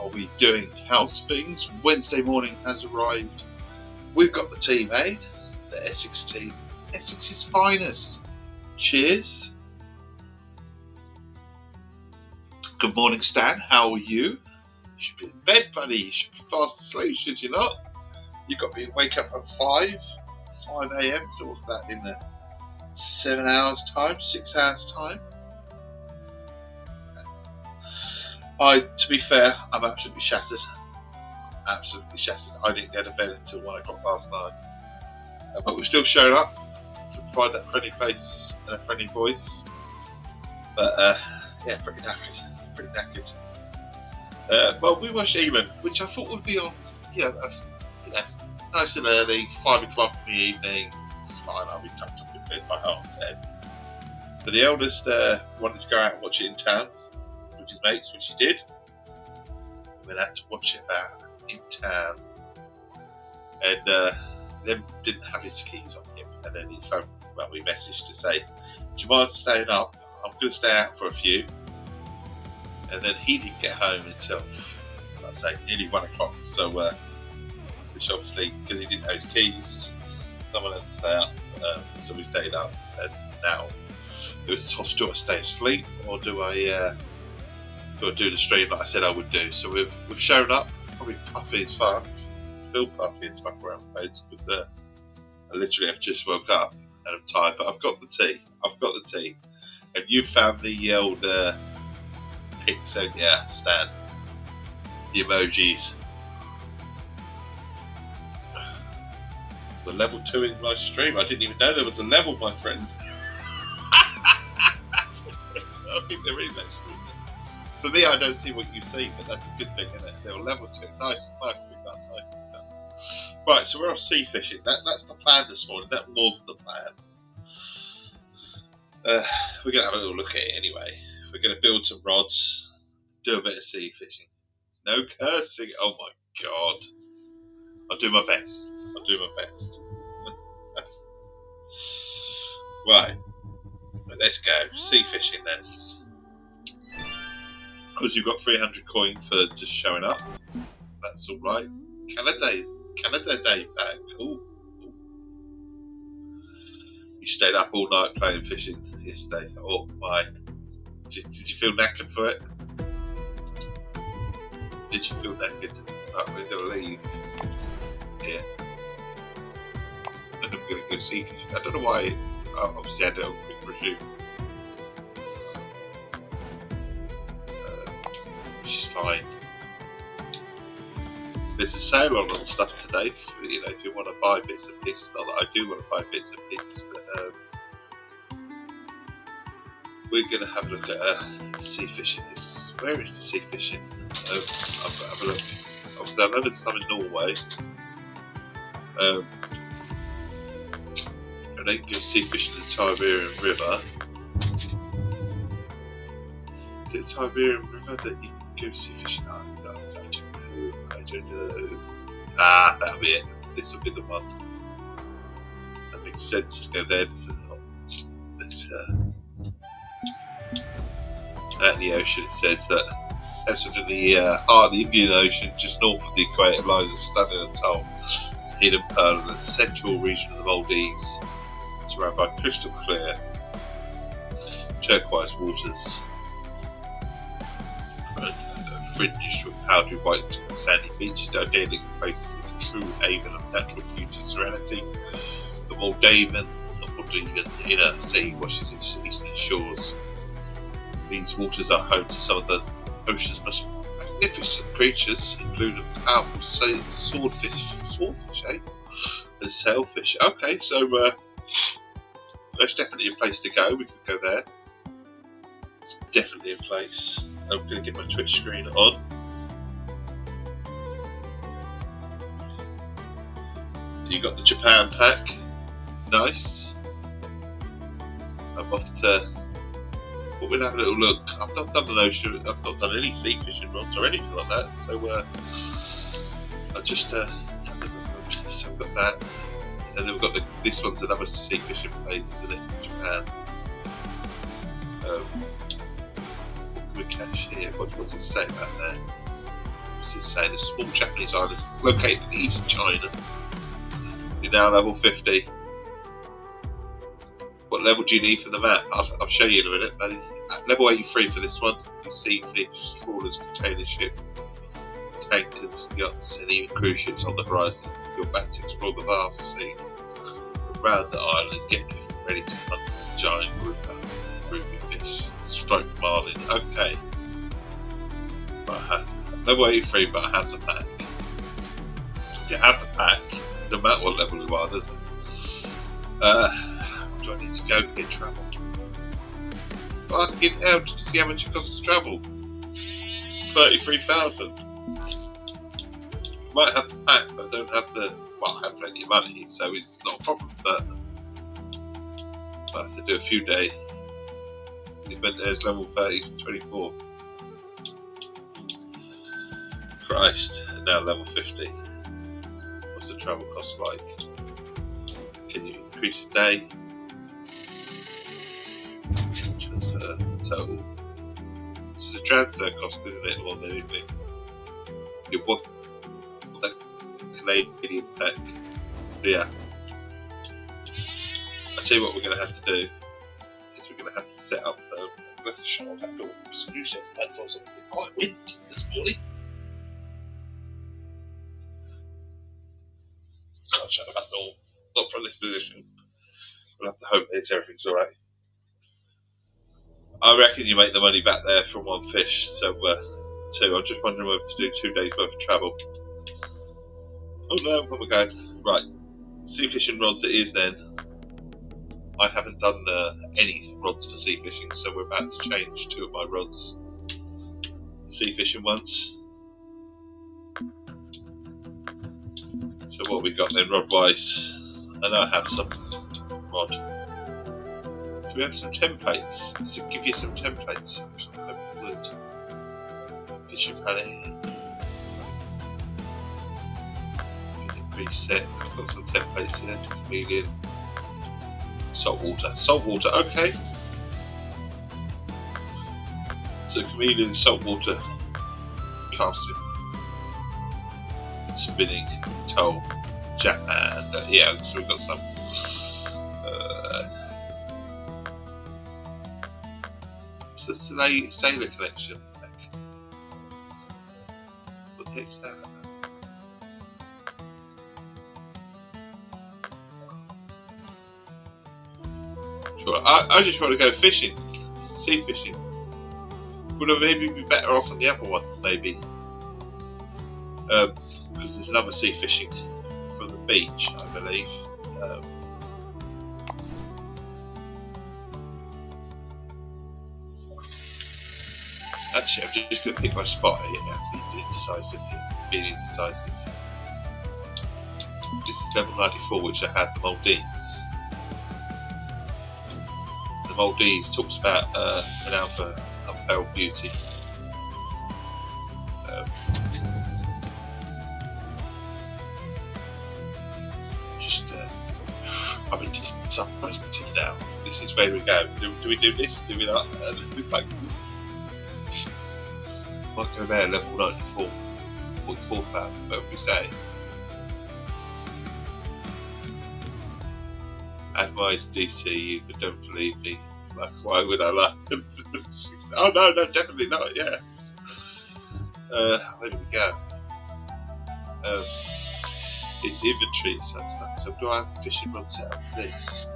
are we doing? How's things? Wednesday morning has arrived. We've got the tea made, the Essex Tea, Essex's finest. Cheers. Good morning, Stan. How are you? You should be in bed, buddy. You should be fast asleep, should you not? You've got to wake up at 5 a.m. So what's that in 7 hours time, 6 hours time? To be fair, I'm absolutely shattered. Absolutely shattered. I didn't go to bed until 1 o'clock last night. But we still showed up to provide that friendly face and a friendly voice. But yeah, pretty knackered. Well, we watched Eamon, which I thought would be on, nice and early, 5 o'clock in the evening. It's fine, I'll be tucked up in bed by 10:30. But the eldest wanted to go out and watch it in town with his mates, which he did. We had to watch it in town, and then didn't have his keys on him. And then he phoned, we messaged to say, "Do you mind staying up? I'm going to stay out for a few." And then he didn't get home until, let's say, nearly 1 o'clock. So, which obviously, because he didn't have his keys, someone had to stay up. So we stayed up, and now it was tossed: do I stay asleep, or do I do the stream like I said I would do? So we've shown up. Probably puffy as fuck, still puffy as fuck around the place, because I literally have just woke up and I'm tired. But I've got the tea. And you found the old pics, so yeah, Stan, the emojis. The level 2 in my stream. I didn't even know there was a level, my friend. I think there is actually. For me, I don't see what you see, but that's a good thing, isn't it? They're level 2. Nice done. Right, so we're off sea fishing. That's the plan this morning. That was the plan. We're going to have a little look at it anyway. We're going to build some rods, do a bit of sea fishing. No cursing. Oh my God. I'll do my best. Right. Let's go. Sea fishing then. Because you've got 300 coin for just showing up. That's alright. Canada Day back. Cool. You stayed up all night playing fishing yesterday. Oh my. Did you feel knackered for it? Did you feel knackered? Right, we're going to leave here. And I'm going to go sea fishing. I don't know why. Obviously I had a quick resume. Which is fine. There's a sale on stuff today. If you want to buy bits and pieces. Not that I do want to buy bits and pieces, but we're going to have a look at sea fishing. Where is the sea fishing? I've got to have a look. Obviously, I know there's some in Norway. And they can go sea fishing in the Tiberian River. Is it the Tiberian River that you can go sea fishing? I don't know. That'll be it. This will be the one. That makes sense to go there, does it not? At the ocean, it says that that's in the heart of the Indian Ocean, just north of the equator, lies a stunning atoll, hidden pearl in the central region of the Maldives. It's surrounded by crystal clear turquoise waters, fringed with powdery white sandy beaches. The idyllic place is a true haven of natural beauty and serenity. The Maldivian inner sea washes its eastern shores. These waters are home to some of the ocean's most magnificent creatures, including powerful swordfish, and sailfish. Okay, so that's definitely a place to go. We could go there. It's definitely a place. I'm going to get my Twitch screen on. You got the Japan pack. Nice. I'm off to. But we'll have a little look. I've not done an ocean. I've not done any sea fishing rods or anything like that. So I'll just have a little look. So I've got that. And then we've got this one's another sea fishing place, isn't it? Japan. What can we catch here? What's it say about there? It's insane. A small Japanese island located in East China. You're now level 50. What level do you need for the map? I'll show you in a minute, buddy. At level 83 for this one, you see fish, trawlers, container ships, tankers, yachts, and even cruise ships on the horizon. You're back to explore the vast sea around the island, getting ready to hunt the giant groupie fish, stroke marlin. Okay. Level 83, but I have the pack. You have the pack, no matter what level you are, doesn't it? Do I need to go get travel? Fucking hell, just to see how much it costs to travel. 33,000. Might have the pack, but I don't have the. Well, I have plenty of money, so it's not a problem, but I have to do a few days. The event there's level 24. Christ, now level 50. What's the travel cost like? Can you increase a day? Transfer total. This is a transfer cost, isn't it? More than anything. You want the Canadian pack. Yeah. I'll tell you what we're going to have to do. Is we're going to have to set up. I'm going to shut off that door. Excuse me, that door's quite windy this morning. Can't shut that door. Not from this position. We'll have to hope that everything's alright. I reckon you make the money back there from one fish, so 2. I'm just wondering whether to do 2 days worth of travel. Oh no, where we going? Right. Sea fishing rods it is then. I haven't done any rods for sea fishing, so we're about to change 2 of my rods. Sea fishing ones. So what we got then, rod wise? I know I have some rod. Do we have some templates? To give you some templates. Wood. Fishing pallet. Reset. I've got some templates here. Chameleon. Saltwater. Saltwater, okay. So chameleon, saltwater, casting, spinning, tow, Japan. Yeah, so we've got some. So sailor collection. What the heck's that? Sure. I just want to go fishing, sea fishing. Would I maybe be better off on the other one, maybe? Because there's another sea fishing from the beach, I believe. Actually, I'm just going to pick my spot here. Being indecisive. This is level 94, which I had the Maldives. The Maldives talks about an alpha unveiled beauty. I'm indecisive now. This is where we go. Do we do this? Do we not? It's like, might go there, level 94, 44,000, what we say. Add my DC, you don't believe me. Like, why would I lie? Oh no, definitely not, yeah. Where do we go? It's inventory, so do I have a fishing rod set up for this?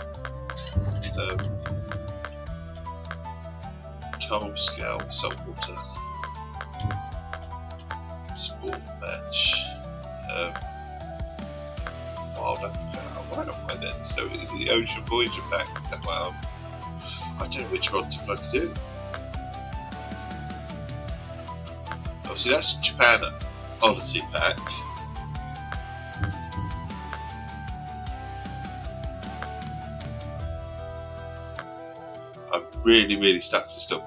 Toll scale, saltwater. Sport match, wild Africa. Why not by then? So is the Ocean Voyager pack? Is that what I don't know which one to bloody do. Obviously that's Japan Odyssey pack. I'm really stuck for stuff.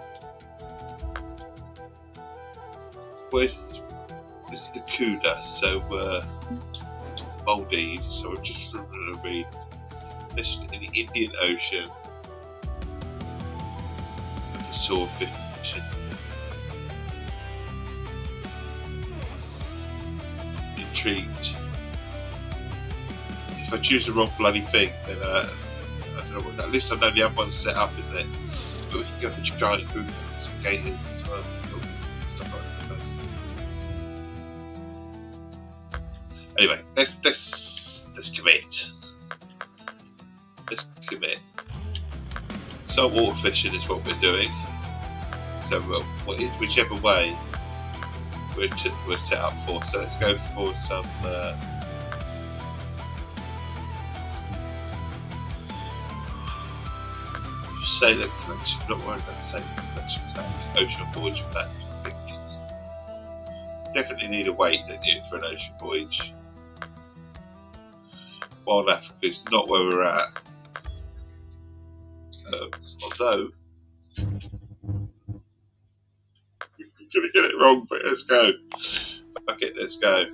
Where's this is the Cuda, so Maldives, so we're just going to read this in the Indian Ocean and the swordfish fishing. intrigued. If I choose the wrong bloody thing, then I don't know what. At least I know the other one's set up, isn't it? But we can go for giant group some gators as well. Stuff like that. Anyway, let's commit. Let's commit. Saltwater fishing is what we're doing. So whichever way we're set up for. So let's go for some. Sailor collection. Not worried about the sailor collection pack. Ocean voyage pack. I think. Definitely need a weight, don't you, for an ocean voyage. Wild Africa is not where we're at. Although we're gonna get it wrong, but let's go. Fuck it, let's go.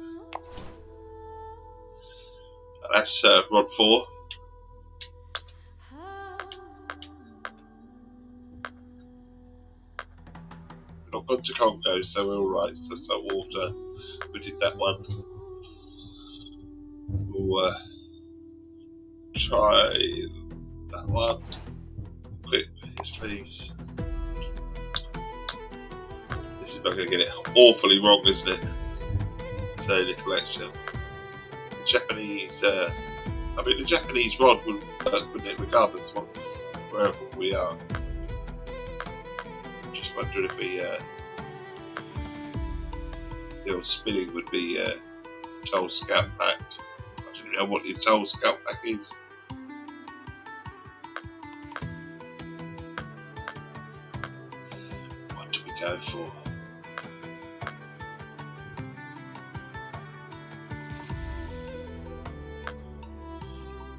That's rod 4. We've not gone to Congo, so we're alright. So saltwater, we did that one. We'll try that one. Quick, yes please. This is not going to get it awfully wrong, isn't it? Sailor collection. The Japanese, I mean the Japanese rod would work, wouldn't it, regardless wherever we are. Just wondering if the old spinning would be Toll Scout Pack. I don't know what the Toll Scout Pack is. What do we go for?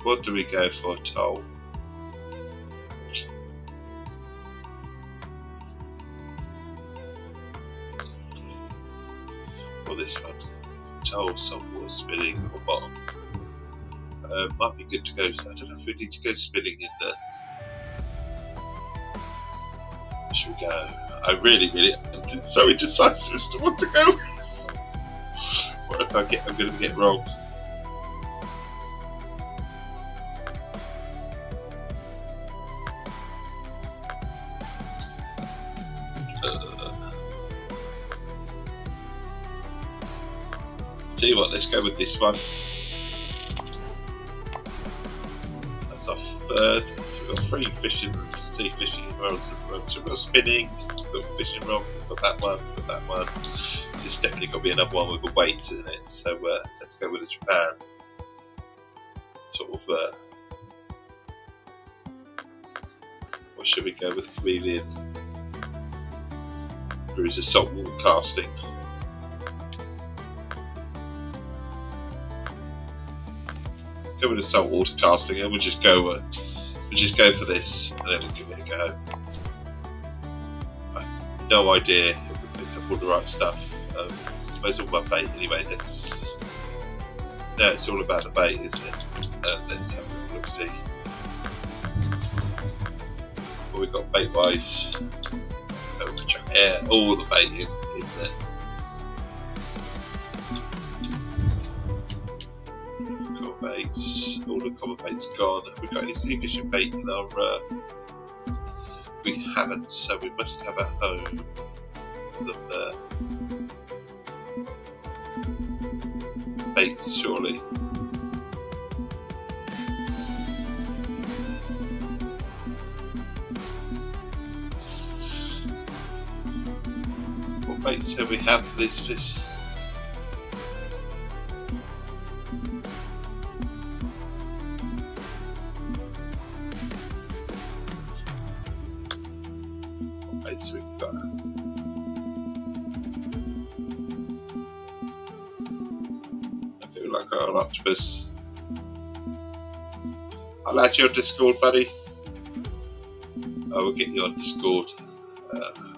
What do we go for, Toll? Or this one? Toll saltwater spinning or bottom. Might be good to go. I don't know if we need to go spinning in the. Should we go? I really am so indecisive as to what to go. What if I'm going to get wrong? Tell you what, let's go with this one. That's our third. So we've got 3 fishing, tea fishing rods at the moment. So we've got spinning, so fishing rod, we've got that one. So it's definitely got to be another one with a weight, isn't it? So let's go with the Japan. Sort of, what should we go with? Chameleon. There is a saltwater casting. Go with a saltwater casting, and we'll just go for this, and then we'll give it a go. I have no idea if we picked up all the right stuff. I suppose all about bait anyway. It's all about the bait, isn't it? Let's have a look, see. What we've got bait wise. We'll chuck all the bait in there. Baits, all the common baits gone. Have we got any sea fishing bait in our? We haven't, so we must have at home some baits, surely. What baits do we have for this fish? We've got I do like our octopus. I'll add you on Discord, buddy. I will get you on Discord.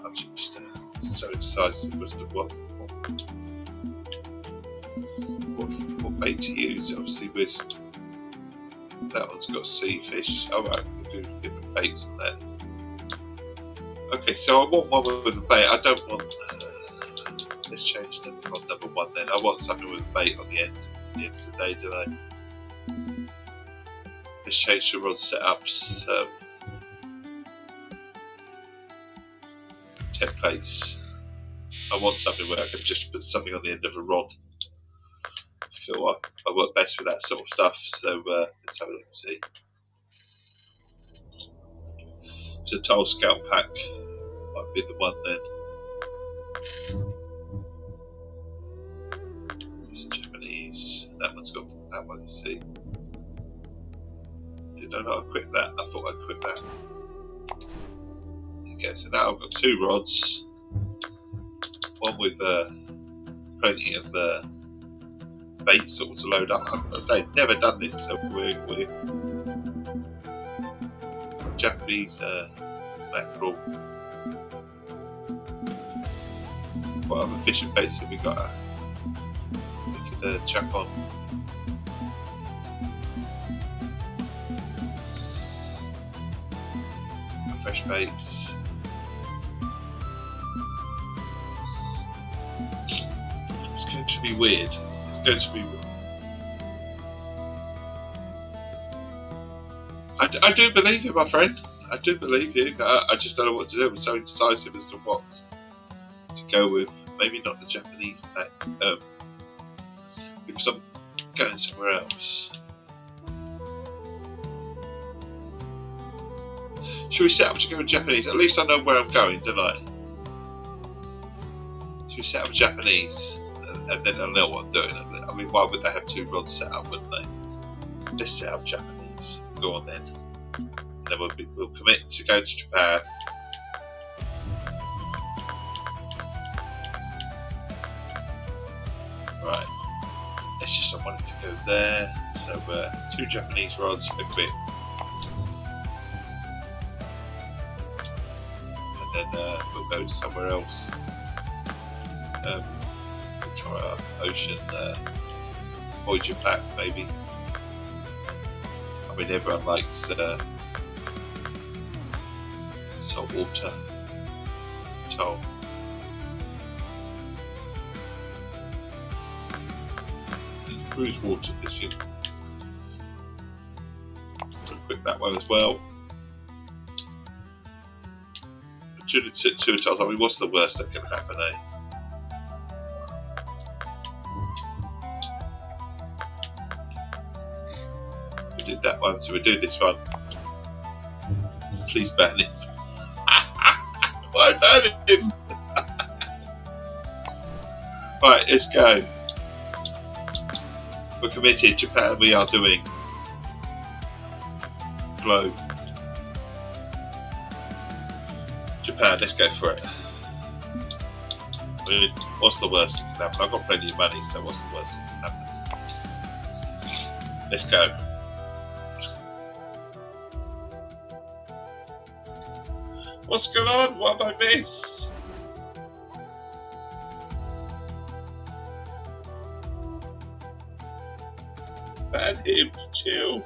I'm just so indecisive as to what bait to use. Obviously, with that one's got sea fish. Oh, right, we'll do different baits on that. Okay, so I want one with a bait. I don't want let's change them on number 1 then. I want something with bait on the end of the day, don't I? Let's change the rod setups. Templates. I want something where I can just put something on the end of a rod. I feel like I work best with that sort of stuff, so let's have a look and see. So Tile Scout Pack might be the one then. It's Japanese. That one's got that one, you see. Did I not equip that? I thought I equipped that. Okay, so now I've got 2 rods. One with plenty of bait sort of to load up. I say never done this, so we're Japanese mackerel. What other fishing baits have we got? We could chuck on. Fresh baits. It's going to be weird. It's going to be weird. I do believe you, my friend. I do believe you. I just don't know what to do. I'm so indecisive as to what to go with. Maybe not the Japanese pack. Because I'm going somewhere else. Should we set up to go with Japanese? At least I know where I'm going, don't I? Should we set up Japanese? And then I'll know what I'm doing. I mean, why would they have 2 rods set up, wouldn't they? Let's set up Japanese. Go on then. And then we'll commit to go to Japan. Right. It's just I wanted to go there. So 2 Japanese rods equipped. And then we'll go somewhere else. We'll try our ocean Voyager pack maybe. I mean, everyone likes salt water, toll. Cruise water fishing. Equip that one as well. Two tiles. I mean, what's the worst that can happen, eh? We did that one, so we're doing this one. Please ban him. Why ban him? Right, let's go. We're committed. Japan, we are doing. Globe. Japan, let's go for it. I mean, what's the worst that can happen? I've got plenty of money, so what's the worst that can happen? Let's go. What's going on? What have I missed? Ban him, chill.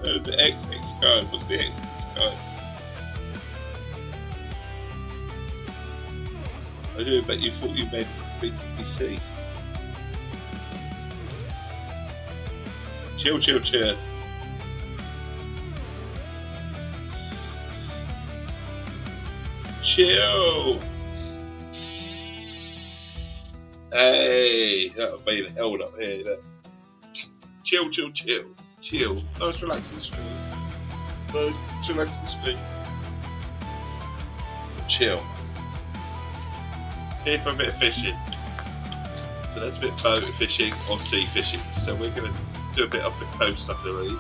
No, the Essex guy. What's the Essex guy? I do, but you thought you meant BBC. Chill, chill, chill. Chill. Hey, that would be held up here. That. Chill, chill, chill, chill. Nice relaxing stream. Nice relaxing stream. Chill. Here for a bit of fishing. So that's a bit of boat fishing or sea fishing. So we're going to do a bit up the coast, I believe.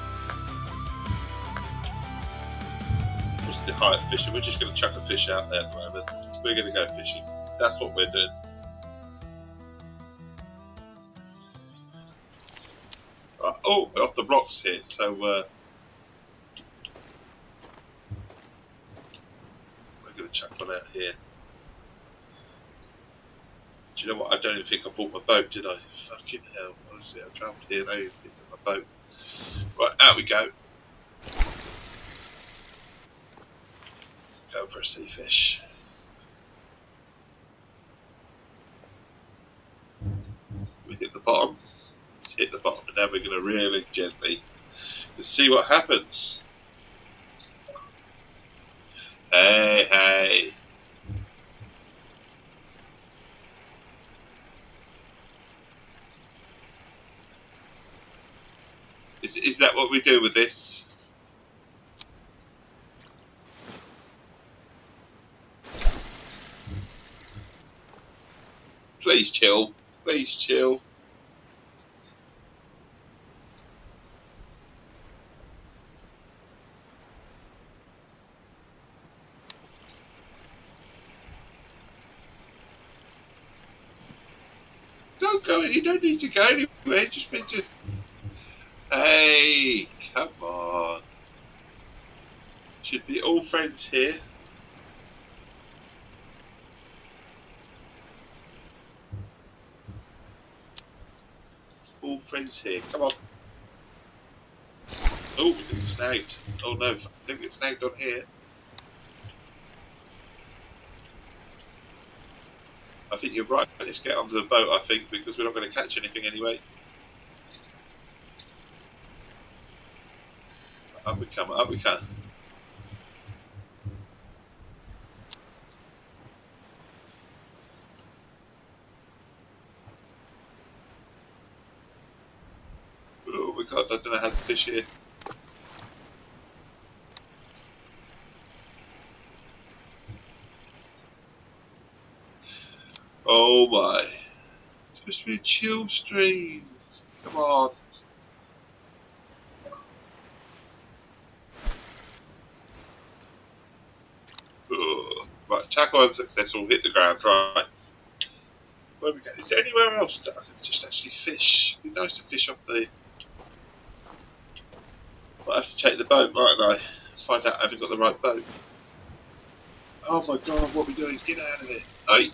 What's the height of fishing? We're just going to chuck a fish out there at the moment. We're going to go fishing. That's what we're doing. Right. Oh, we're off the rocks here. So we're going to chuck one out here. Do you know what? I don't even think I bought my boat, did I? Fucking hell. Honestly, I travelled here and I didn't think of my boat. Right, out we go. Go for a sea fish. We hit the bottom. Let's hit the bottom, and now we're going to reel it gently. Let's see what happens. Hey, hey. Is that what we do with this? Please chill. Please chill. Don't go. You don't need to go anywhere. Just need to. Hey, come on. Should be all friends here. All friends here. Come on. Oh, we get snagged. Oh no, I think we get snagged on here. I think you're right. Let's get onto the boat, I think, because we're not going to catch anything anyway. Up we come, up we come. Oh my god, I don't know how to fish here. Oh my. It's supposed to be a chill stream. Come on. Oh. Right, tackle unsuccessful, hit the ground, right. Where we go? Is there anywhere else that I can just actually fish? It'd be nice to fish off the... Might have to take the boat, mightn't I? Find out I haven't got the right boat. Oh my god, what are we doing? Get out of it. Hey.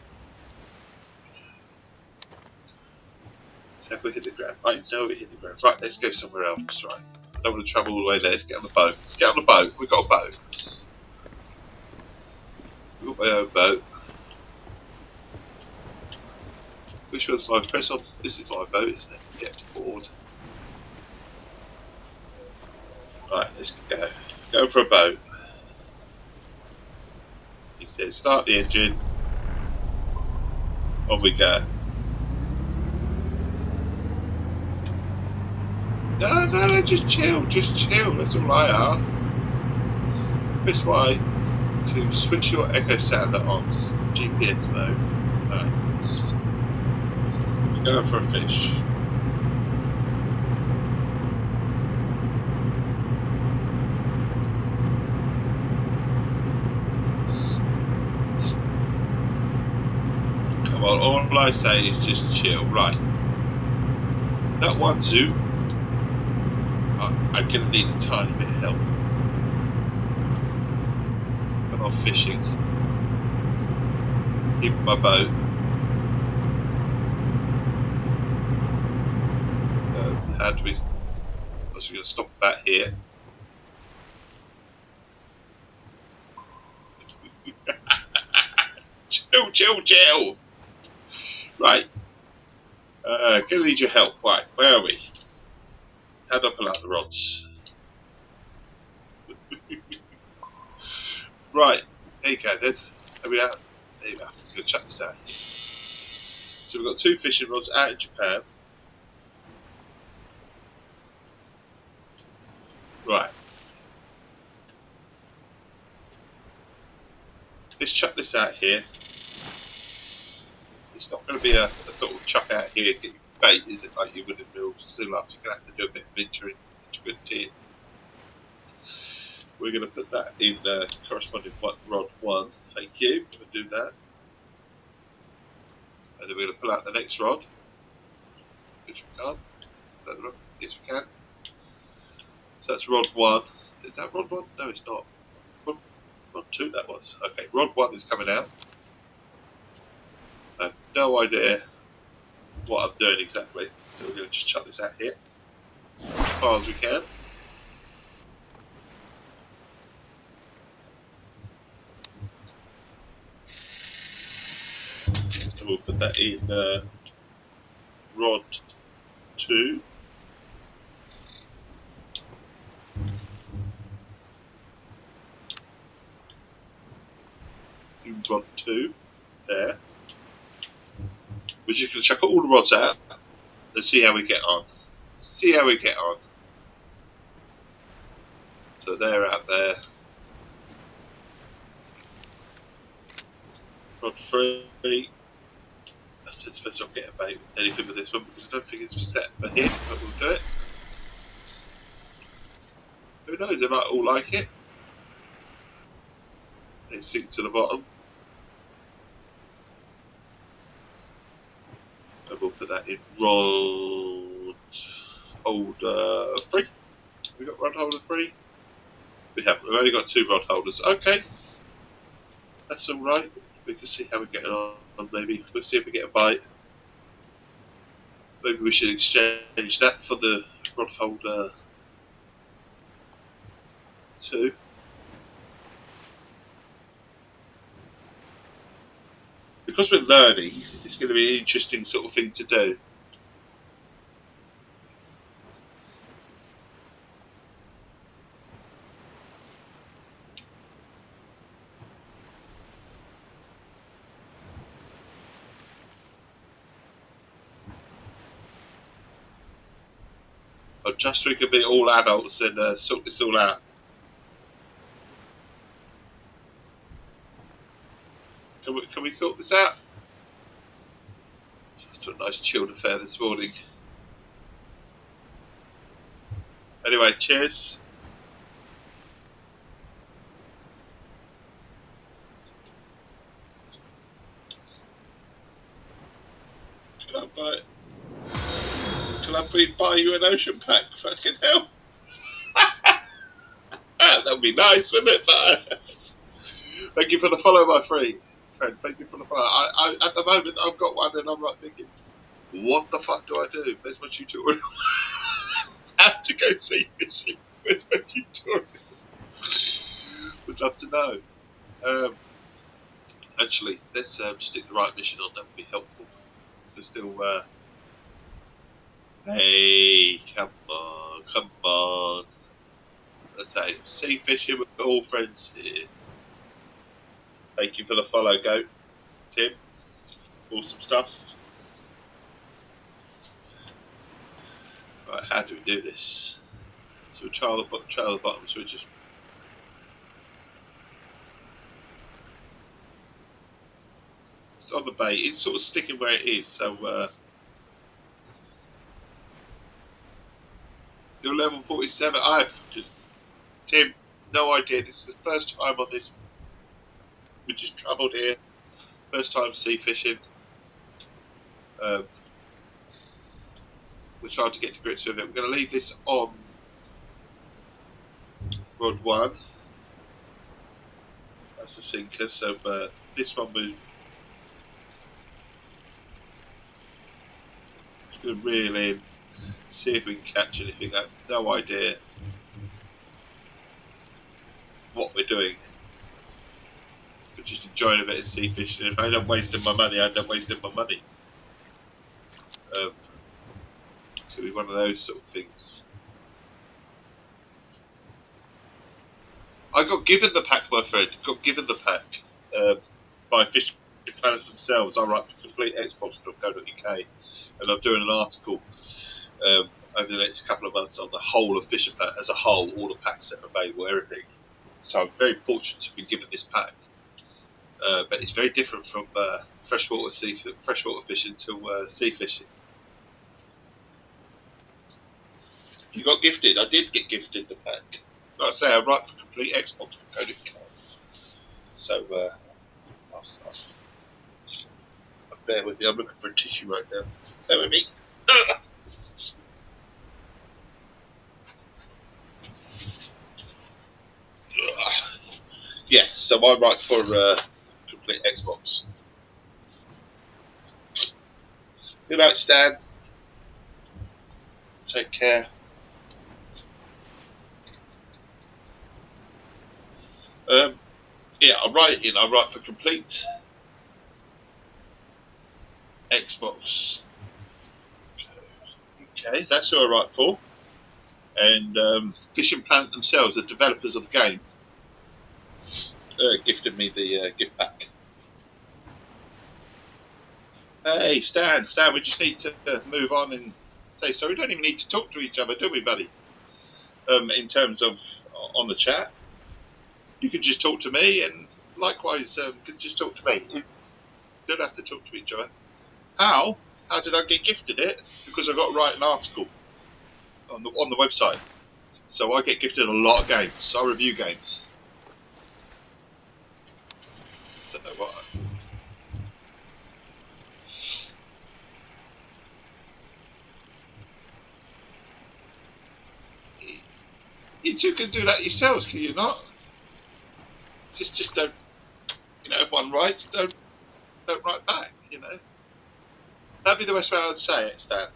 Have we hit the ground? I know we hit the ground. Right, let's go somewhere else, right. I don't want to travel all the way there. Let's get on the boat. Let's get on the boat. We've got a boat. We've got my own boat. Which one's my press on? This is my boat, isn't it? Get board. Right, let's go. Go for a boat. He says, start the engine. On we go. No, just chill, just chill. That's all I ask. Press Y to switch your echo sounder on GPS mode. Right. We're going for a fish. Come on, all I say is just chill. Right. That one zoo. I'm going to need a tiny bit of help. I'm off fishing. Keep my boat. How do we... I was going to stop that here. Chill. Right. Going to need your help. Right, where are we? How do I pull out the rods? Right, there you go. Are we out? There you go. I'm going to chuck this out. So we've got 2 fishing rods out in Japan. Right. Let's chuck this out here. It's not going to be a sort of chuck out here and get your bait, is it, like you would in Mill Still Life? You're going to have to do a bit of venturing into good tin. We're going to put that in corresponding rod 1. Thank you. We're going to do that. And then we're going to pull out the next rod. Which we can't. Is that the rod? Yes, we can. So that's rod 1. Is that rod 1? No, it's not. Rod 2 that was. Okay, rod 1 is coming out. I have no idea what I'm doing exactly. So we're going to just chuck this out here. As far as we can. And we'll put that in rod 2. Rod 2 there. We're just going to chuck all the rods out and see how we get on. See how we get on. So they're out there. Rod 3. I suppose I'll get about anything with this one because I don't think it's set for him, but we'll do it. Who knows, they might all like it. They sink to the bottom. And we'll put that in rod holder 3. We got rod holder 3? We haven't. We've only got 2 rod holders. Okay. That's alright. We can see how we get on. Maybe we'll see if we get a bite. Maybe we should exchange that for the rod holder 2. Because we're learning, it's going to be an interesting sort of thing to do. Or just so we can be all adults and sort this all out. Can we sort this out? It's a nice chilled affair this morning. Anyway, cheers. Can I buy you an ocean pack? Fucking hell. That would be nice, wouldn't it? Thank you for the follow, my friend. Thank you for the follow. At the moment, I've got one and I'm like thinking, what the fuck do I do? Where's my tutorial? How to go sea fishing? Where's my tutorial? Would love to know. Actually, let's stick the right mission on. That would be helpful. Still, hey, come on. Let's say sea fishing with all friends here. Thank you for the follow, Goat. Tim, awesome stuff. Right, how do we do this? So we trail the bottom, so we just it's on the bait. It's sort of sticking where it is. So you're level 47. Tim, no idea. This is the first time on this. We just travelled here. First time sea fishing. We're trying to get to grips with it. We're going to leave this on rod 1. That's the sinker. So this one we're just going to reel in, see if we can catch anything. I have no idea what we're doing. We're just enjoying a bit of sea fishing. If I end up wasting my money, I end up wasting my money. It's going to be one of those sort of things. I got given the pack, my friend. Got given the pack by Fishing Planet themselves. I write for completeexbox.co.uk, and I'm doing an article over the next couple of months on the whole of Fishing Planet as a whole, all the packs that are available, everything. So I'm very fortunate to be given this pack, but it's very different from freshwater fishing to sea fishing. You got gifted. I did get gifted the pack. Like I say, I write for complete Xbox code. So bear with me. I'm looking for a tissue right now. Bear with me. Yeah. So I write for complete Xbox. Good night, Stan. Take care. Yeah, I write for complete Xbox Okay, that's who I write for. And Fishing Planet themselves, the developers of the game, gifted me the gift pack. Hey, Stan, we just need to move on and say sorry. We don't even need to talk to each other, do we, buddy? In terms of on the chat, you could just talk to me, and likewise, you could just talk to me. You don't have to talk to each other. How? How did I get gifted it? Because I got to write an article on the website. So I get gifted a lot of games. I review games. So what? You two can do that yourselves, can you not? Just don't. You know, if one writes, don't write back. You know. That'd be the best way I would say it, Stan.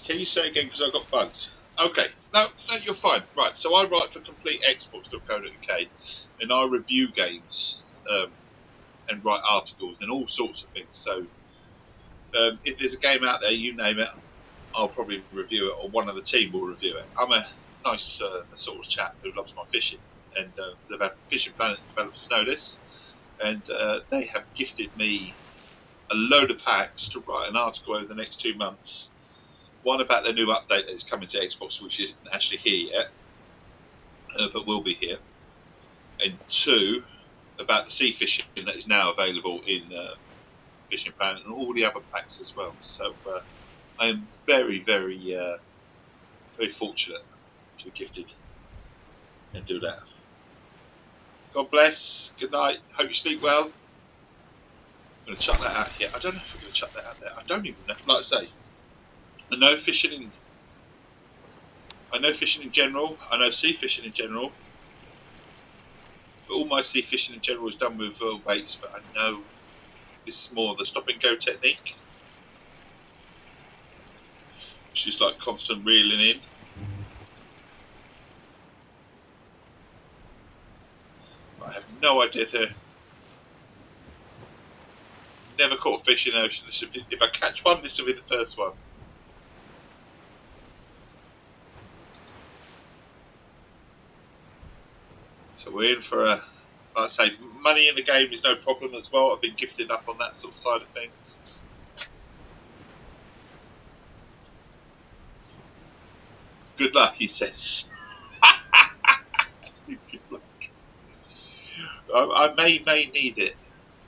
Can you say again? Because I got bugged. Okay. No, you're fine. Right. So I write for CompleteXbox.co.uk, and I review games and write articles and all sorts of things. So if there's a game out there, you name it, I'll probably review it, or one of the team will review it. I'm a nice sort of chap who loves my fishing, and the Fishing Planet developers know this, and they have gifted me a load of packs to write an article over the next 2 months. One about the new update that's coming to Xbox, which isn't actually here yet, but will be here. And 2, about the sea fishing that is now available in Fishing Planet, and all the other packs as well. So I am very, very, very fortunate to be gifted and do that. God bless. Good night. Hope you sleep well. I'm going to chuck that out here. I don't know if I'm going to chuck that out there. I don't even know. Like I say, I know fishing in general. I know sea fishing in general. But all my sea fishing in general is done with weights. But I know this is more the stop and go technique, which is like constant reeling in. I have no idea. Never caught a fish in the ocean. If I catch one, this will be the first one. So we're in for like I say, money in the game is no problem as well. I've been gifted up on that sort of side of things. Good luck, he says. Good luck. I may need it.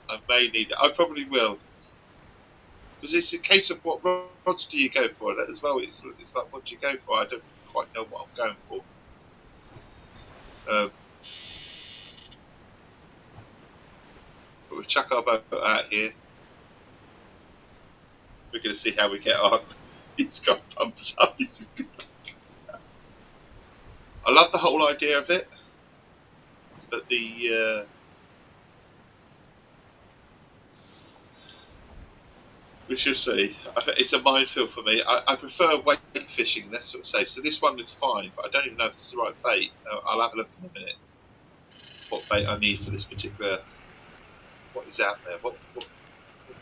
I may need it. I probably will. Because it's a case of what rods do you go for as well. It's like, what do you go for? I don't quite know what I'm going for. But we'll chuck our boat out here. We're going to see how we get on. He's got pumps up. I love the whole idea of it. But we shall see. It's a minefield for me. I prefer weight fishing, that's what I say. So this one is fine, but I don't even know if it's the right bait. I'll have a look in a minute. What bait I need for this particular. What is out there? What you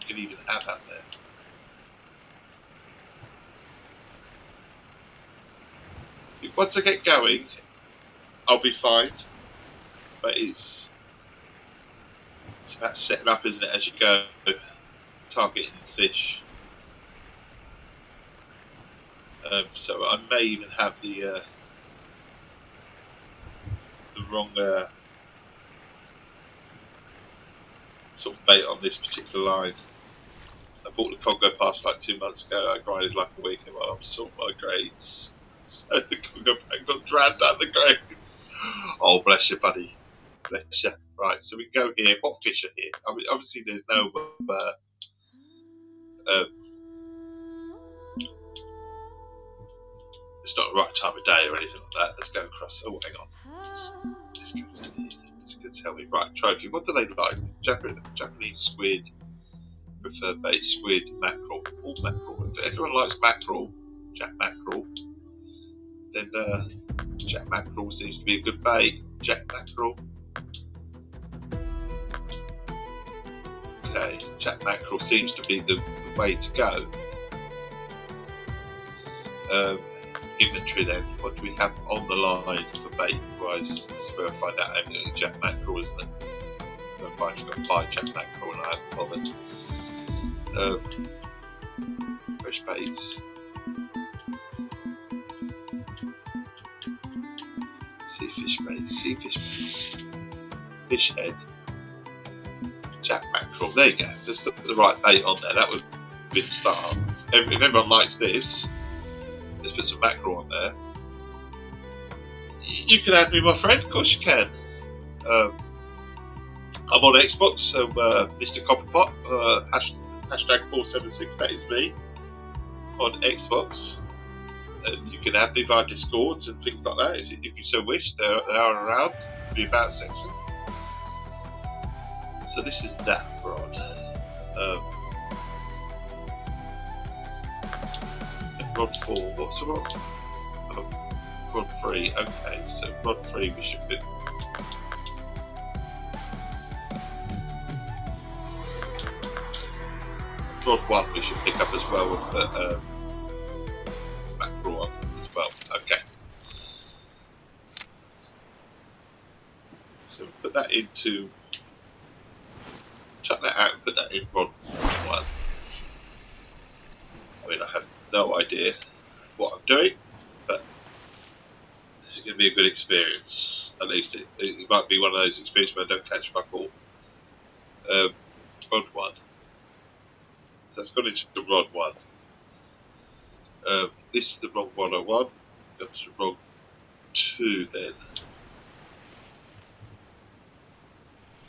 can even have out there? Once I get going, I'll be fine. But it's about setting up, isn't it, as you go, targeting fish. So I may even have the wrong sort of bait on this particular line. I bought the Congo Pass like 2 months ago. I grinded like a week and I'm sorting my grades. So the Congo Pass got dragged out the grade. Oh, bless you, buddy. Bless you. Right, so we go here. What fish are here? I mean, obviously, there's no. It's not the right time of day or anything like that. Let's go across. Oh, hang on. It's good to tell me. Right, trophy. What do they like? Japanese squid. Prefer bait squid, mackerel. All mackerel. If everyone likes mackerel, Jack mackerel, then Jack mackerel seems to be a good bait. Jack mackerel. Okay, Jack mackerel seems to be the way to go. Inventory then. What do we have on the line for bait? Wise, this is where I find out I'm getting jack mackerel, isn't it? So I've actually got 5 jack mackerel and I haven't bothered. Fresh baits. Sea fish bait, sea fish baits. Fish head. Jack mackerel. There you go. Let's put the right bait on there. That would be the start. If everyone likes this, let's put some mackerel on there. You can add me, my friend. Of course you can. I'm on Xbox, so Mr. Copperpot, hashtag 476. That is me on Xbox. And you can add me via Discords and things like that if you so wish. They are around the about section. So this is that rod. Rod 4. What's the rod? Rod 3. Okay, so rod 3 we should put. Rod 1 we should pick up as well and put mackerel on as well. Okay. So put that into. Chuck that out and put that in rod 1. I mean, I have no idea what I'm doing, but this is going to be a good experience. At least it might be one of those experiences where I don't catch fuck all. Rod 1. So that's gone into the rod 1. This is the wrong one I want. Go to the wrong 2 then.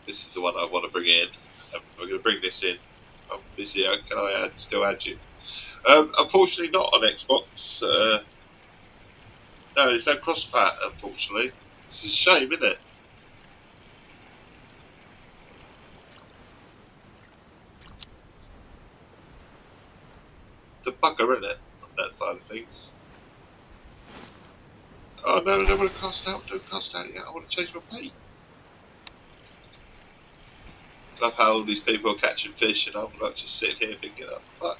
This is the one I want to bring in. I'm going to bring this in. I'm busy. Can I still add you? Unfortunately, not on Xbox. No, there's no crosspat. Unfortunately, this is a shame, isn't it? The bugger, isn't it? On that side of things. Oh no, I don't want to cast out. Don't cast out yet. I want to change my bait. Love how all these people are catching fish and I'm like just sitting here thinking, oh fuck.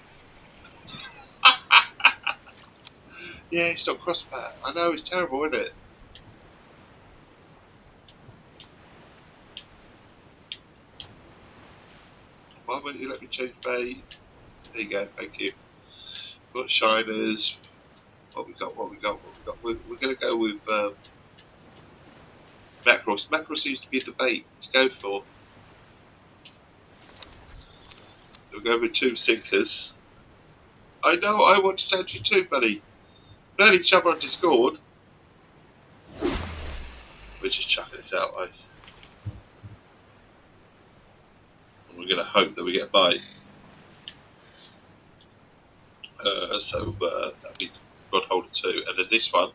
Yeah, it's not crosspat. I know, it's terrible, isn't it? Why won't you let me change bait? There you go, thank you. We've got shiners. What we got? We're going to go with mackerel. Mackerel seems to be the bait to go for. We'll go with 2 sinkers. I know, I want to change you too, buddy. We only each other on Discord. We're just chucking this out, guys. And we're going to hope that we get a bite. So that'll be rod holder 2. And then this one,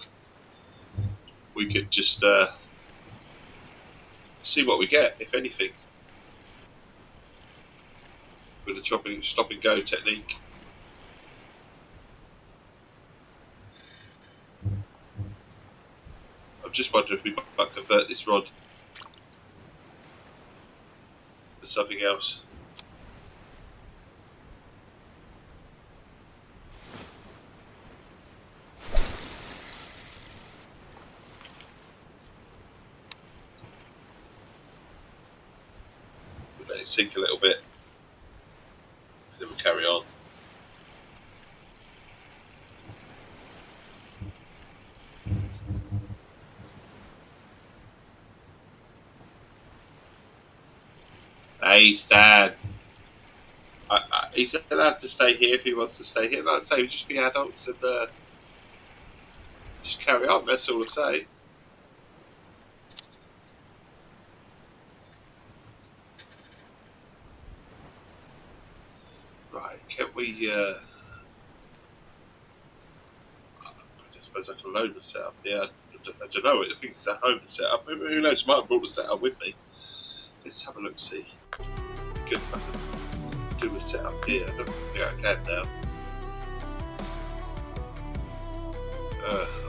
we could just see what we get, if anything. With a stop and go technique. I'm just wondering if we might convert this rod to something else. We'll let it sink a little bit. Then we'll carry on. Hey, Stan. He's allowed to stay here if he wants to stay here. Like I say, we just be adults and just carry on. That's all I say. Right, can we? I suppose I can load the setup. Yeah, I don't know. I think it's at home the setup. Who knows? I might have brought the setup with me. Let's have a look. See. Good. I can do a setup here. I don't think I can now.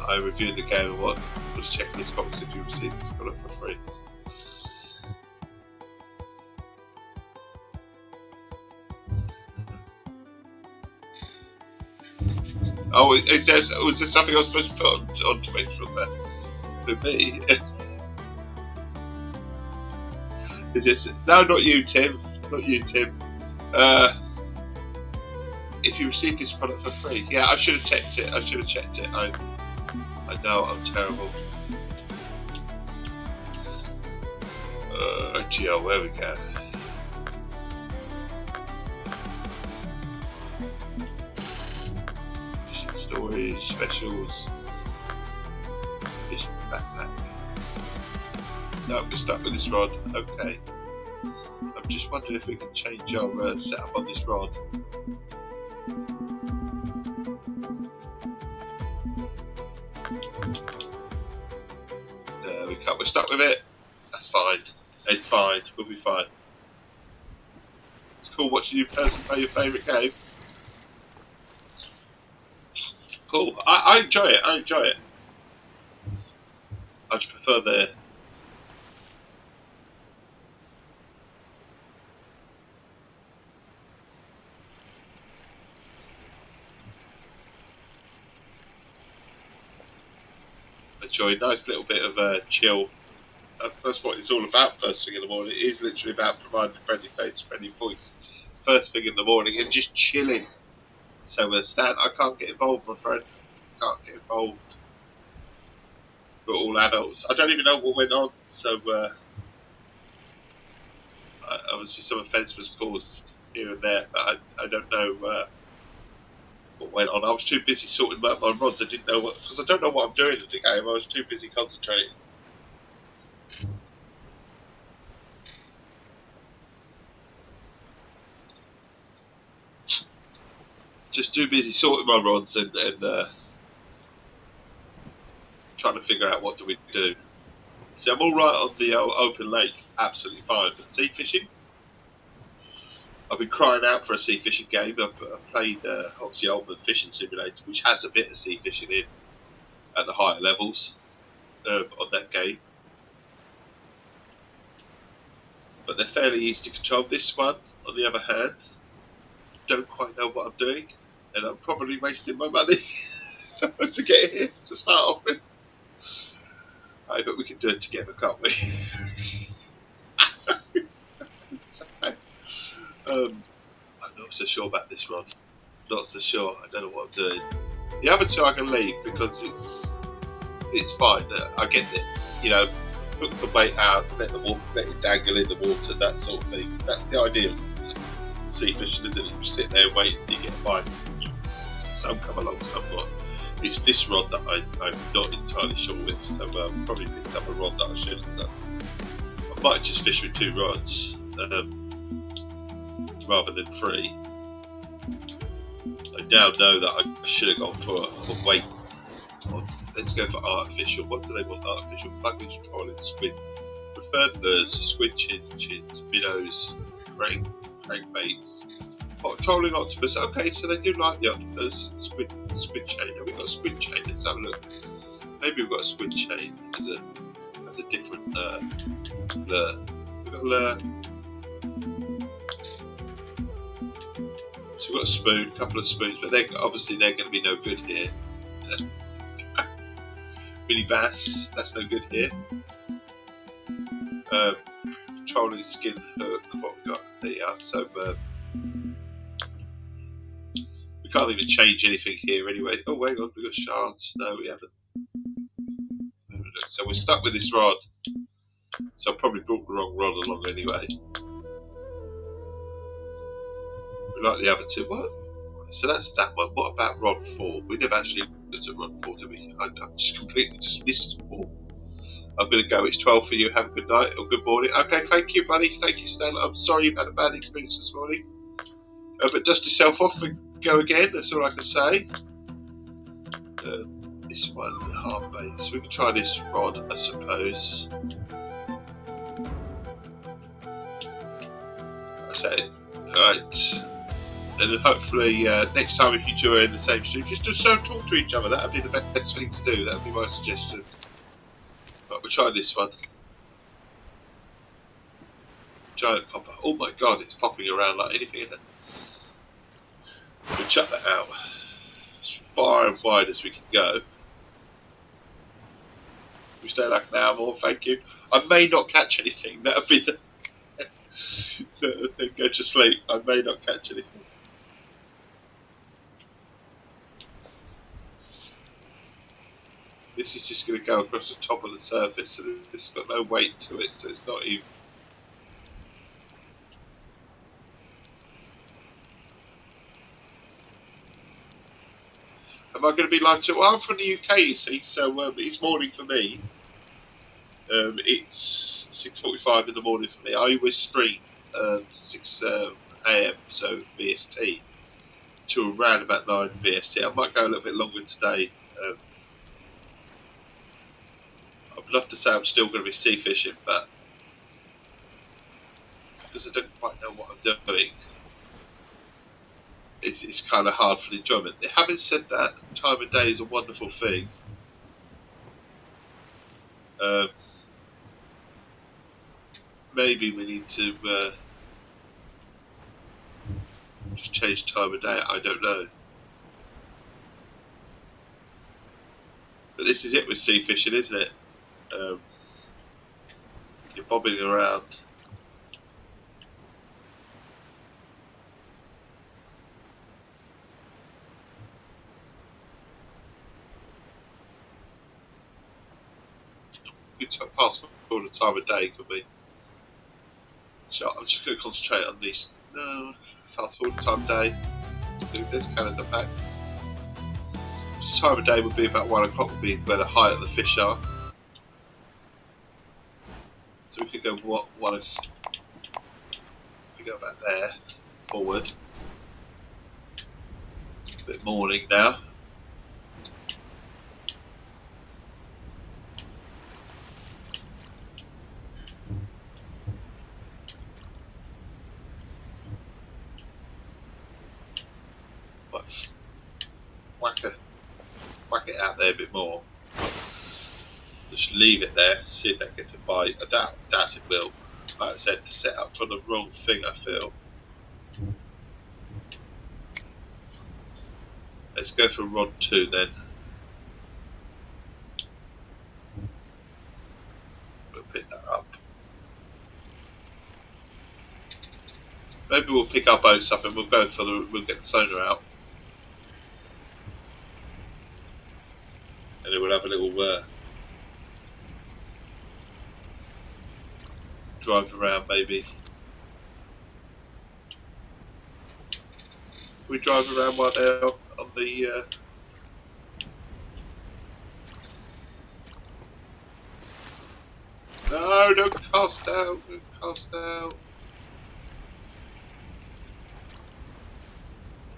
I reviewed the game and what? Just check this box if you received it. Got it for free. Oh, is there something I was supposed to put on Twitter on there? For me? Is this... No, not you, Tim. Not you, Tim. If you received this product for free. Yeah, I should have checked it. I know I'm terrible. Geo, where we go. Fishing stories, specials. Fishing backpack. No, we're stuck with this rod. Okay. I'm just wondering if we can change our setup on this rod. No, we can't. We're stuck with it. That's fine. It's fine. We'll be fine. It's cool watching you person play your favourite game. Cool. I enjoy it. I enjoy it. I just prefer the... enjoy a nice little bit of chill. That's what it's all about first thing in the morning. It is literally about providing a friendly face, friendly voice first thing in the morning and just chilling. So Stan, I can't get involved, my friend. Can't get involved. We're all adults. I don't even know what went on, so obviously some offence was caused here and there, but I don't know what went on. I was too busy sorting out my rods. I didn't know what, because I don't know what I'm doing in the game. I was too busy concentrating. Just too busy sorting my rods and trying to figure out what do we do. See, I'm all right on the open lake, absolutely fine. But sea fishing, I've been crying out for a sea fishing game. I've played obviously Ultimate Fishing Simulator, which has a bit of sea fishing in at the higher levels on that game. But they're fairly easy to control. This one, on the other hand, don't quite know what I'm doing, and I'm probably wasting my money to get here to start off with. Right, but we can do it together, can't we? So, I'm not so sure about this rod. Not so sure. I don't know what I'm doing. The other two I can leave because it's fine. I get it. You know, hook the bait out, let it dangle in the water, that sort of thing. That's the idea of sea fishing, isn't it? You sit there and wait until you get a bite. Some come along, some not. It's this rod that I'm not entirely sure with, so probably picked up a rod that I should have done. I might just fish with two rods rather than three. I now know that I should have gone for a weight. Let's go for artificial. What do they want? Artificial plugins, trolling, squid, preferred lures, squid chins, minnows, crankbaits. Oh, trolling octopus. Okay, so they do like the octopus. Squid chain. Have we got a squid chain? Let's have a look. Maybe we've got a squid chain as a different lure. We've got a lure. So we've got a spoon, a couple of spoons, but they're going to be no good here. Mini bass, that's no good here. Trolling skin hook, what we got here. So we can't even change anything here anyway. Oh, wait on, we've got sharks. No, we haven't. So we're stuck with this rod. So I probably brought the wrong rod along anyway. We like the other two. What? So that's that one. What about rod 4? We never actually looked at rod 4, did we? I just completely dismissed 4. I'm going to go. It's 12 for you. Have a good night or good morning. Okay, thank you, buddy. Thank you, Stan. I'm sorry you've had a bad experience this morning. But dust yourself off and go again. That's all I can say. This one, half bait. So we can try this rod, I suppose. That's it. Right. And then hopefully next time if you two are in the same stream, just don't talk to each other. That would be the best thing to do. That would be my suggestion. But we'll try this one. Giant copper. Oh my god, it's popping around like anything in it. We'll chuck that out. far and wide as we can go. We stay like an hour more, thank you. I may not catch anything. That'll be the go to sleep. I may not catch anything. This is just going to go across the top of the surface, so this has got no weight to it, so it's not even. Am I going to be live to? Well, I'm from the UK, you see, so it's morning for me. It's 6:45 in the morning for me. I always stream 6 a.m. so VST to around about 9 VST. I might go a little bit longer today. I'd love to say I'm still going to be sea fishing, but because I don't quite know what I'm doing, it's kind of hard for the enjoyment. Having said that, time of day is a wonderful thing. Maybe we need to just change time of day. I don't know. But this is it with sea fishing, isn't it? You're bobbing around. Good to pass all the time of day could be. So I'm just going to concentrate on these. No, fast forward time of day. Do this calendar back. Time of day would be about 1 o'clock, would be where the height of the fish are. So we could go one. We go back there, forward. It's a bit morning now. Whack it out there a bit more. Just leave it there, see if that gets a bite. I doubt it will. Like I said, set up for the wrong thing, I feel. Let's go for rod 2 then. We'll pick that up. Maybe we'll pick our boats up and we'll get the sonar out. And then we'll have a little drive around maybe. We drive around while they're on the No, don't cast out, don't cast out.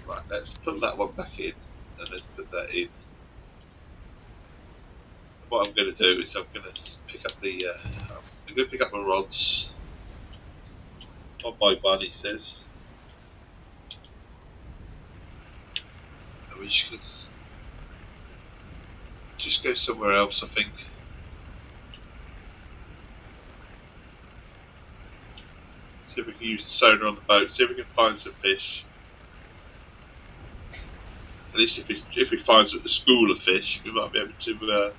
Right, let's put that one back in and let's put that in. What I'm going to do is I'm going to pick up my rods. On my one, he says. And we just go somewhere else, I think. See if we can use the sonar on the boat. See if we can find some fish. At least if we find a school of fish, we might be able to.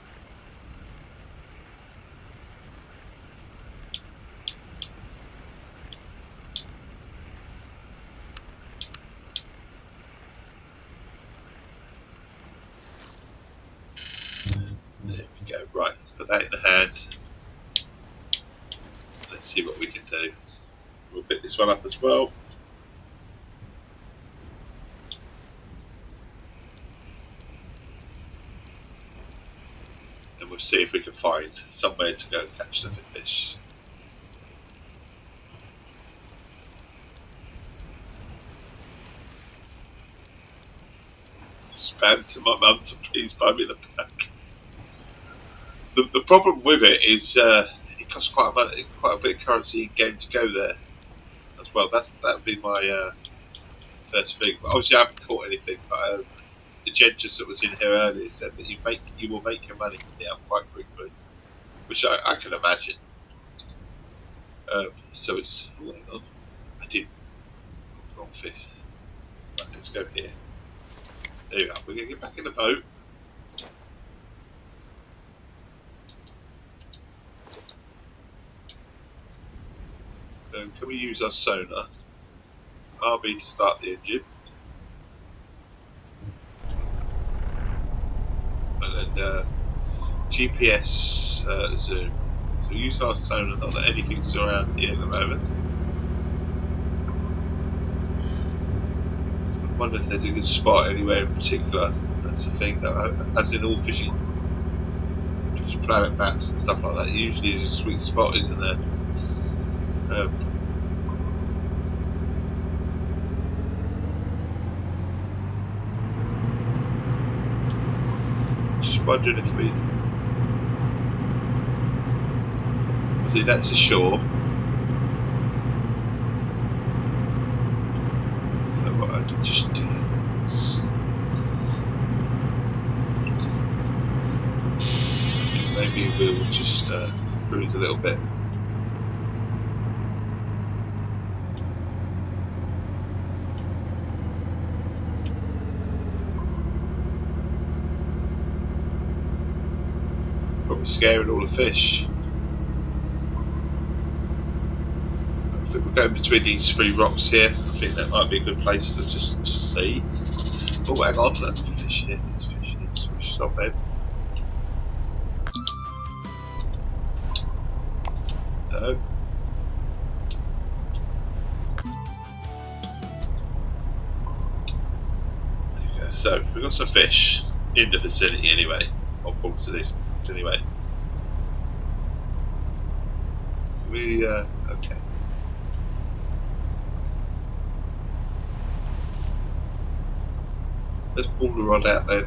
There we go. Right, put that in the hand. Let's see what we can do. We'll pick this one up as well. And we'll see if we can find somewhere to go and catch the fish. Spam to my mum to please buy me the pack. The problem with it is it costs quite a bit of currency in game to go there as well. That would be my first thing. But obviously, I haven't caught anything. But the Gentis that was in here earlier said that you will make your money down quite quickly, which I can imagine. So it's hang on. I did wrong fish. Right, let's go here. There we are. We're going to get back in the boat. Can we use our sonar? RB to start the engine. And then GPS zoom. So we use our sonar, not that anything's around here at the moment. I wonder if there's a good spot anywhere in particular. That's the thing, that, as in all fishing planet maps and stuff like that, usually there's a sweet spot, isn't there? Just wondering if we... See, that's the shore. So what I could just do is... Maybe we'll just cruise a little bit. Probably scaring all the fish. I think we're going between these three rocks here. I think that might be a good place to just see. Oh, hang on, look, fish here. There's fish here. So we should stop there. No. There you go. So we've got some fish in the vicinity anyway. I'll pull to this anyway. We okay. Let's pull the rod out then.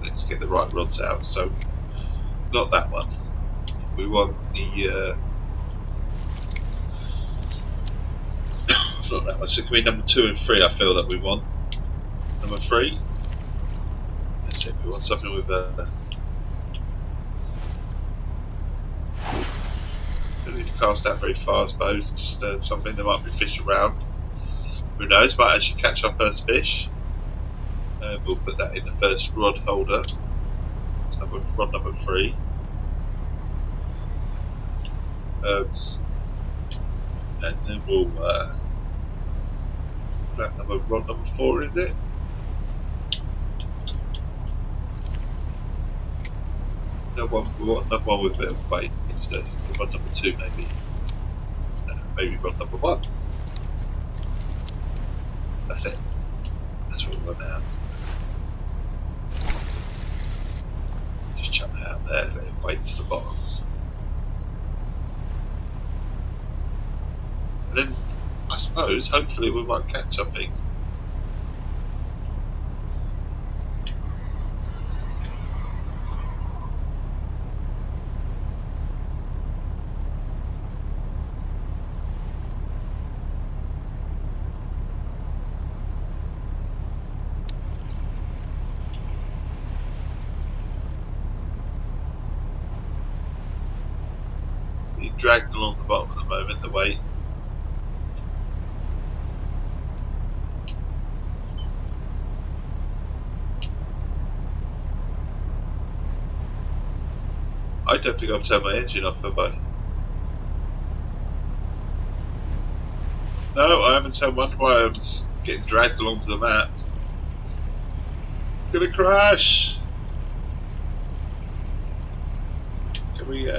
Let's get the right rods out. So, not that one. We want the not that one. So, can be number 2 and 3. I feel that we want number 3. That's it. We want something with a. Don't need to cast out very far, I suppose. Just something that might be fish around. Who knows? Might actually catch our first fish. We'll put that in the first rod holder. So rod number 3. And then we'll rod number 4, is it? No one. We want another one with a bit of weight. It's rod number 2, maybe. Maybe rod number 1. That's it. That's what we want now. Just chuck that out there, let it weight to the bottom. And then, I suppose, hopefully we might catch something. Dragged along the bottom at the moment, the weight. I don't think I've turned my engine off, have I? No, I haven't turned one. Why I'm getting dragged along to the map. Gonna crash! Can we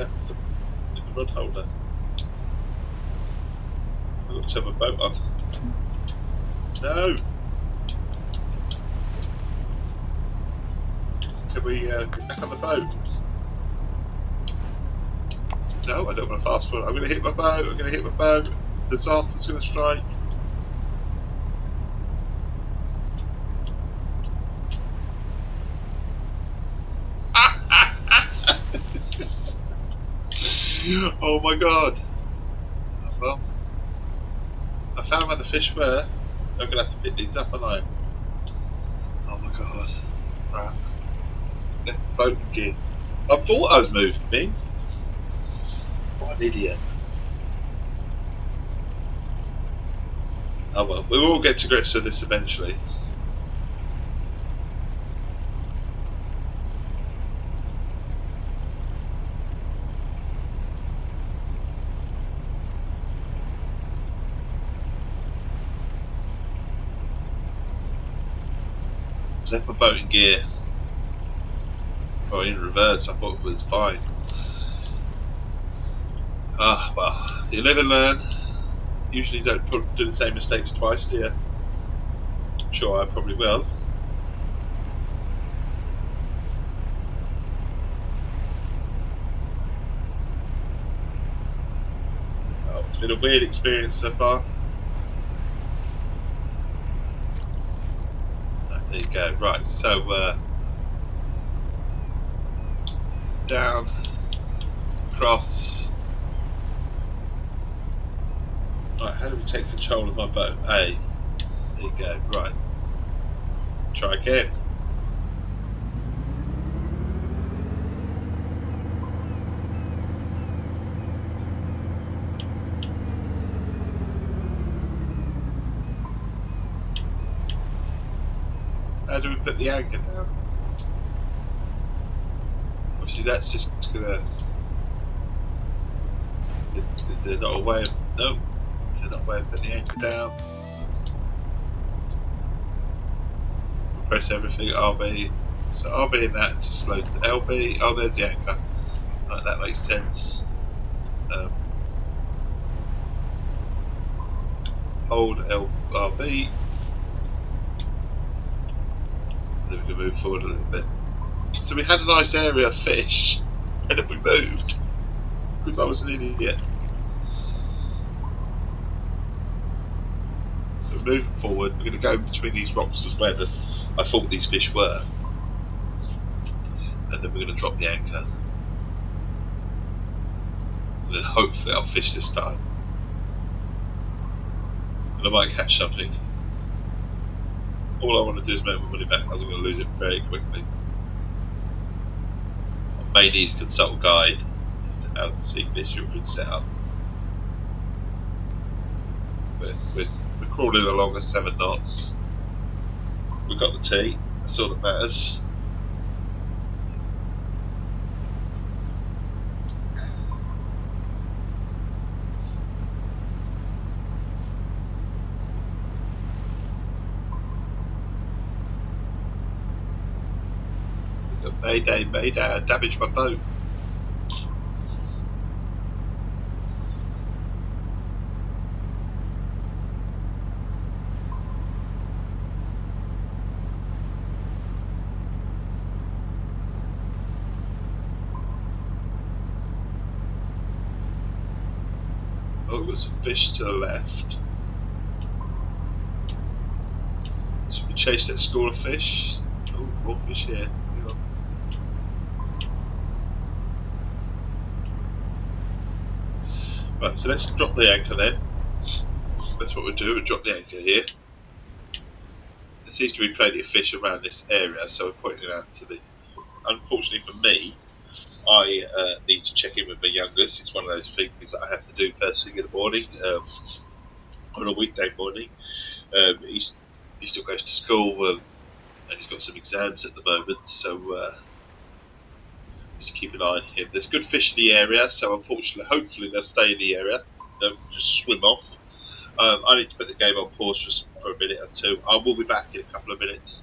rod holder? I've got to turn my boat off. No! Can we get back on the boat? No, I don't want to fast forward. I'm going to hit my boat. I'm going to hit my boat. Disaster's going to strike. Oh my god. Well, I found where the fish were. I'm going to have to pick these up, aren't I? Oh my god. Right. Left the boat again. I thought I was moving me. What an idiot. Oh well, we will get to grips with this eventually. Left my boat in gear, or in reverse. I thought it was fine. Ah, well, you live and learn. Usually don't do the same mistakes twice, do you? I'm sure I probably will. Oh, it's been a weird experience so far. Right, there you go. Right, so down, cross. Right, how do we take control of my boat? A. There you go. Right. Try again. How do we put the anchor down? Obviously, that's just gonna. Is there not a way of? No. Is there not a way of putting the anchor down? Press everything. RB. So RB in that just slows the LB. Oh, there's the anchor. Right, that makes sense. Hold RB. Then we can move forward a little bit. So we had a nice area of fish, and then we moved because I was an idiot. So we're moving forward. We're going to go between these rocks as where I thought these fish were, and then we're going to drop the anchor, and then hopefully I'll fish this time, and I might catch something. All I want to do is make my money back, as I'm going to lose it very quickly. I may need to consult a guide as to how to see fish are good set up. We're crawling along at 7 knots. We've got the tea, that's all that matters. Mayday, mayday, I damaged my boat. Oh, there's a fish to the left. So we chase that school of fish. Oh, more fish here. Hang on. Right, so let's drop the anchor then. That's what we'll do, we'll drop the anchor here. There seems to be plenty of fish around this area, so we're pointing out to the. Unfortunately for me, I need to check in with my youngest. It's one of those things that I have to do first thing in the morning, on a weekday morning. He still goes to school, and he's got some exams at the moment, so just keep an eye on him. There's good fish in the area, so unfortunately, hopefully they'll stay in the area. They'll just swim off. I need to put the game on pause just for a minute or two. I will be back in a couple of minutes.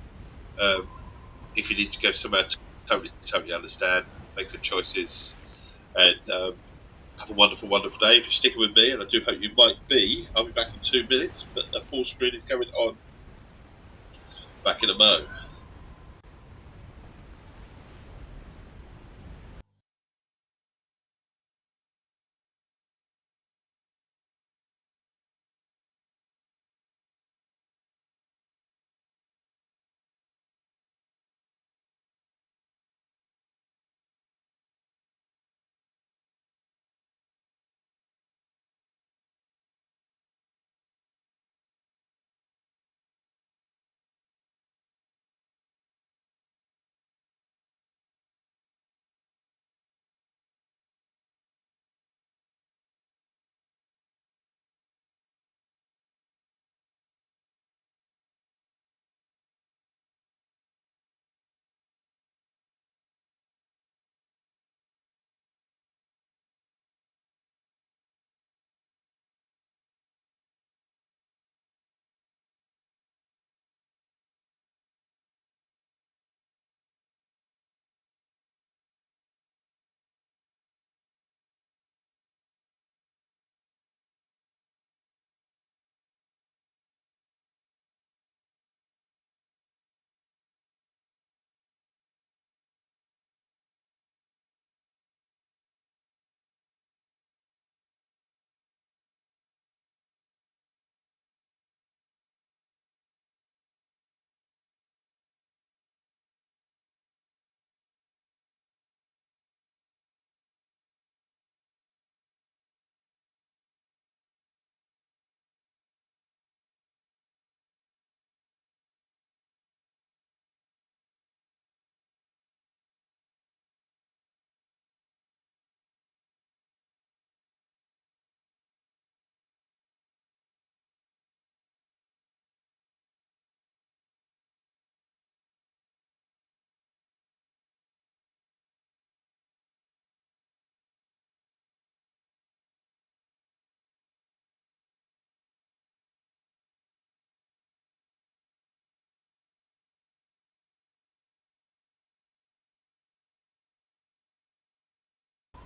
If you need to go somewhere, totally understand. Make good choices, and have a wonderful, wonderful day. If you're sticking with me, and I do hope you might be, I'll be back in 2 minutes. But the pause screen is going on. Back in a mo.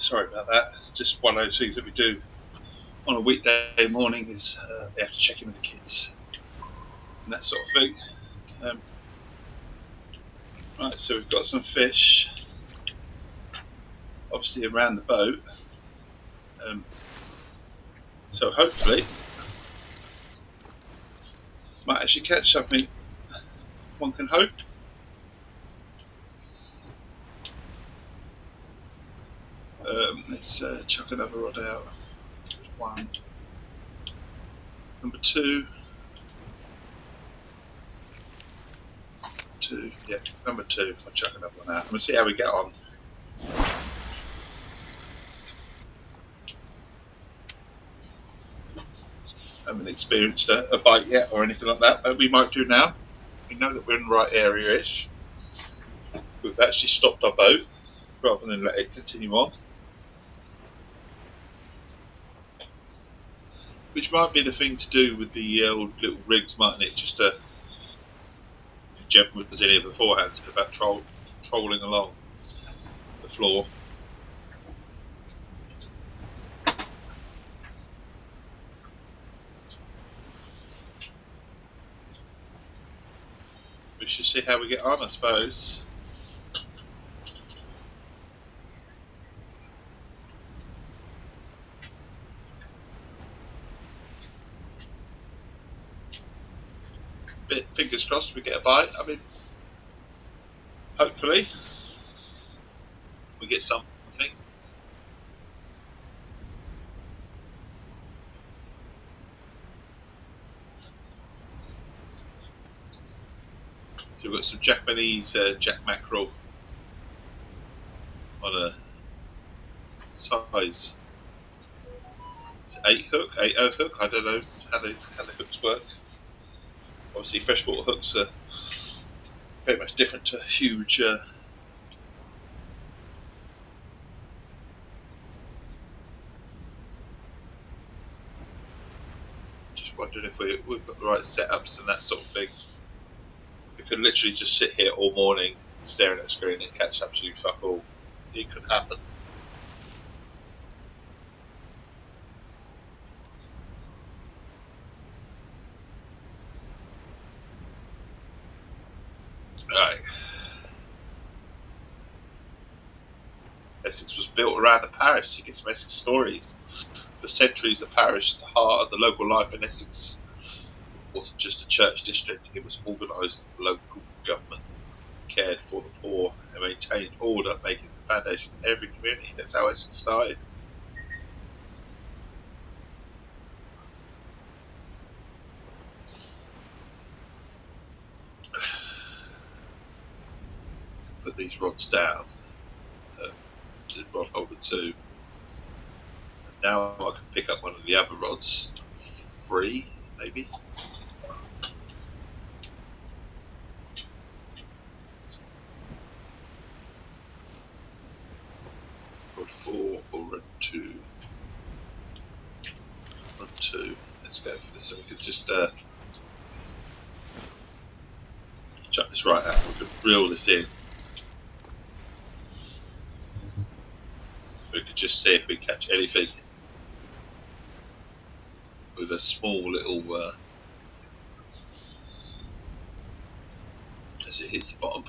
Sorry about that. Just one of those things that we do on a weekday morning is we have to check in with the kids and that sort of thing. Right, so we've got some fish, obviously around the boat. So hopefully, might actually catch something. One can hope. Let's chuck another rod out. One. Number two. Yeah, number two. I'll chuck another one out. I'm going to see how we get on. I haven't experienced a bite yet or anything like that, but we might do now. We know that we're in the right area-ish. We've actually stopped our boat rather than let it continue on. Which might be the thing to do with the old little rigs, mightn't it? Just a gentleman was in here beforehand said about trolling along the floor. We should see how we get on, I suppose. Fingers crossed we get a bite. I mean, hopefully we get something. So we've got some Japanese jack mackerel on a size 8-0 hook. I don't know how the hooks work. Obviously, freshwater hooks are very much different to huge. Just wondering if we've got the right setups and that sort of thing. We could literally just sit here all morning staring at the screen and catch absolutely fuck all. It could happen. Right. Essex was built around the parish. You get some Essex stories. For centuries, the parish, the heart of the local life in Essex, wasn't just a church district. It was organised local government, cared for the poor, and maintained order, making the foundation of every community. That's how Essex started. Put these rods down. To rod holder 2. And now I can pick up one of the other rods. 3, maybe. Rod 4 or rod 2. Rod 2. Let's go for this. So we could just chuck this right out. We could reel this in. We could just see if we catch anything with a small little as it hits the bottom.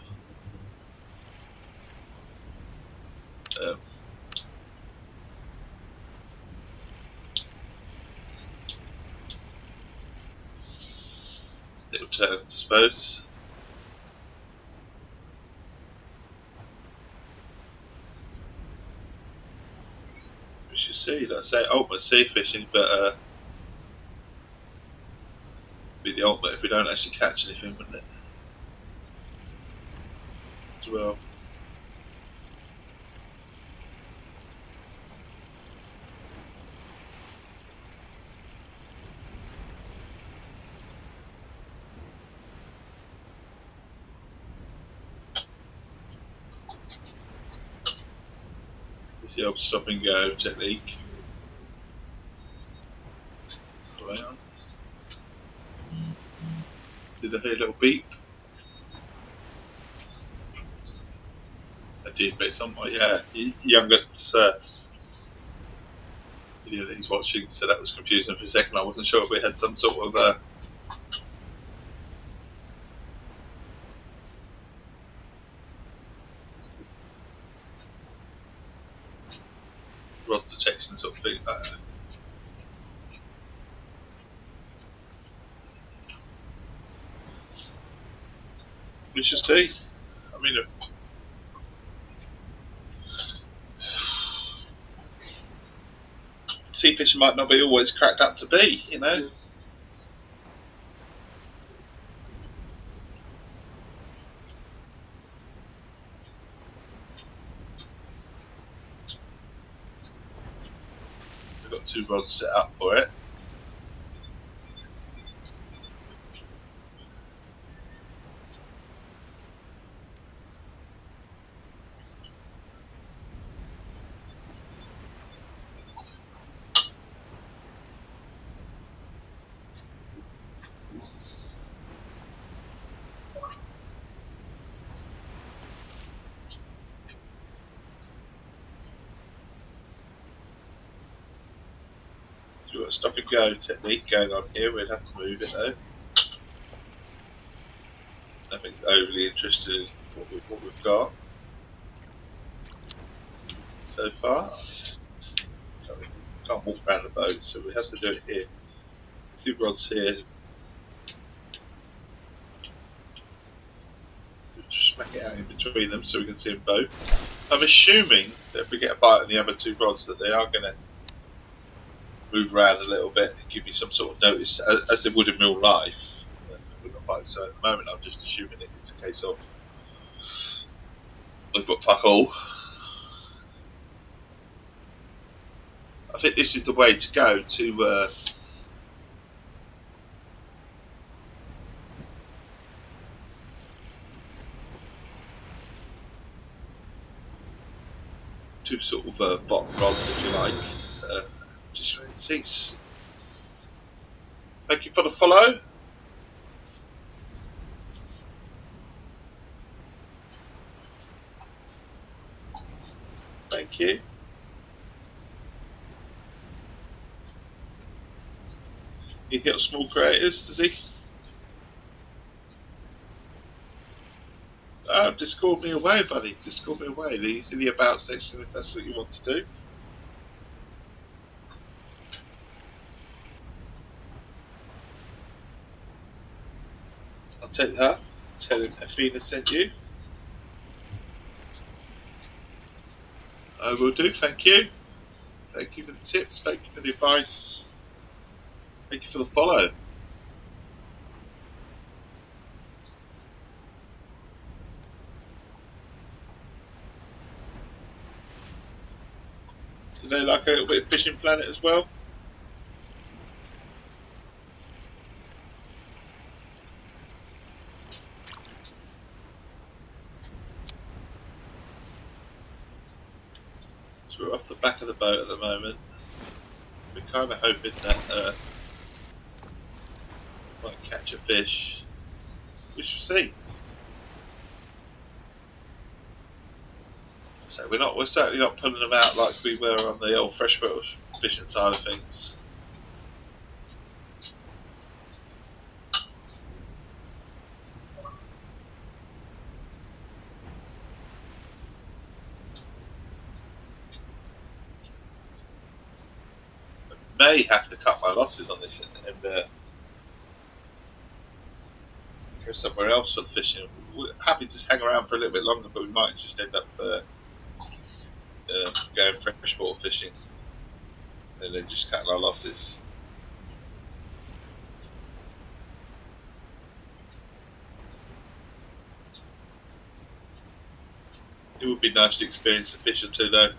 Little turn, I suppose. You see, like I say, ultimate sea fishing, but be the ultimate if we don't actually catch anything, wouldn't it? As well. It's the old stop and go technique. Around. Did I hear a little beep? I did, but it's on my youngest video that he's watching, so that was confusing for a second. I wasn't sure if we had some sort of rod detection sort of thing. We shall see. I mean, sea fishing might not be always cracked up to be, you know. We've got 2 rods set up for it. So we've got a stop and go technique going on here. We'd have to move it though. Nothing's overly interested in what we've got so far. Can't walk around the boat, so we have to do it here. 2 rods here. So just smack it out in between them so we can see them both. I'm assuming that if we get a bite on the other 2 rods that they are going to move around a little bit and give me some sort of notice as they would in real life. So at the moment I'm just assuming it's a case of we've got fuck all. I think this is the way to go to sort of bottom rods, if you like. Just see. Thank you for the follow. Thank you. He got small creators, does he? Discord me away, buddy. Discord me away. He's in the about section if that's what you want to do. I'll take that. Tell him Athena sent you. I will do, thank you. Thank you for the tips, thank you for the advice. Thank you for the follow. Do they like a little bit of Fishing Planet as well? So we're off the back of the boat at the moment. We're kind of hoping that might catch a fish. We shall see. So we're certainly not pulling them out like we were on the old freshwater fishing side of things. I may have to cut my losses on this and go somewhere else for fishing. We're happy to hang around for a little bit longer, but we might just end up going freshwater fishing and then just cutting our losses. It would be nice to experience a fish or two though.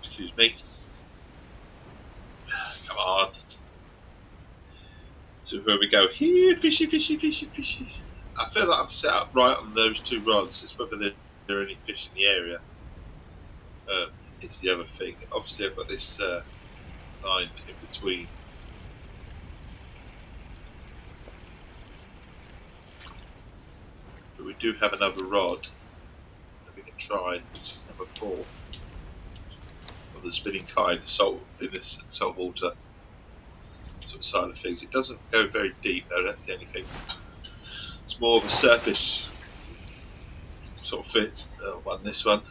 Excuse me. Come on. So where we go here, fishy, fishy, fishy, fishy. I feel like I'm set up right on those 2 rods. It's whether there are any fish in the area. It's the other thing. Obviously I've got this line in between do have another rod that we can try, which is number 4 of the spinning kind, salt in this salt water sort of side of things. It doesn't go very deep though, that's the only thing. It's more of a surface sort of fit one, this one.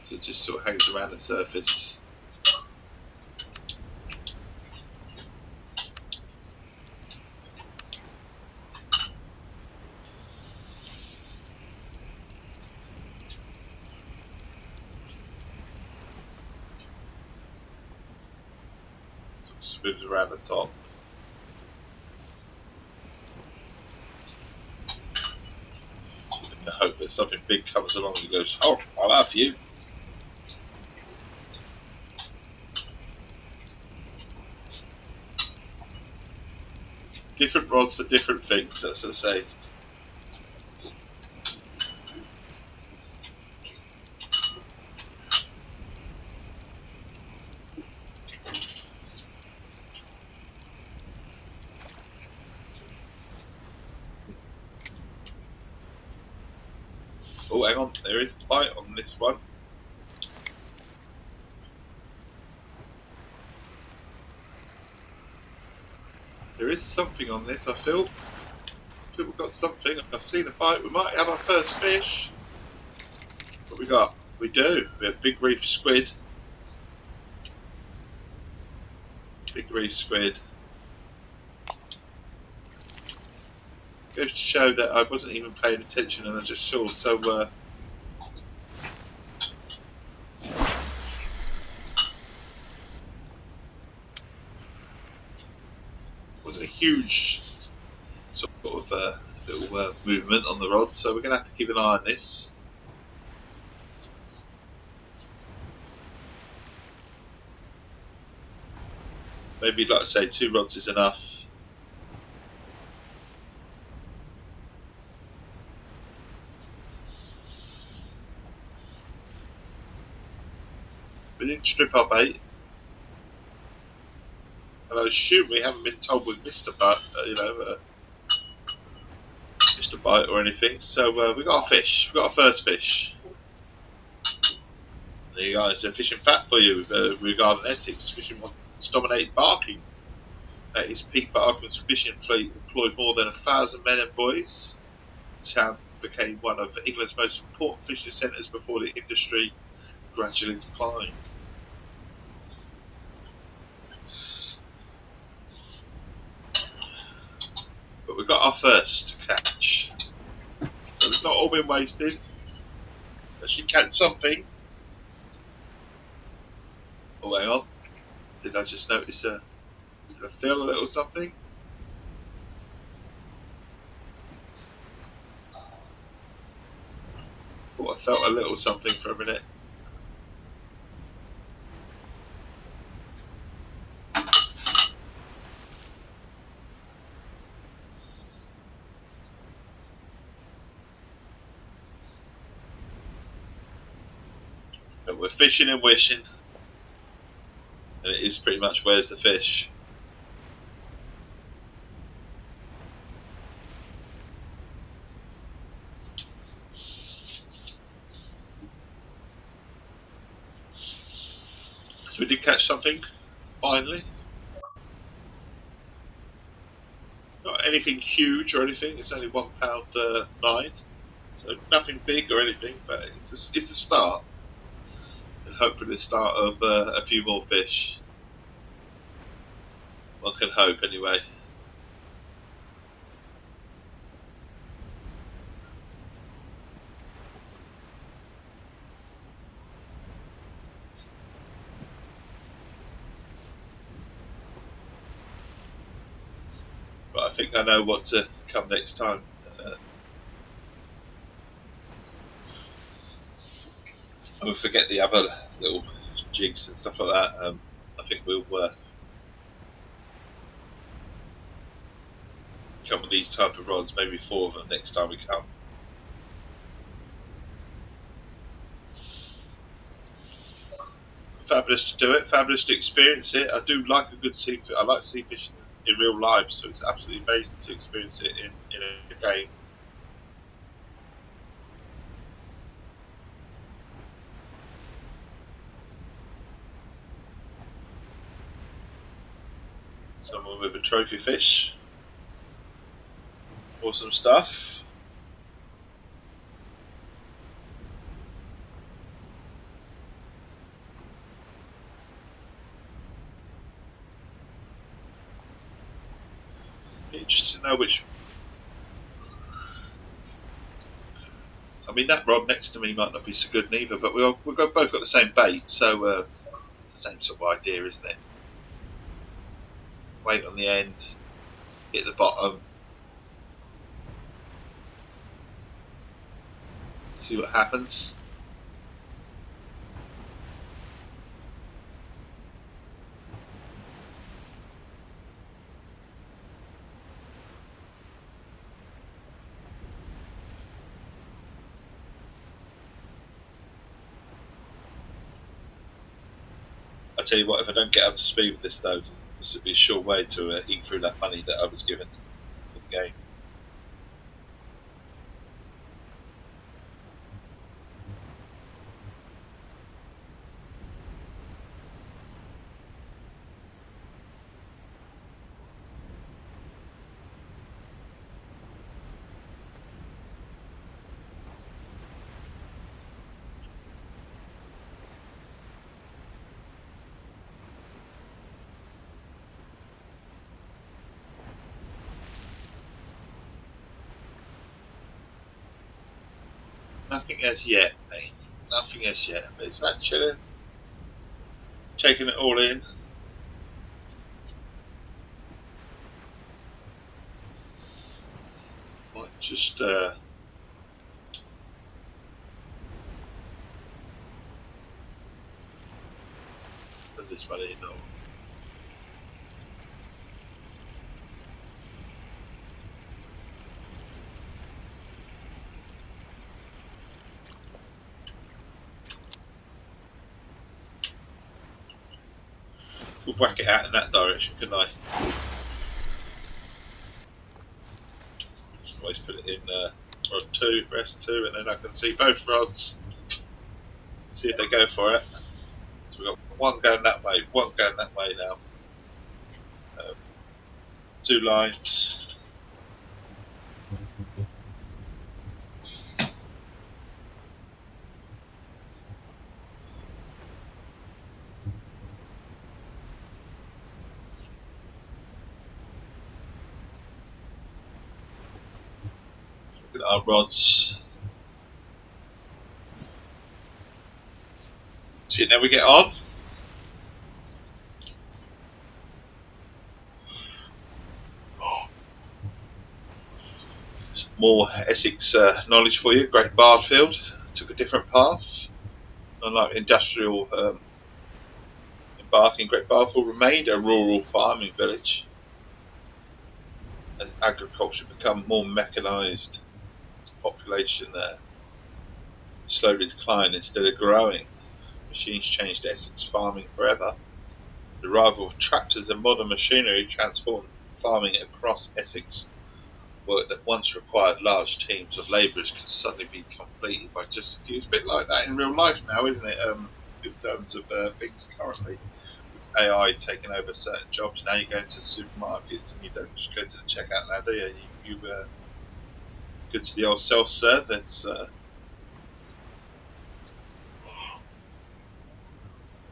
So it just sort of hangs around the surface. Sort of spins around the top. I hope that something big comes along and goes, oh, I'll have you. Different rods for different things, as I say. Oh, hang on, there is a bite on this one. There is something on this, I feel. We've got something. I've seen a bite. We might have our first fish. What we got? We do. We have big reef squid. Big reef squid. Goes to show that I wasn't even paying attention and I just saw. So, wasn't a huge sort of little movement on the rod, so we're going to have to keep an eye on this. Maybe, like I say, 2 rods is enough. We didn't strip our bait, and I assume we haven't been told we've missed a bite, missed a bite or anything. So we got our fish. We got our first fish. There you guys, a fishing fact for you regarding Essex. Fishing wants dominated barking. His peak barkman's fishing fleet employed more than 1,000 men and boys. The town became one of England's most important fishing centres before the industry gradually declined. But we got our first catch. So it's not all been wasted. Let's she catch something. Oh, hang on. Did I just notice did I feel a little something? Oh, I felt a little something for a minute. But we're fishing and wishing. And it is pretty much where's the fish. So we did catch something, finally. Not anything huge or anything, it's only £1.9. So nothing big or anything, but it's a start. And hopefully the start of a few more fish. One can hope anyway. But I think I know what to come next time. And we forget the other little jigs and stuff like that. I think we'll come with these type of rods, maybe 4 of them next time we come. Fabulous to do it, fabulous to experience it. I do like a good sea. I like sea fishing in real life, so it's absolutely amazing to experience it in a game. Someone with a trophy fish. Awesome stuff. Interesting to know which. I mean, that rod next to me might not be so good neither, but we've both got the same bait, so the same sort of idea, isn't it? Weight on the end, hit the bottom, see what happens. I tell you what, if I don't get up to speed with this though, this would be a sure way to eat through that money that I was given for the game. Nothing as yet, mate. Nothing as yet. But it's about chilling, taking it all in. Might just put this one in. We'll whack it out in that direction, couldn't I? Always put it in rod 2, rest 2, and then I can see both rods. See if they go for it. So we've got one going that way, one going that way now. 2 lines. Look at our rods. See how we get on. More Essex knowledge for you. Great Barfield took a different path. Unlike industrial embarking, Great Barfield remained a rural farming village. As agriculture became more mechanised, its population slowly declined instead of growing. Machines changed Essex farming forever. The arrival of tractors and modern machinery transformed farming across Essex. Work that once required large teams of labourers could suddenly be completed by just a few. It's a bit like that in real life now, isn't it? In terms of things currently, with AI taking over certain jobs, now you go into supermarkets and you don't just go to the checkout now, do you? You go to the old self-serve. That's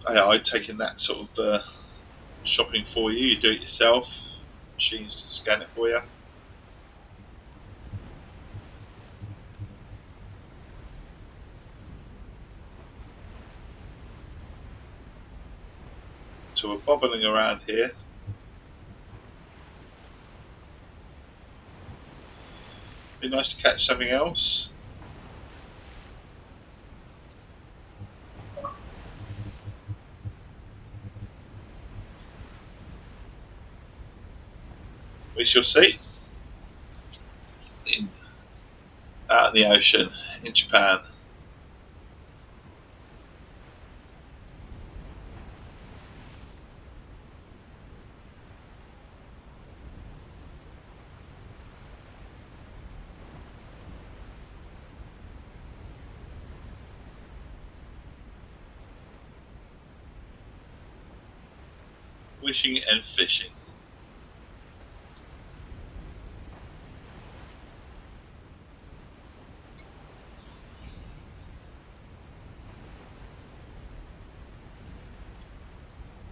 AI taking that sort of shopping for you. You do it yourself. Machines to scan it for you. So we're bobbling around here. Be nice to catch something else. We shall see. Out in the ocean in Japan. wishing and fishing.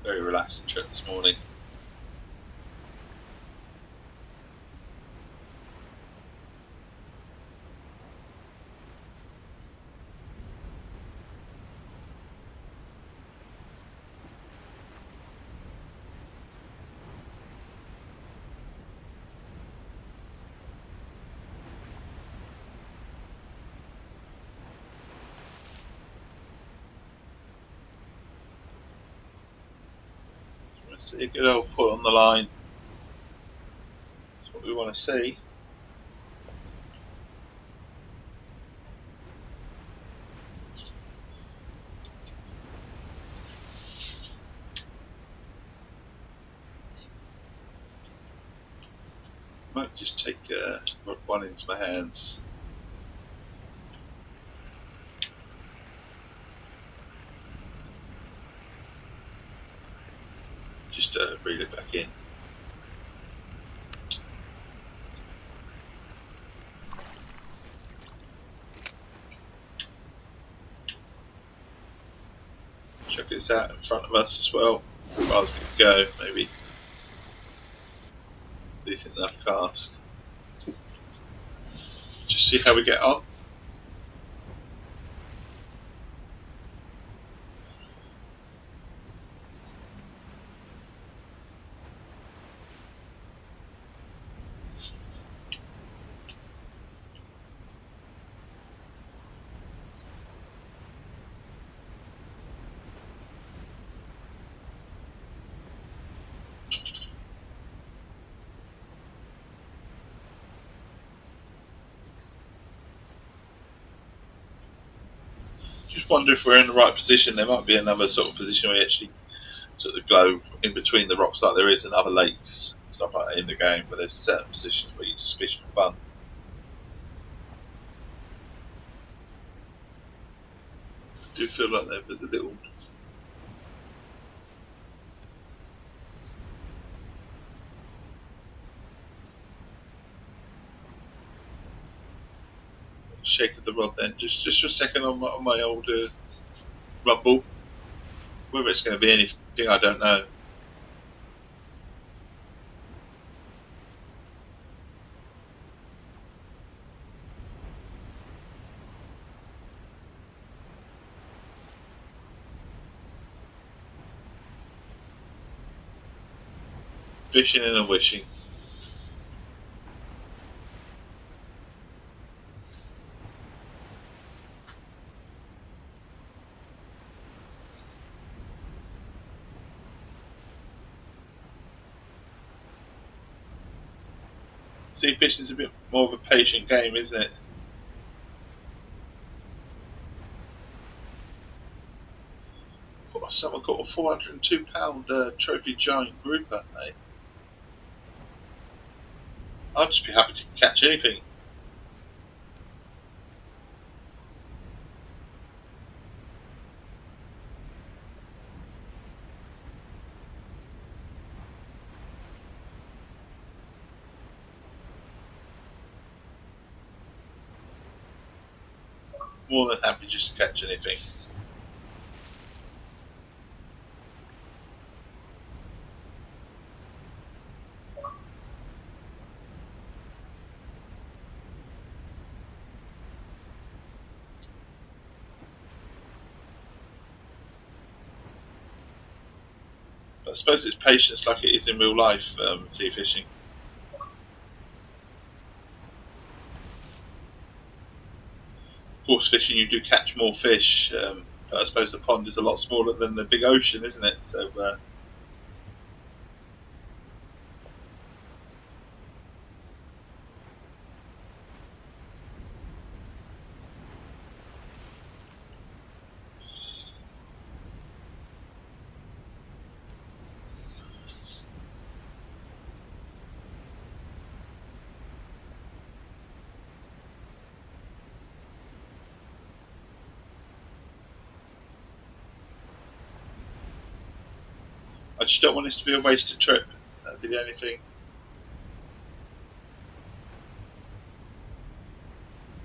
Very relaxing trip this morning. See a good old pull on the line. That's what we want to see. Might just take rod one into my hands. Just reel it back in. Check this out in front of us as well. As far as we can go, maybe. Decent enough cast. Just see how we get on. Just wonder if we're in the right position. There might be another sort of position where you actually sort of go in between the rocks like there is in other lakes and stuff like that in the game, but there's certain positions where you just fish for fun. I do feel like they're the little shake of the rod then. Just for a second on my old rod ball. Whether it's going to be anything, I don't know. Fishing and a wishing. Sea fishing's a bit more of a patient game, isn't it? Someone caught a 402-pound trophy giant grouper, eh? I'd just be happy to catch anything. More than happy just to catch anything. But I suppose it's patience like it is in real life, sea fishing. Course fishing, you do catch more fish, but I suppose the pond is a lot smaller than the big ocean, isn't it? So I just don't want this to be a wasted trip. That'd be the only thing.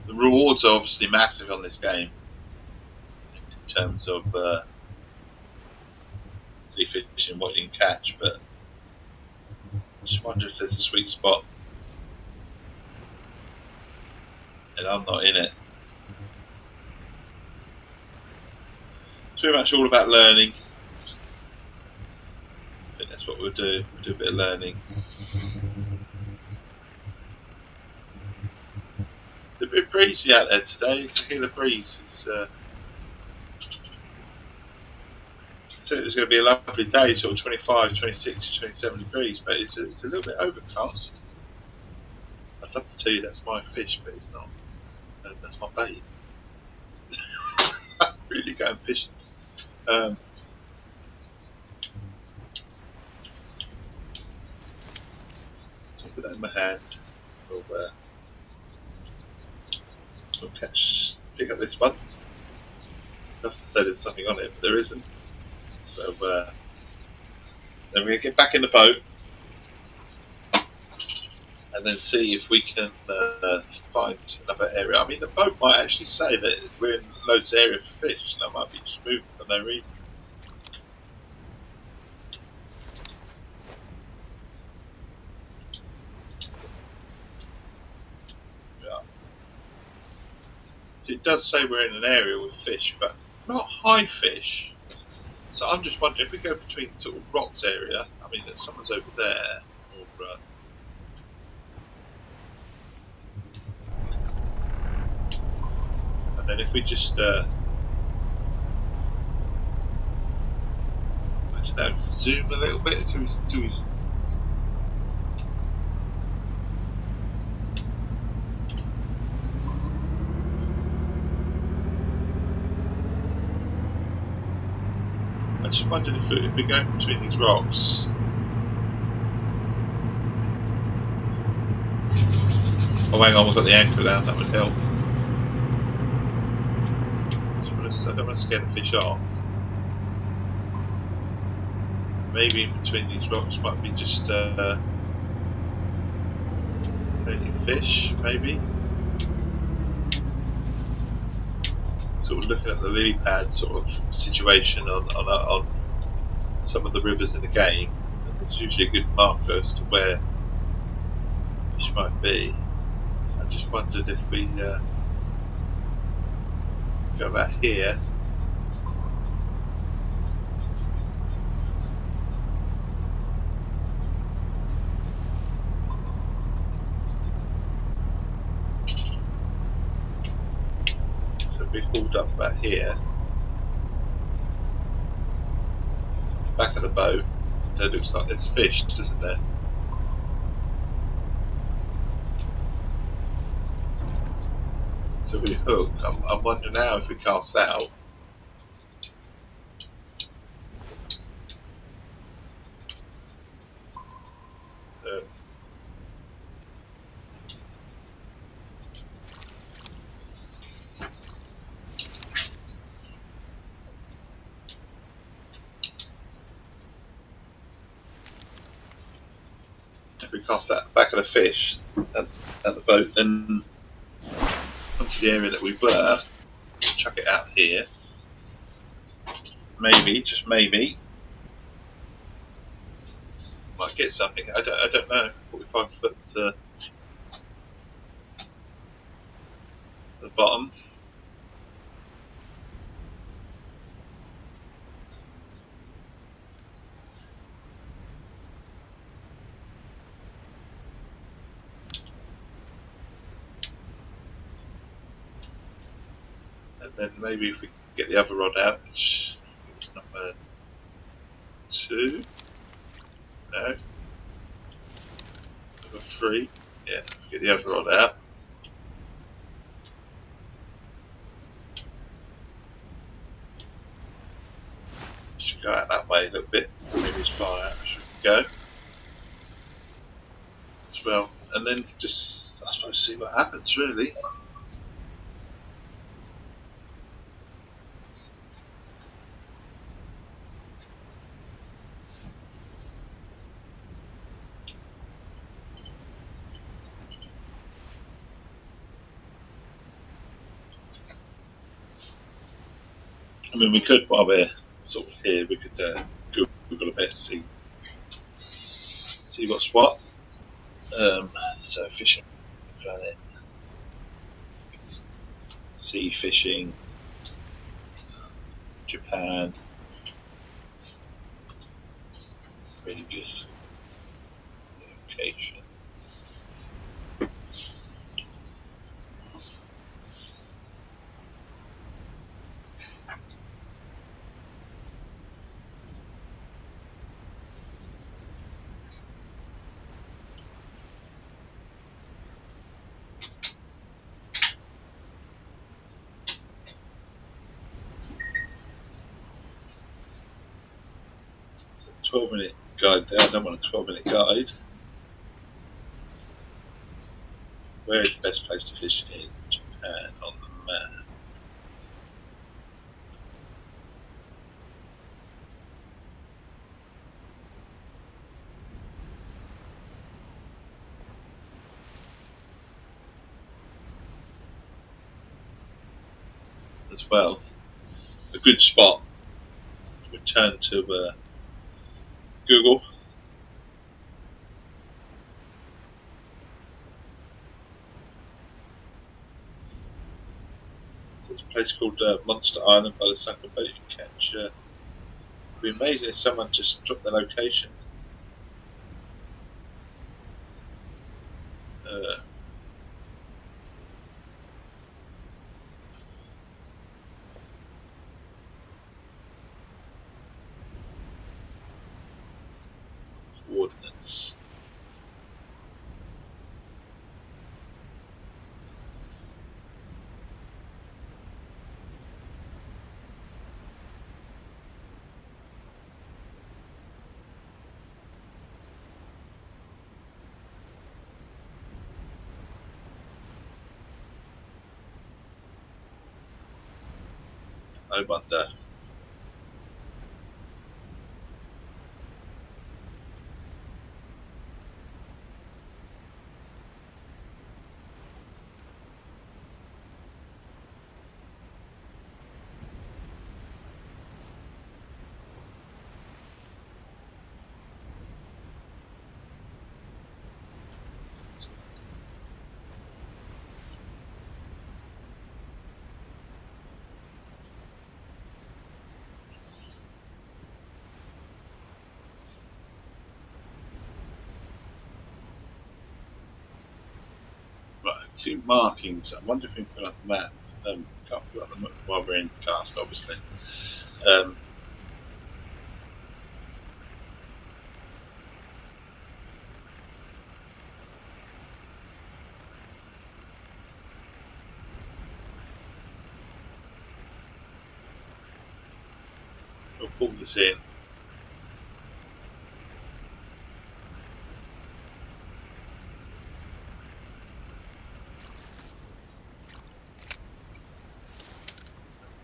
The rewards are obviously massive on this game in terms of sea fishing, what you can catch, but I just wonder if there's a sweet spot. And I'm not in it. It's pretty much all about learning. I think that's what we'll do. We'll do a bit of learning. It's a bit breezy out there today. You can hear the breeze. It's it's going to be a lovely day, sort of 25, 26, 27 degrees, but it's a little bit overcast. I'd love to tell you that's my fish, but it's not. That's my bait. I'm really going fishing. So put that in my hand. We'll pick up this one. I'd love to say there's something on it, but there isn't. So then we're going to get back in the boat and then see if we can find another area. I mean, the boat might actually say that we're in loads of area for fish, and I might be just moving for no reason. Yeah. So it does say we're in an area with fish, but not high fish. So I'm just wondering if we go between sort of rocks area. I mean, someone's over there, or and then if we just I don't know, zoom a little bit to his I just wondered if we go between these rocks. Oh, hang on, we've got the anchor down, that would help. I don't want to scare the fish off. Maybe in between these rocks might be just fish, maybe. Sort of looking at the lily pad sort of situation on some of the rivers in the game. It's usually a good marker as to where fish might be. I just wondered if we go about here. So we pulled up about here. Back of the boat. It looks like there's fish, doesn't there? So we hook. I'm wondering now if we cast out. If we cast that back of the fish at the boat, then onto the area that we were, chuck it out here. Maybe, just maybe, might get something. I don't know. 45 foot to the bottom. And then maybe if we get the other rod out, which is number 2. No. Number 3. Yeah, get the other rod out. Should go out that way a little bit. Maybe it's far out. Should go as well, and then just I suppose see what happens really. I mean, we could, while we're sort of here, we could Google a bit to see what's what. So fishing planet, sea fishing, Japan, really good location. So 12-minute guide there. I don't want a 12-minute guide. Where is the best place to fish in Japan on the map? As well, a good spot. Return to Google. So it's a place called Monster Island by the Sunken Boat. You can catch. It'd be amazing if someone just dropped their location. Coordinates. I wonder. Right, a few markings. I wonder if we can put up the map. Can't put up the map while we're in cast, obviously. We'll pull this in.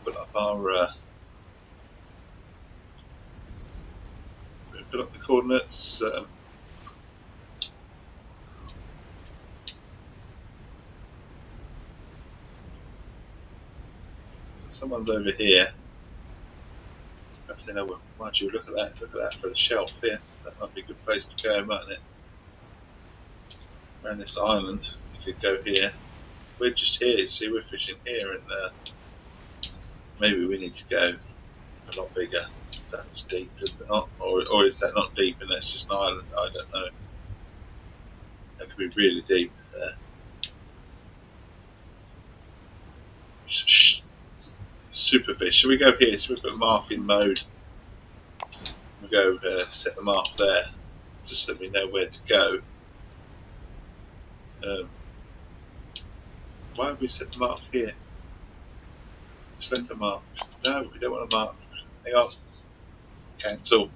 Put up our put up the coordinates. So someone's over here. Perhaps they know what. Mind you, look at that for the shelf here. That might be a good place to go, mightn't it? Around this island, you could go here. We're just here, see, we're fishing here, and maybe we need to go a lot bigger. That was deep, is it not? Or is that not deep and that's just an island? I don't know. That could be really deep there. Super fish. Should we go here? So we've got marking mode. We'll go set the mark there, just so we know where to go. Why have we set the mark here? Just let the mark. No, we don't want to mark. Hang on. Cancel.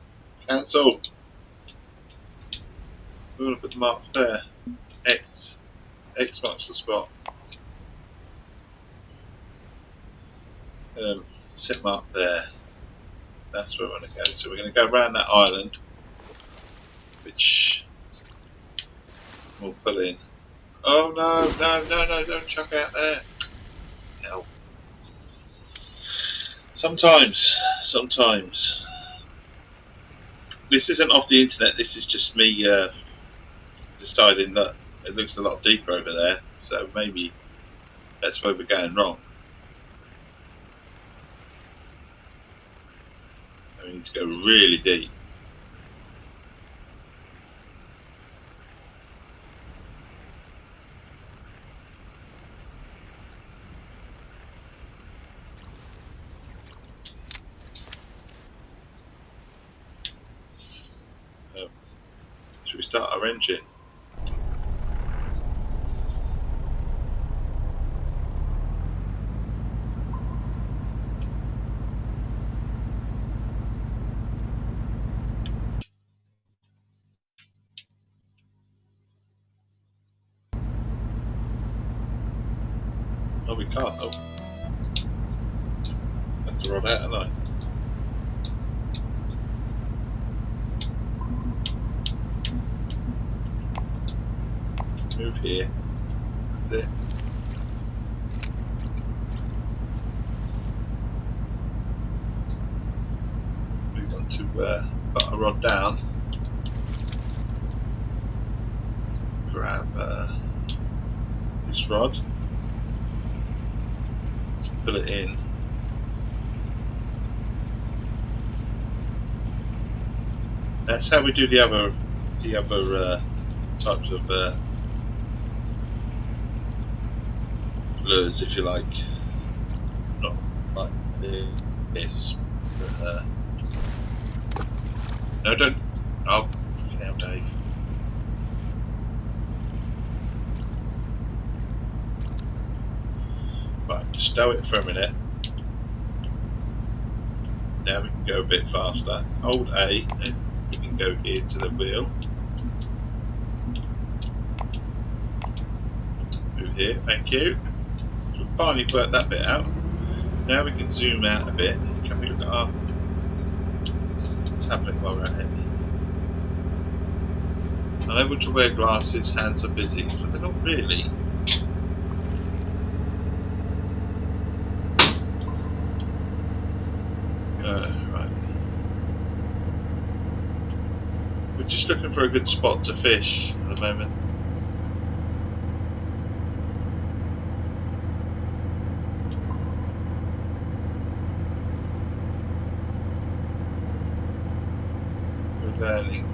Cancel. We want to put the mark there. X. X marks the spot. Set mark there. That's where we want to go. So we're going to go around that island, which we'll pull in. Oh no, don't chuck out there. Hell. Sometimes. This isn't off the internet, this is just me deciding that it looks a lot deeper over there, so maybe that's where we're going wrong. We need to go really deep. Should we start our engine? No, we can't. Oh, have to run out, haven't I? Move here. That's it. We've got to put our rod down. Grab this rod. Pull it in. That's how we do the other types of lures, if you like. Not like this. But, no, don't. Oh, fucking hell, Dave. Right, just stow it for a minute. Now we can go a bit faster. Hold A, and we can go here to the wheel. Move here, thank you. So we've finally worked that bit out. Now we can zoom out a bit. Can we look at what's happening while we're at it? Unable to wear glasses, hands are busy, but they're not really. Right. We're just looking for a good spot to fish at the moment. We're learning.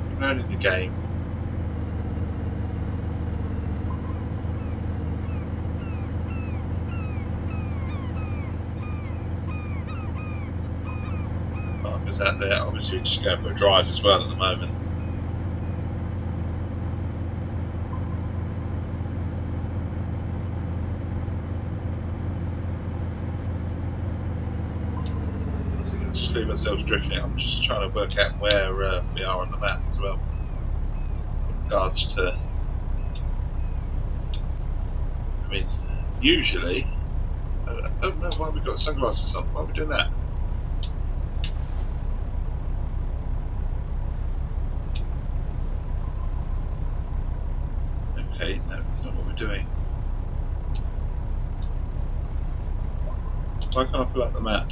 We're learning the game. Out there, obviously we're just going for a drive as well at the moment. I think we'll just leave ourselves drifting. I'm just trying to work out where we are on the map as well, in regards to. I mean, usually, I don't know why we've got sunglasses on. Why are we doing that? Okay, no, that's not what we're doing. Why can't I pull up the map?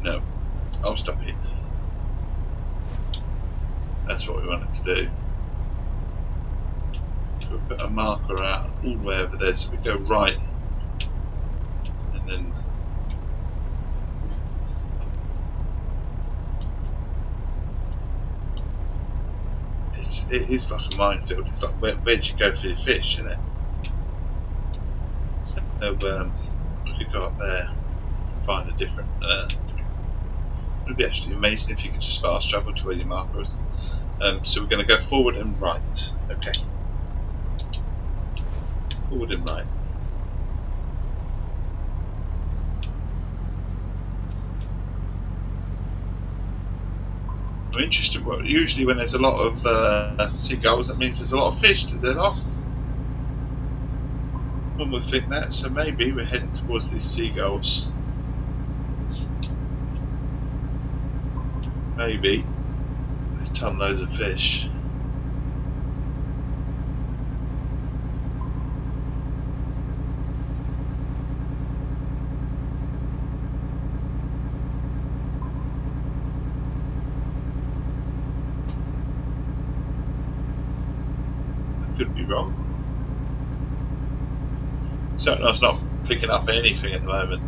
No, I'll stop it. That's what we wanted to do. So we'll put a marker out all the way over there, so we go right, and then it is like a minefield. It's like where do you go for your fish, isn't it? So we could go up there and find a different. It would be actually amazing if you could just fast travel to where your marker is. So we're going to go forward and right. Okay. Forward and right. I'm interested. Well, usually when there's a lot of seagulls, that means there's a lot of fish, does there not? One would think that, so maybe we're heading towards these seagulls. Maybe there's ton loads of fish. wrong. Certainly, I was not picking up anything at the moment.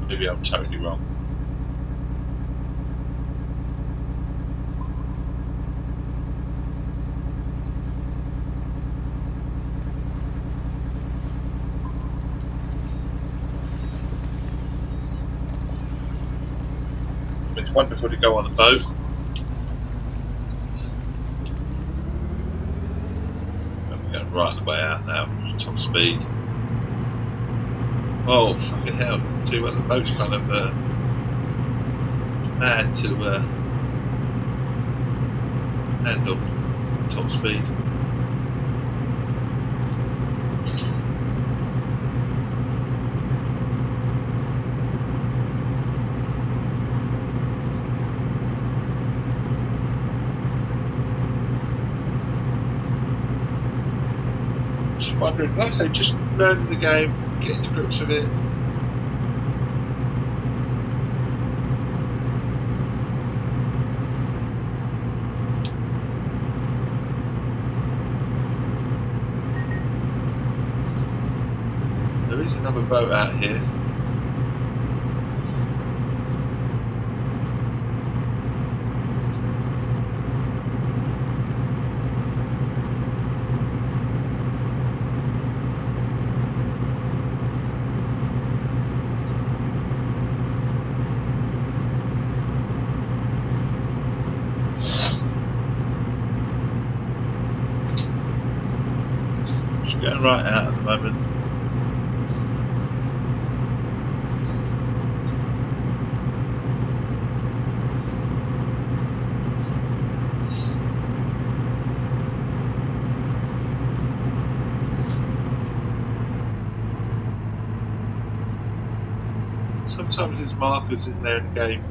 Maybe I'm totally wrong. It's wonderful to go on the boat. I'm going right the way out now, top speed. Oh, fucking hell. Tell you what, the boat's kind of mad to handle top speed. Just wondering, like I say, just learning the game, getting to grips with it. There is another boat out here. Going right out at the moment. Sometimes there's markers in there in the game.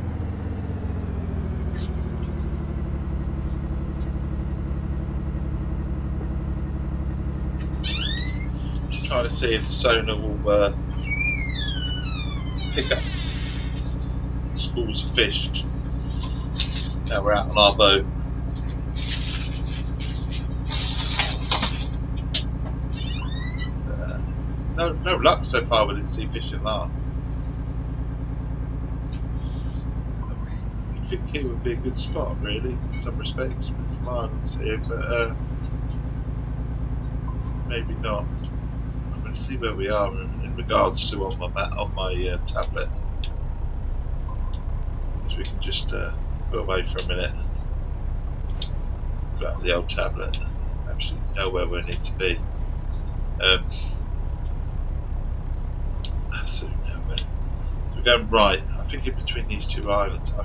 Trying to see if the sonar will pick up schools of fish. Now we're out on our boat. No luck so far with this sea fishing line. I think here would be a good spot, really, in some respects, with some islands here, but maybe not. See where we are in regards to on my tablet, so we can just go away for a minute, grab the old tablet, absolutely know where we need to be. Absolutely nowhere. So we're going right. I think in between these two islands. I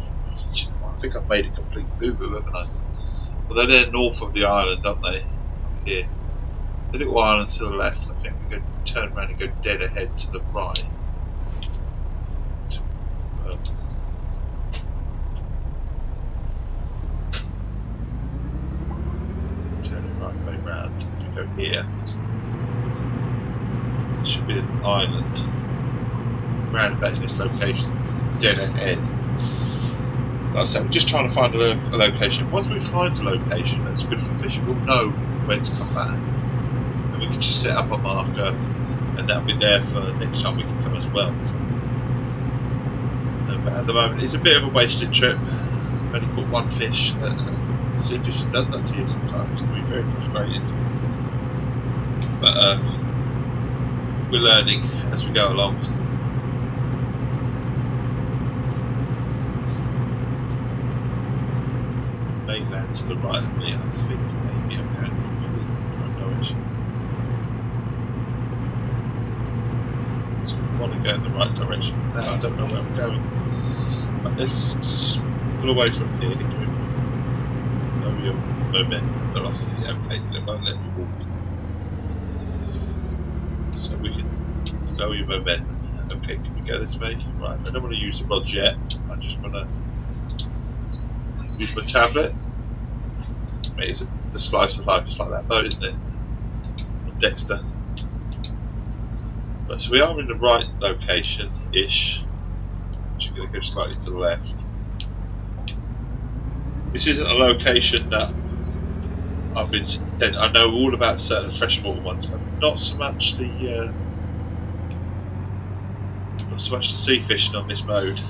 think I've made a complete boo-boo, haven't I? Although they're north of the island, aren't they? Up here. The little island to the left, I think we're going to turn around and go dead ahead to the right. Turn it right way round to go here. It should be an island. Round about in this location, dead ahead. Like I said, we're just trying to find a location. Once we find a location that's good for fishing, we'll know when to come back. We can just set up a marker and that'll be there for next time we can come as well. But at the moment it's a bit of a wasted trip. I've only caught one fish. Sea fishing does that to you sometimes. It can be very frustrating. But we're learning as we go along. Mainland to the right of me, I think maybe I'm going in the right direction. So we want to go in the right direction. Now I don't know where I'm going. But let's pull away from here. No real momentum velocity. Okay, so it won't let me walk. So we can slow your momentum. Okay, can we go this way? Right, I don't want to use the rods yet. I just want to use my tablet. It's the slice of life. It's like that boat, isn't it? Dexter. Right, so we are in the right location-ish. Just going to go slightly to the left. This isn't a location that I've been sent. I know all about certain freshwater ones, but not so much the sea fishing on this mode.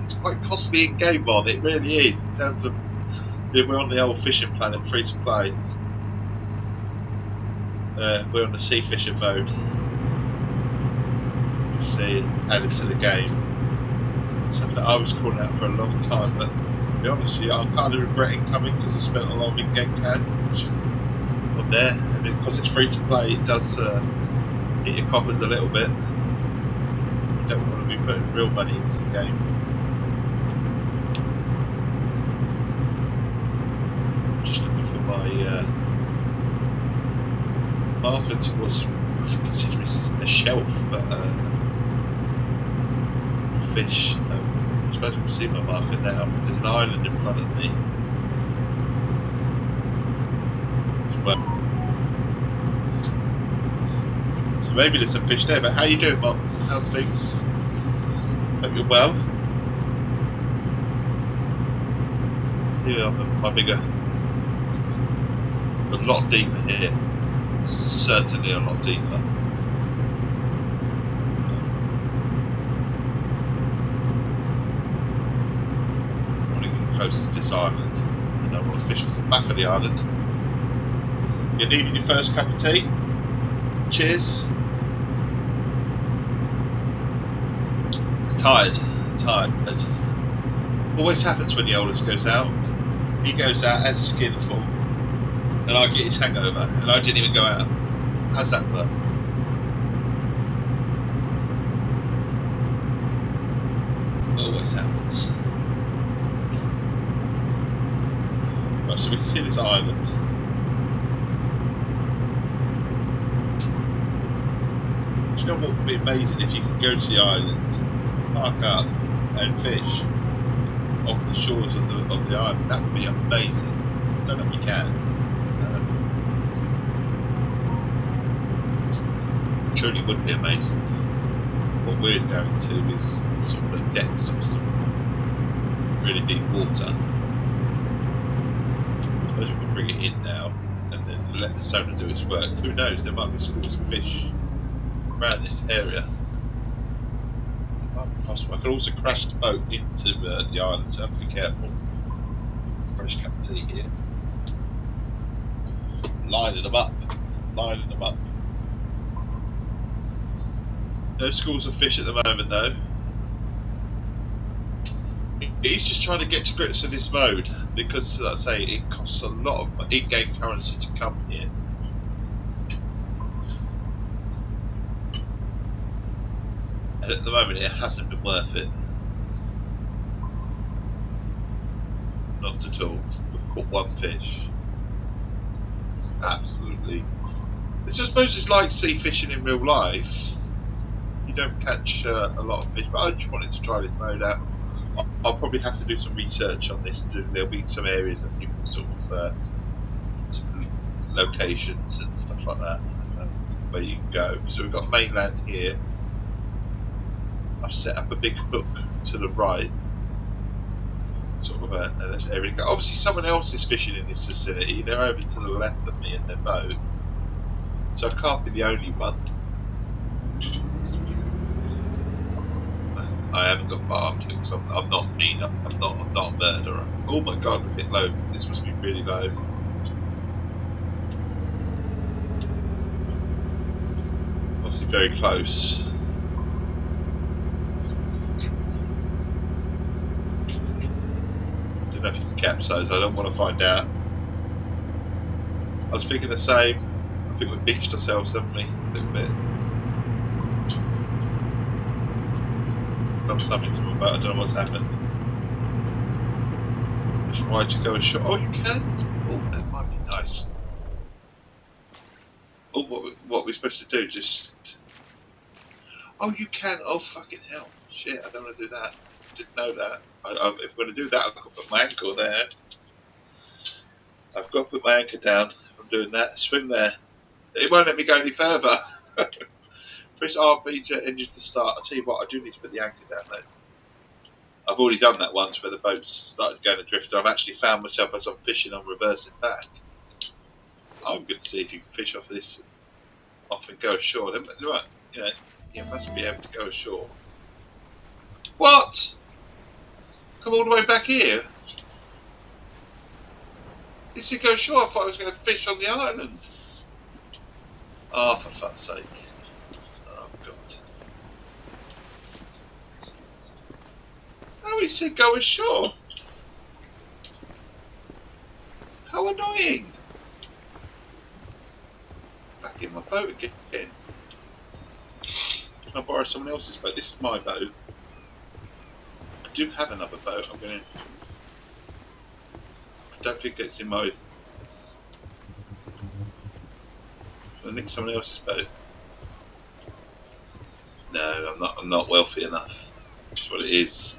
It's quite costly in game mod. It really is. In terms of we're on the old fishing planet, free to play. We're on the sea fishing mode. See, added to the game. Something that I was calling out for a long time, but to be honest with you, I'm kind of regretting coming because I spent a lot of in-game cash on there, and because it's free to play, it does hit your coffers a little bit. You don't want to be putting real money into the game. Just looking for my marker towards, I consider it a shelf, but fish. I suppose I can see my marker now. There's an island in front of me. Well, so maybe there's some fish there. But how you doing, Mark? How's things? Hope you're well. See, I'm bigger. A lot deeper here. Certainly a lot deeper. Close to this island, and I want to fish off the back of the island. You're needing your first cup of tea. Cheers. Tired. Always happens when the oldest goes out. He goes out, has a skin full, and I get his hangover, and I didn't even go out. How's that work? Always happens. So we can see this island. Do you know what would be amazing if you could go to the island, park up and fish off the shores of the island? That would be amazing. I don't know if you can. Truly would be amazing. What we're going to is sort of the depths of some really deep water. I suppose we can bring it in now and then let the sonar do its work. Who knows, there might be schools of fish around this area. It might be possible. I could also crash the boat into the island, so I have to be careful. Fresh cup of tea here. Lining them up. No schools of fish at the moment though. He's just trying to get to grips with this mode because, like I say, it costs a lot of in-game currency to come here. And at the moment, it hasn't been worth it. Not at all. We've caught one fish. Absolutely. I suppose it's like sea fishing in real life. You don't catch a lot of fish, but I just wanted to try this mode out. I'll probably have to do some research on this. There'll be some areas that you can sort of some locations and stuff like that where you can go. So we've got mainland here. I've set up a big hook to the right, sort of an area. Obviously, someone else is fishing in this facility. They're over to the left of me in their boat, so I can't be the only one. I haven't got barbed because I'm not mean. I'm not a murderer. Oh my god, we're a bit low. This must be really low. Obviously very close. I don't know if you can capsize. I don't want to find out. I was thinking the same. I think we've beached ourselves, haven't we? A little bit. Done something to my boat. I don't know what's happened. Just try to go ashore. Oh, you can? Oh, that might be nice. Oh, what we're supposed to do? Just. Oh, you can. Oh, fucking hell. Shit, I don't want to do that. Didn't know that. If I'm going to do that, I've got to put my ankle there. I've got to put my anchor down. I'm doing that. Swim there. It won't let me go any further. Press RB to engine to start. I'll tell you what, I do need to put the anchor down though. I've already done that once where the boat's started going adrift. I've actually found myself as I'm fishing, I'm reversing back. I'm going to see if you can fish off this, off and go ashore. Right, you know, you must be able to go ashore. What? Come all the way back here? It said go ashore. I thought I was going to fish on the island. Oh, for fuck's sake. Oh, God. Oh, he said go ashore. How annoying. Back in my boat again. Can I borrow someone else's boat? This is my boat. I do have another boat. I don't think it's in my... I think someone else's boat. No, I'm not wealthy enough. That's what it is.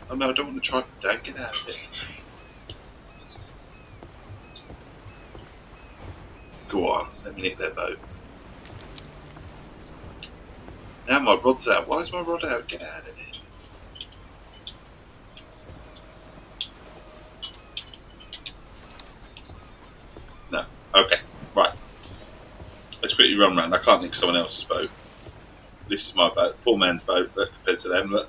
Oh no, I don't want to try to get out of it. Go on, let me nick their boat. Now my rod's out. Why is my rod out? Get out of it. No. Okay, right. Let's quickly run round. I can't nick someone else's boat. This is my boat. Poor man's boat, look, compared to them, look.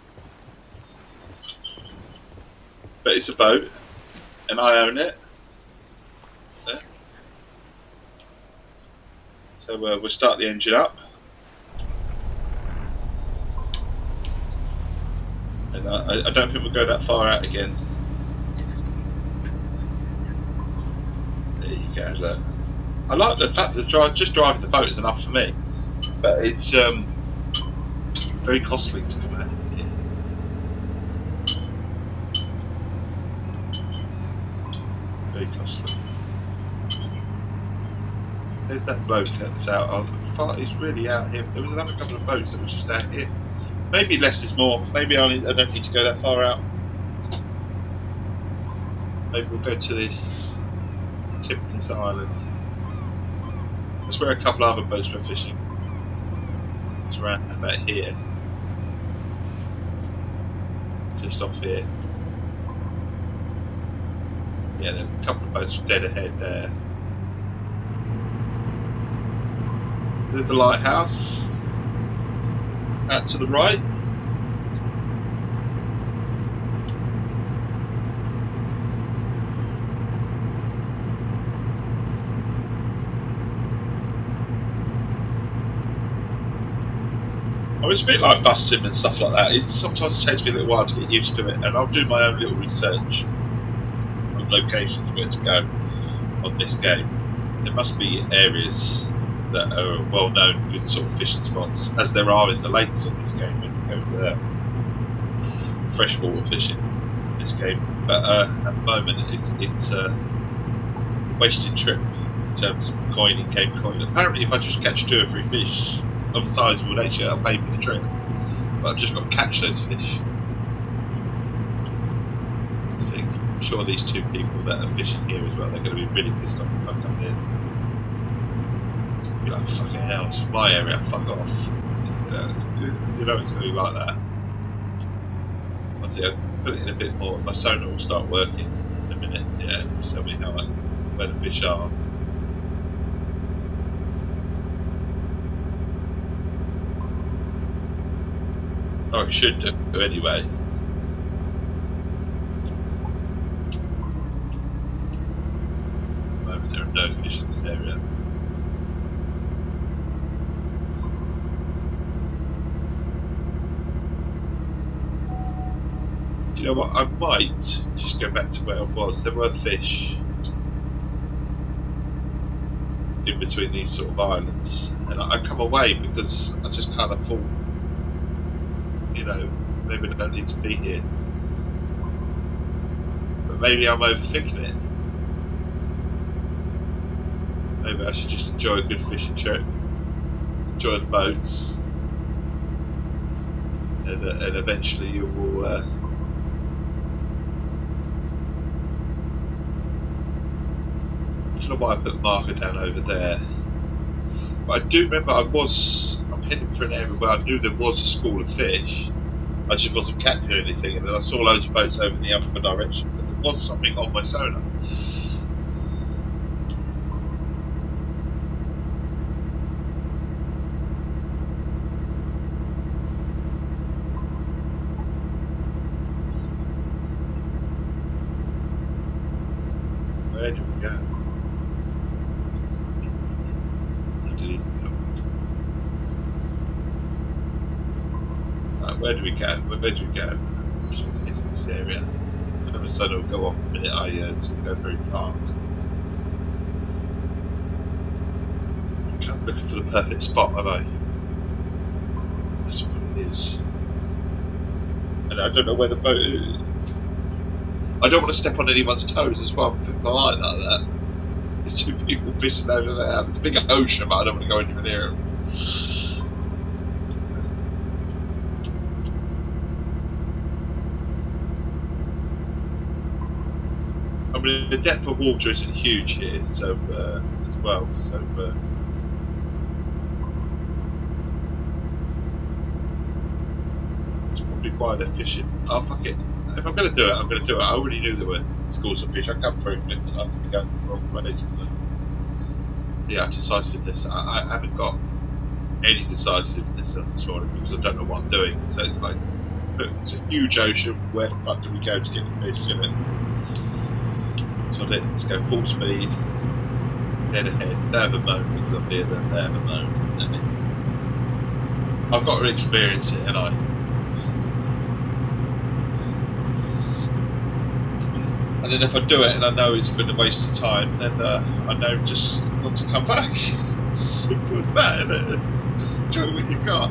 But it's a boat, and I own it. Yeah. So we'll start the engine up. And I don't think we'll go that far out again. There you go, look. I like the fact that just driving the boat is enough for me. But it's very costly to come out here. Very costly. There's that bloke that's out on. He's really out here. There was another couple of boats that were just out here. Maybe less is more. Maybe I don't need to go that far out. Maybe we'll go to this tip of this island. That's where a couple of other boats were fishing. It's around about here. Just off here. Yeah, there are a couple of boats dead ahead there. There's the lighthouse. Out to the right. It's a bit like bus sim and stuff like that. It sometimes takes me a little while to get used to it, and I'll do my own little research on locations where to go on this game. There must be areas that are well known good sort of fishing spots, as there are in the lakes on this game when you go there. Freshwater fishing in this game, but at the moment it's a wasted trip in terms of coin in-game coin. Apparently, if I just catch 2 or 3 fish of a sizable nature, I'll pay for the trip. But I've just got to catch those fish. I'm sure these 2 people that are fishing here as well, they're going to be really pissed off if I come in. Be like, fucking hell, it's my area, fuck off. You know it's going to be like that. I see, I'll put it in a bit more. My sonar will start working in a minute. Yeah, it'll tell me where the fish are. Oh, it should do anyway. At the moment, there are no fish in this area. You know what? I might just go back to where I was. There were fish in between these sort of islands, and I come away because I just kind of thought, you know, maybe I don't need to be here. But maybe I'm overthinking it. Maybe I should just enjoy a good fishing trip, enjoy the boats, and eventually you will. I don't know why I put a marker down over there. But I do remember I'm heading for an area where I knew there was a school of fish. I just wasn't catching anything, and then I saw loads of boats over in the other direction. But there was something on my sonar. Where do we go? I didn't even know. Right, where do we go? Where do we go? In this area. And the sonar will go off the minute I sort of go very fast. I'm looking for the perfect spot, aren't I? That's what it is. And I don't know where the boat is. I don't want to step on anyone's toes as well. People like that. There's two people fishing over there. There's a big ocean, but I don't want to go anywhere near them. I mean, the depth of water isn't huge here, so as well. So it's probably quite efficient. Oh fuck it! If I'm going to do it, I'm going to do it. I already knew there were schools of fish. I come through, and I'm going to go the wrong place. Yeah, decisiveness. I haven't got any decisiveness on this morning because I don't know what I'm doing. So it's like, look, it's a huge ocean. Where the fuck do we go to get the fish in it? So let's go full speed, dead ahead. They have a moan because I'm near them. They have a moan. I've got to experience it, and And then if I do it and I know it's been a waste of time, then I know just not to come back. Simple as that, isn't it? Just enjoy what you've got.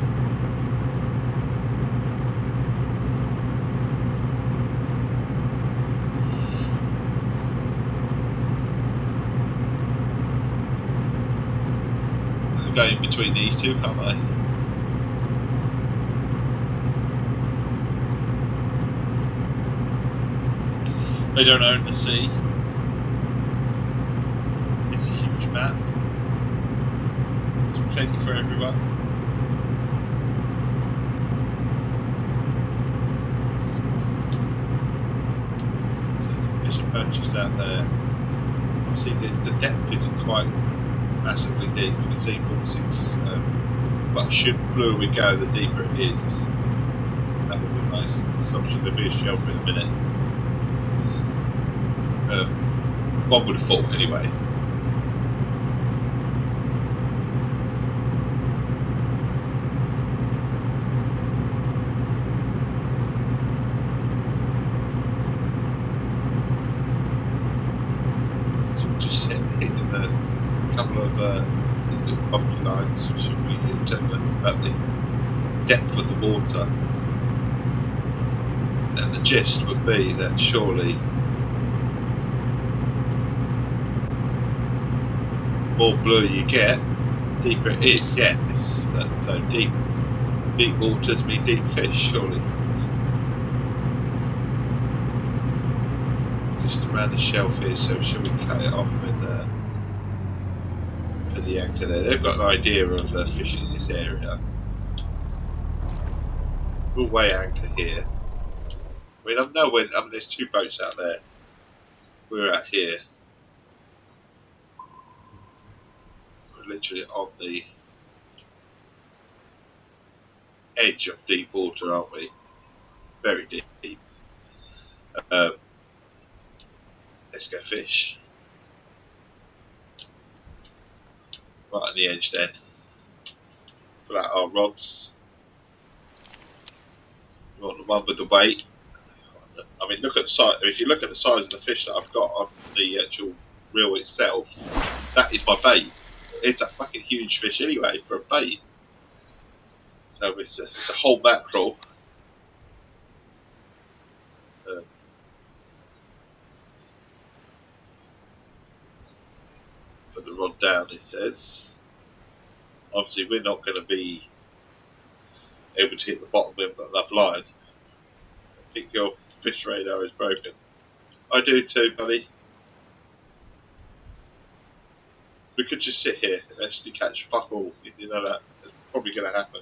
I'm going between these two, can't I? They don't own the sea. It's a huge map. There's plenty for everyone. So there's a fishing boat just out there. See, the depth isn't quite massively deep. You can see 46. But the bluer we go, the deeper it is. That would be nice. Assumption there'll be a shelf in a minute. One would have thought anyway. So we're just hitting a couple of these little bumpy lines, which should be telling us about the depth of the water. And the gist would be that surely more blue you get, deeper it is. Yes, that's so deep. Deep waters mean deep fish, surely. Just around the shelf here, so shall we cut it off with for the anchor there? They've got an idea of fishing in this area. We'll weigh anchor here. I mean, there's two boats out there. We're out here. Literally on the edge of deep water, aren't we? Very deep. Let's go fish. Right on the edge then. Pull out our rods. We want the one with the weight. I mean, look at the size. If you look at the size of the fish that I've got on the actual reel itself, that is my bait. It's a fucking huge fish anyway for a bait. So it's a whole mackerel. Put the rod down, it says. Obviously, we're not going to be able to hit the bottom. We haven't got enough line. I think your fish radar is broken. I do too, buddy. we could just sit here and actually catch fuck all. You know that's probably going to happen.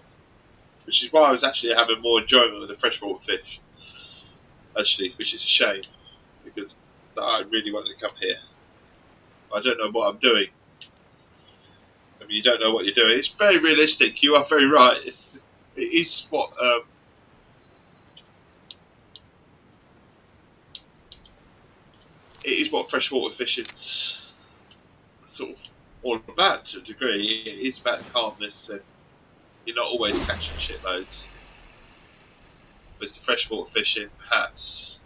Which is why I was actually having more enjoyment with the freshwater fish. Actually, which is a shame because I really wanted to come here. I don't know what I'm doing. I mean, you don't know what you're doing. It's very realistic. You are very right. It is what freshwater fishing's sort of all about to a degree. It is about calmness, and you're not always catching shitloads. Whereas the freshwater fishing, perhaps,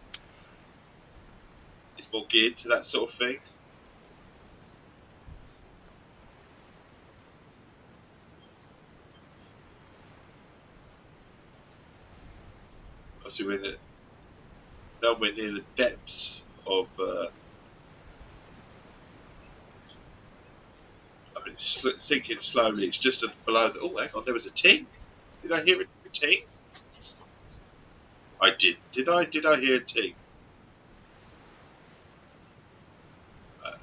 is more geared to that sort of thing. Obviously, we're nowhere near the depths of. I mean, it's sinking slowly. It's just below. Oh, hang on, there was a ting. Did I hear a ting? I did. Did I? Did I hear a ting?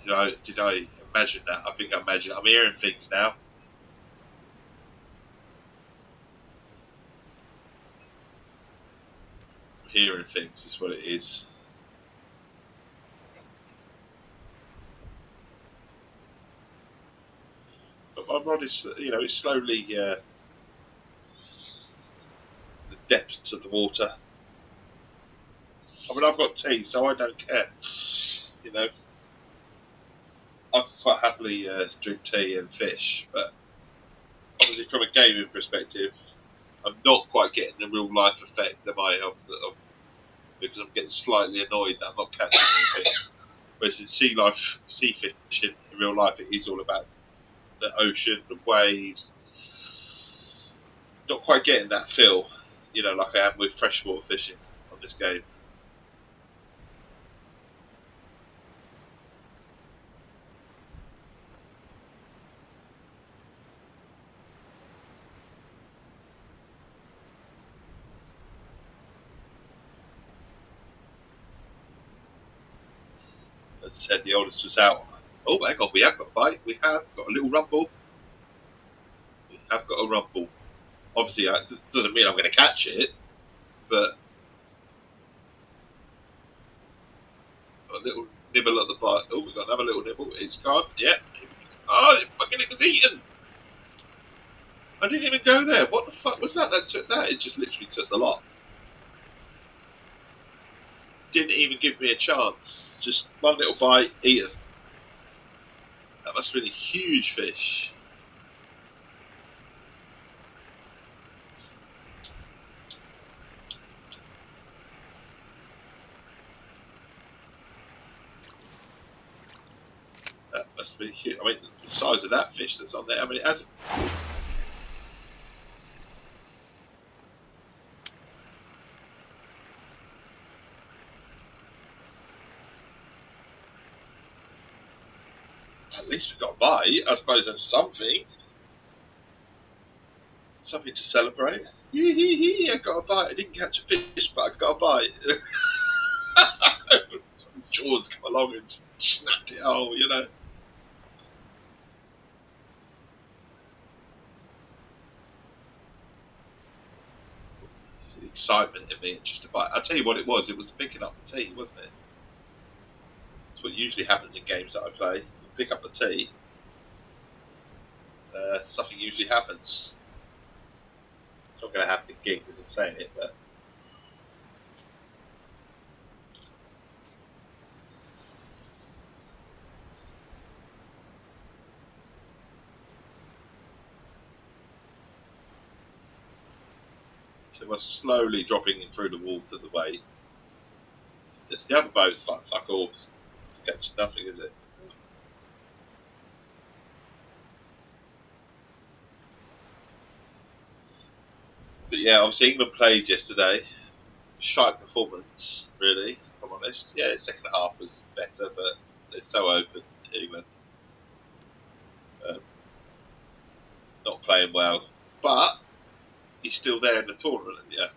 Did I imagine that? I think I imagined. I'm hearing things now. Hearing things is what it is. But my rod is, it's slowly the depths of the water. I mean, I've got tea, so I don't care. You know, I can quite happily drink tea and fish, but obviously from a gaming perspective, I'm not quite getting the real life effect that I have because I'm getting slightly annoyed that I'm not catching anything. Whereas in sea fishing in real life, it is all about the ocean, the waves. Not quite getting that feel, like I am with freshwater fishing on this game. As I said, the oldest was out. Oh my god, we have got a bite. We have got a little rumble. We have got a rumble. Obviously, it doesn't mean I'm going to catch it, but a little nibble at the bite. Oh, we got another little nibble. It's gone. Yep. Oh, it was eaten. I didn't even go there. What the fuck was that? That took that. It just literally took the lot. Didn't even give me a chance. Just one little bite, eaten. That must have been a huge fish. That must be huge. I mean, the size of that fish that's on there. I mean, it hasn't. At least we got a bite. I suppose that's something. Something to celebrate. I got a bite. I didn't catch a fish, but I got a bite. Some jaws come along and snapped it all, It's the excitement in me, just a bite. I'll tell you what it was. It was picking up the tea, wasn't it? That's what usually happens in games that I play. You pick up the tea. Something usually happens. It's not going to happen again because I'm saying it, but so we're slowly dropping in through the water the way. It's the other boat's like fuck all, catch nothing, is it? But yeah, obviously England played yesterday. Shite performance, really, if I'm honest. Yeah, the second half was better, but they're so open, England. Not playing well. But he's still there in the tournament, yeah.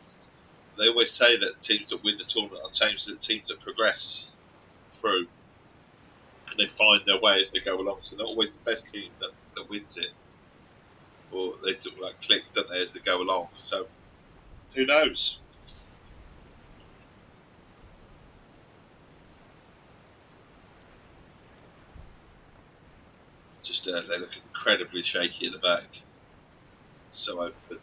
They always say that teams that win the tournament are teams that progress through. and they find their way as they go along. So they're not always the best team that wins it, or they sort of like click, don't they, as they go along. So who knows? Just they look incredibly shaky at the back. So open.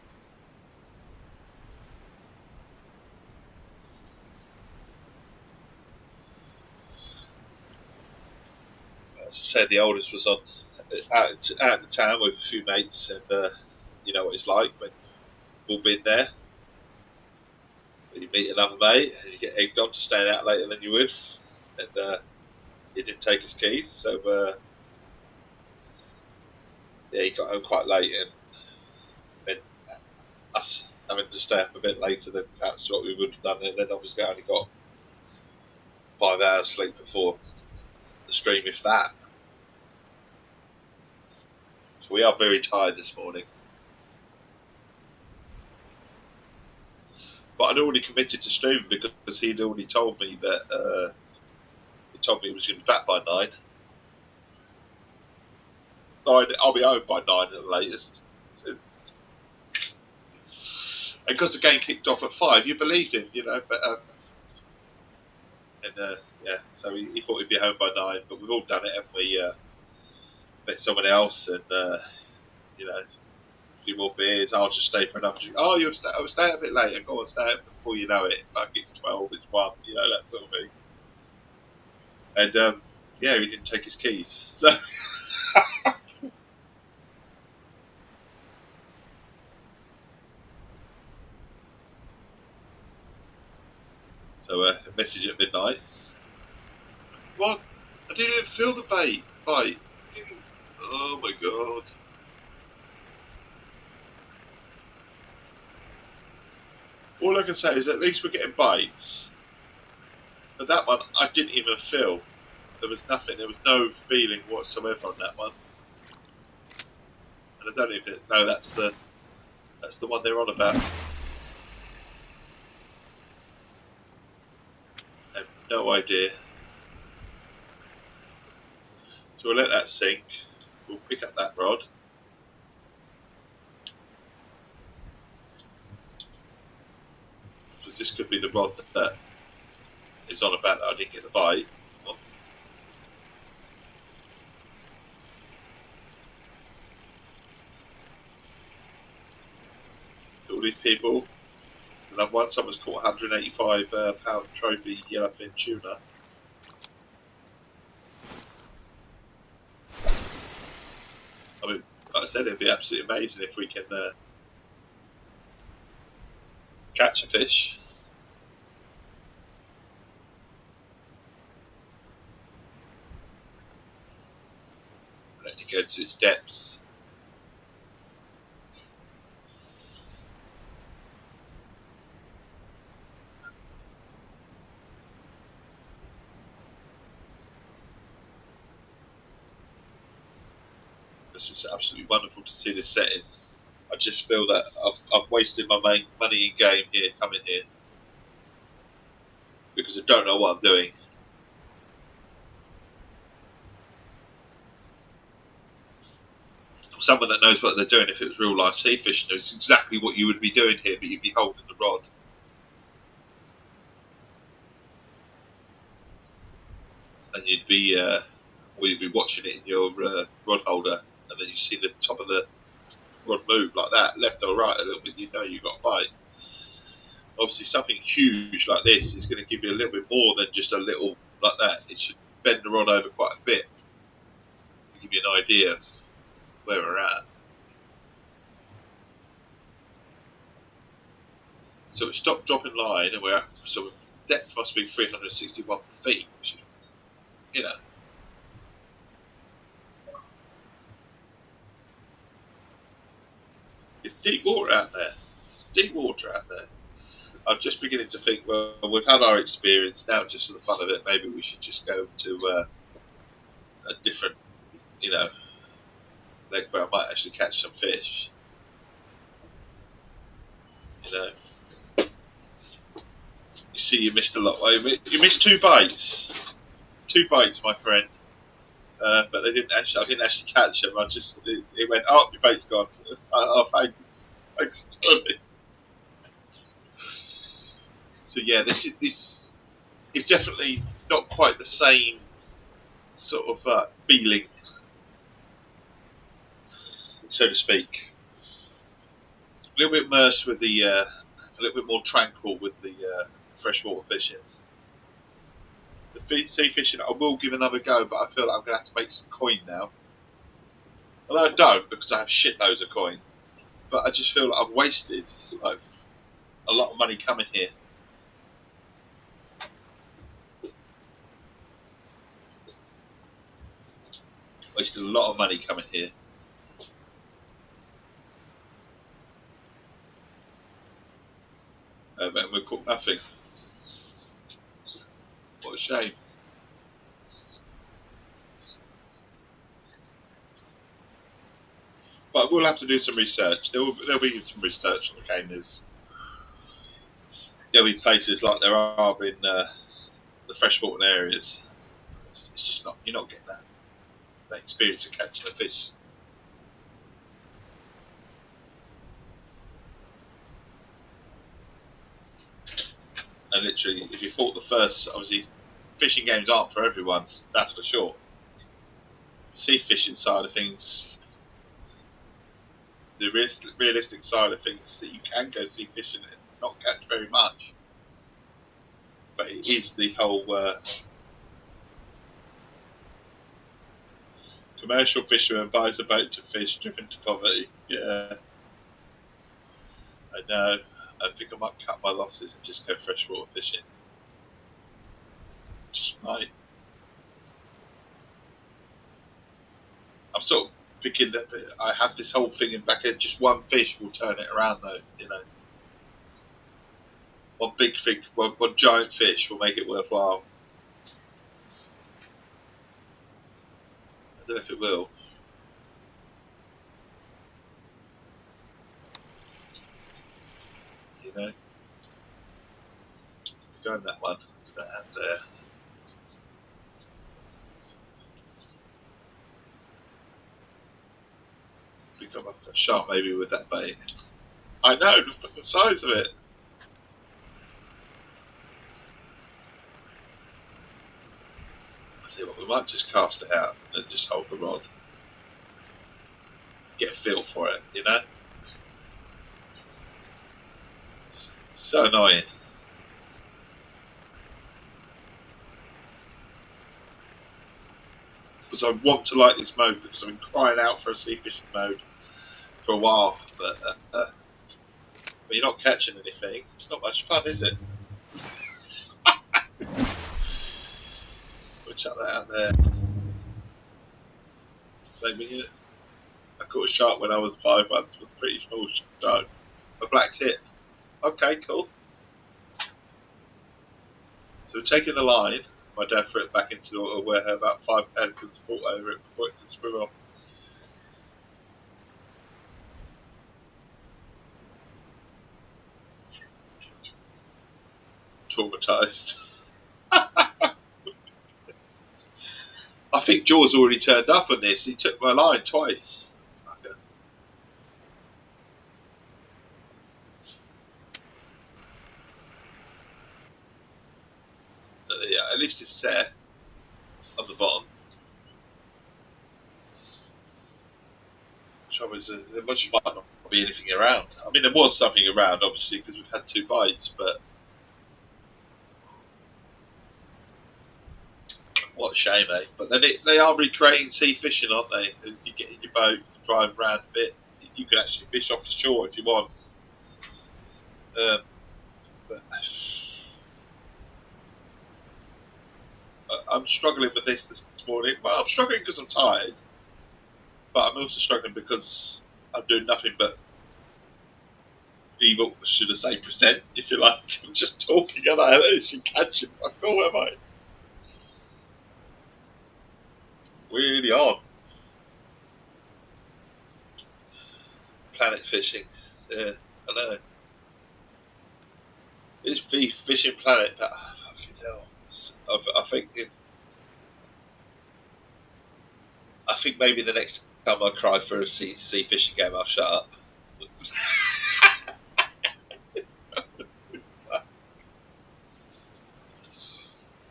As I said, the oldest was on out of the town with a few mates, and you know what it's like when we've all been there. When you meet another mate and you get egged on to staying out later than you would, and he didn't take his keys, so yeah, he got home quite late, and us having to stay up a bit later than perhaps what we would have done, and then obviously I only got 5 hours sleep before the stream, if that. So we are very tired this morning. But I'd already committed to streaming because he'd already told me that he told me he was going to be back by 9. I'll be home by 9 at the latest. And because the game kicked off at 5, you believed him, you know. But yeah, so he thought he'd be home by 9. But we've all done it, haven't we? Met someone else, and you know, a few more beers. I'll just stay for another drink. Oh, I'll stay a bit later. Go on, stay before you know it. Like it's 12, it's 1, you know, that sort of thing. And yeah, he didn't take his keys, so. So a message at midnight. What? I didn't even feel the bite. Oh my god. All I can say is at least we're getting bites. But that one, I didn't even feel. There was nothing. There was no feeling whatsoever on that one. And I don't even know that's the one they're on about. I have no idea. So we'll let that sink. We'll pick up that rod. Because this could be the rod that is on about that I didn't get the bite. So all these people. There's another one. Someone's caught 185 pound trophy yellowfin tuna. I mean, like I said, it'd be absolutely amazing if we can catch a fish. Let it go to its depths. This is absolutely wonderful to see this setting. I just feel that I've wasted my money in game here, coming here, because I don't know what I'm doing. Someone that knows what they're doing, if it was real life sea fishing, knows exactly what you would be doing here, but you'd be holding the rod. And you'd be watching it in your rod holder, and then you see the top of the rod move like that, left or right a little bit, you know you've got a bite. Obviously something huge like this is going to give you a little bit more than just a little like that. It should bend the rod over quite a bit to give you an idea of where we're at. So we stopped dropping line, and we're at, so depth must be 361 feet, which is, you know, it's deep water out there. It's deep water out there. I'm just beginning to think, well, we've had our experience now, just for the fun of it. Maybe we should just go to a different, you know, leg where I might actually catch some fish. You know, you see, you missed a lot. You missed 2 bites. 2 bites, my friend. but they didn't actually. I didn't actually catch them. It went, oh, your bait's gone. Oh, thanks, Tony. So yeah, this is definitely not quite the same sort of feeling, so to speak. A little bit immersed with a little bit more tranquil with the freshwater fishing. The sea fishing, I will give another go, but I feel like I'm going to have to make some coin now. Although I don't, because I have shitloads of coin. But I just feel like I've wasted like a lot of money coming here. Wasted a lot of money coming here. And we caught nothing. What a shame. But we'll have to do some research. There'll be some research on the caners. There'll be places like there are in the freshwater areas. It's just not, you're not getting that experience of catching a fish. And literally, if you thought the first, obviously, fishing games aren't for everyone, that's for sure. Sea fishing side of things, the realistic side of things is that you can go sea fishing and not catch very much. But it is the whole commercial fisherman buys a boat to fish, driven to poverty. Yeah, I know. I think I might cut my losses and just go freshwater fishing. Just might. I'm sort of thinking that I have this whole thing in back end. Just one fish will turn it around, though. You know, one big thing, one giant fish will make it worthwhile. I don't know if it will. You know, going that one. And become a shark maybe with that bait. I know the size of it. I see what we might just cast it out and just hold the rod. Get a feel for it, you know. It's so annoying. Because I want to like this mode because I've been crying out for a sea fishing mode for a while, but you're not catching anything. It's not much fun, is it? We'll chuck that out there. Same minute. I caught a shark when I was 5 months with a pretty small shark. A black tip. Okay, cool. So we're taking the line. My dad threw it back into the water where about 5 pelicans fought over it before it could swim off. Traumatised. I think Jaws already turned up on this. He took my line twice. Yeah, at least it's set on the bottom. The trouble is, there much might not be anything around. I mean, there was something around, obviously, because we've had 2 bites, but what a shame, eh? But then they are recreating sea fishing, aren't they? You get in your boat, you drive around a bit, you can actually fish off the shore if you want. But I'm struggling with this morning. Well, I'm struggling because I'm tired, but I'm also struggling because I'm doing nothing but evil, should I say, present, if you like. I'm just talking and I don't actually catch it. I feel, am I? Really on. Planet fishing. Yeah, I know. It's the fishing planet, but fucking hell. I think I think maybe the next time I cry for a sea fishing game, I'll shut up.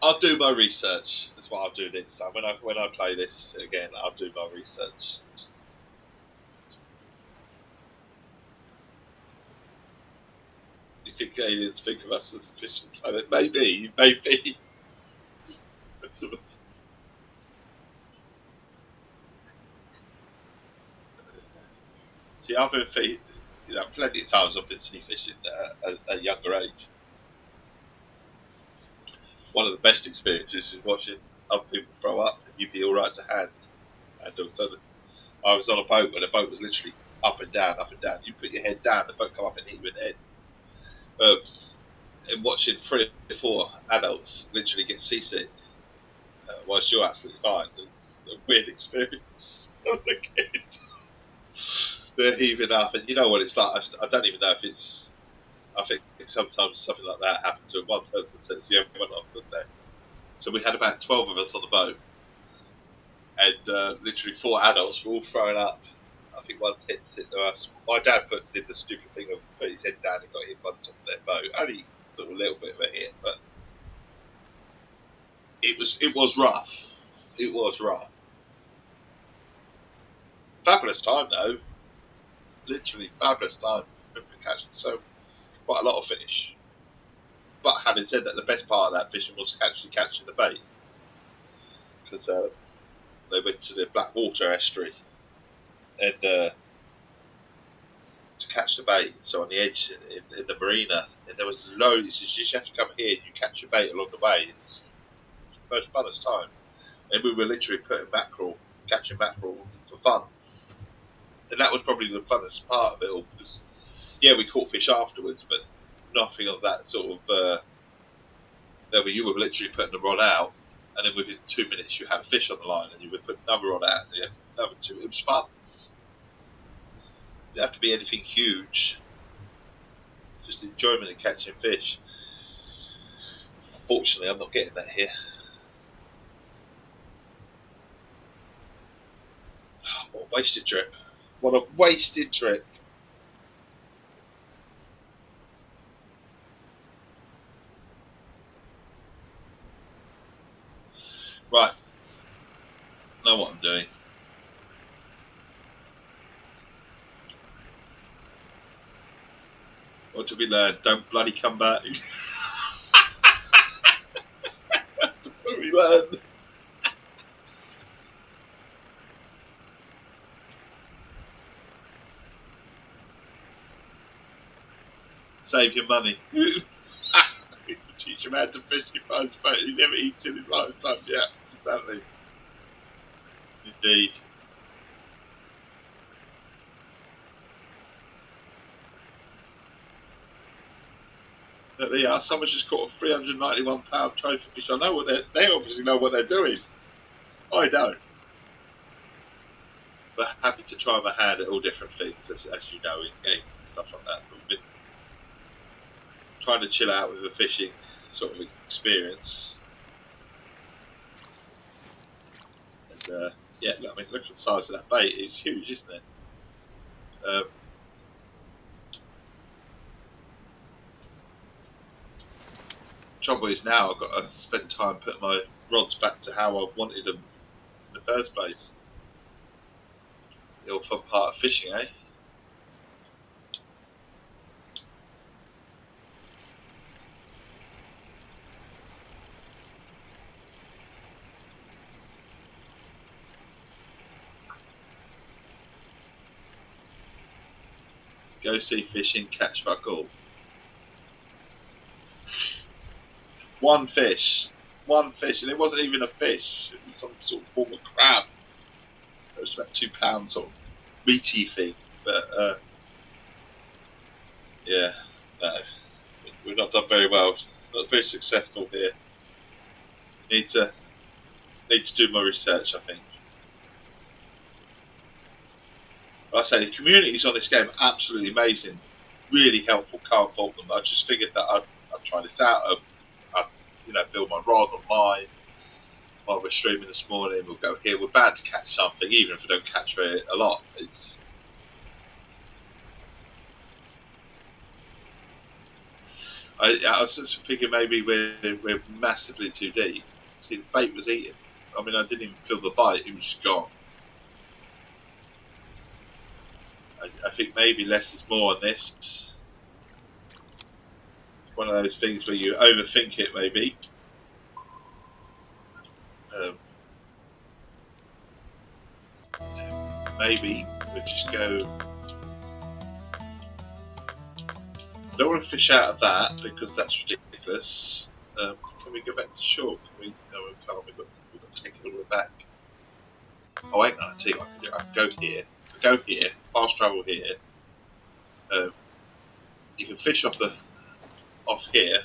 I'll do my research. That's what I'll do next time. When I play this again, I'll do my research. You think aliens think of us as a fishing planet? Maybe. See, I've been plenty of times I've been sea fishing at a younger age. One of the best experiences is watching other people throw up and you'd be all right to hand. And also, I was on a boat where the boat was literally up and down, up and down. You put your head down, the boat come up and hit you in the head. And watching 3 or 4 adults literally get seasick whilst you're absolutely fine, it's a weird experience as a kid. They're heaving up, and you know what it's like. I don't even know if it's. I think sometimes something like that happens when one person sets the other one off, don't they? So we had about 12 of us on the boat, and literally 4 adults were all throwing up. I think one hit us. My dad did the stupid thing of put his head down and got hit by the top of their boat. Only sort of a little bit of a hit, but it was rough. It was rough. Fabulous time though. Literally fabulous time. Catching quite a lot of fish. But having said that, the best part of that fishing was actually catching the bait, because they went to the Blackwater estuary and to catch the bait. So on the edge in the marina, and there was loads. You just have to come here and you catch your bait along the way. It's the most funnest time. And we were literally catching mackerel for fun. And that was probably the funnest part of it all, because yeah, we caught fish afterwards, but nothing of that sort of. You were literally putting the rod out, and then within 2 minutes you had a fish on the line, and you would put another rod out, and you had another 2. It was fun. It didn't have to be anything huge. Just enjoyment of catching fish. Unfortunately, I'm not getting that here. What a wasted trip. What a wasted trip. Right. Know what I'm doing. What did we learn? Don't bloody come back. That's what we learned. Save your money. Teach him how to fish your finds boat. He never eats in his lifetime. Yeah, exactly. Indeed. But there you are. Someone's just caught a 391-pound trophy fish. I know they obviously know what they're doing. I don't. But happy to try my hand at all different things, as you know, in games and stuff like that. But we've been trying to chill out with the fishing sort of experience. And yeah, I mean, look at the size of that bait. It's huge, isn't it? Trouble is now I've got to spend time putting my rods back to how I wanted them in the first place. The all fun part of fishing, eh? Go sea fishing, catch fuck all. One fish, and it wasn't even a fish. It was some sort of form of crab. It was about 2 pounds, sort of meaty thing. But yeah, no, we've not done very well. Not very successful here. Need to do my research, I think. Like I say, the communities on this game are absolutely amazing, really helpful. Can't fault them. I just figured that I'd try this out. I'd build my rod online, while we're streaming this morning, we'll go here. We're bound to catch something, even if we don't catch it a lot. I was just thinking maybe we're massively too deep. See, the bait was eaten. I mean, I didn't even feel the bite; it was just gone. I think maybe less is more on this. It's one of those things where you overthink it, maybe. Maybe we just go. I don't want to fish out of that because that's ridiculous. Can we go back to shore? Can we? No, we can't. We've got to take it all the way back. Oh, wait, no, I'll tell you what I can do. I can go here, fast travel here. You can fish off here.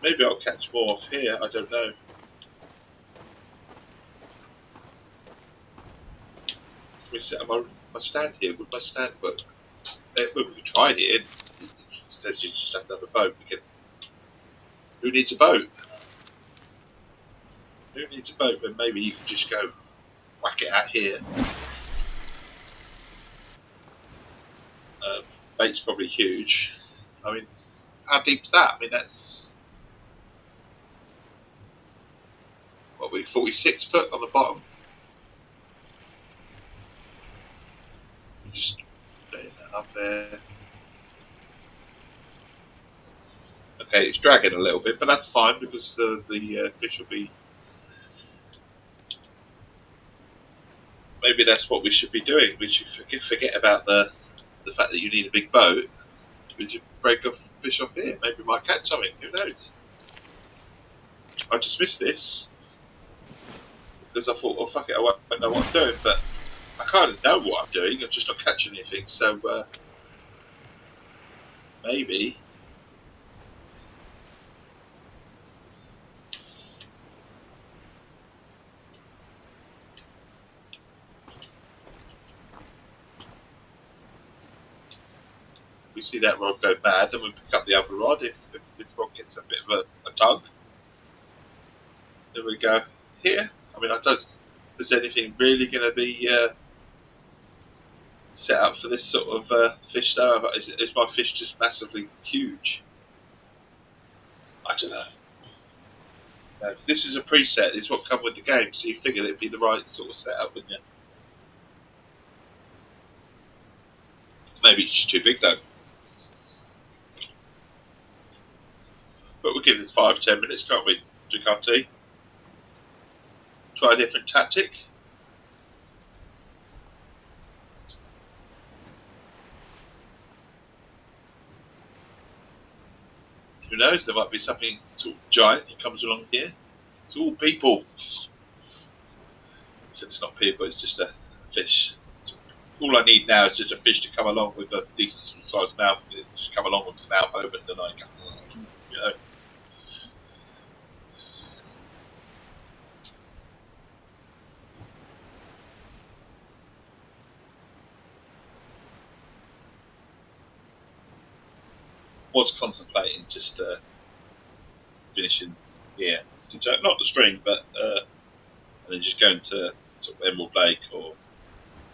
Maybe I'll catch more off here. I don't know. Can we set up my stand here? Would my stand work? We can try here. It says you just have to have a boat. Who needs a boat? Who needs a boat? But maybe you can just go whack it out here. Bait's probably huge. I mean, how deep's that? I mean, that's what 46 foot on the bottom. Just putting that up there. Okay, it's dragging a little bit, but that's fine because the fish will be. Maybe that's what we should be doing. We should forget about the fact that you need a big boat. We should break off fish off here. Maybe we might catch something. Who knows? I just missed this because I thought, oh fuck it, I won't know what I'm doing. But I kind of know what I'm doing. I'm just not catching anything. So maybe. We see that rod go mad, then we pick up the other rod. If this rod gets a bit of a tug, then we go here. I mean, I don't. Is anything really going to be set up for this sort of fish though? Is my fish just massively huge? I don't know. No, this is a preset. It's what come with the game, so you figured it'd be the right sort of setup, wouldn't you? Maybe it's just too big though. But we'll give this 5-10 minutes, can't we, Ducati? Try a different tactic. Who knows? There might be something sort of giant that comes along here. It's all people. So it's not people, it's just a fish. So all I need now is just a fish to come along with a decent sized mouth. Just come along with his mouth open and I go, you know. Was contemplating just finishing here, not the string, but and then just going to sort of Emerald Lake or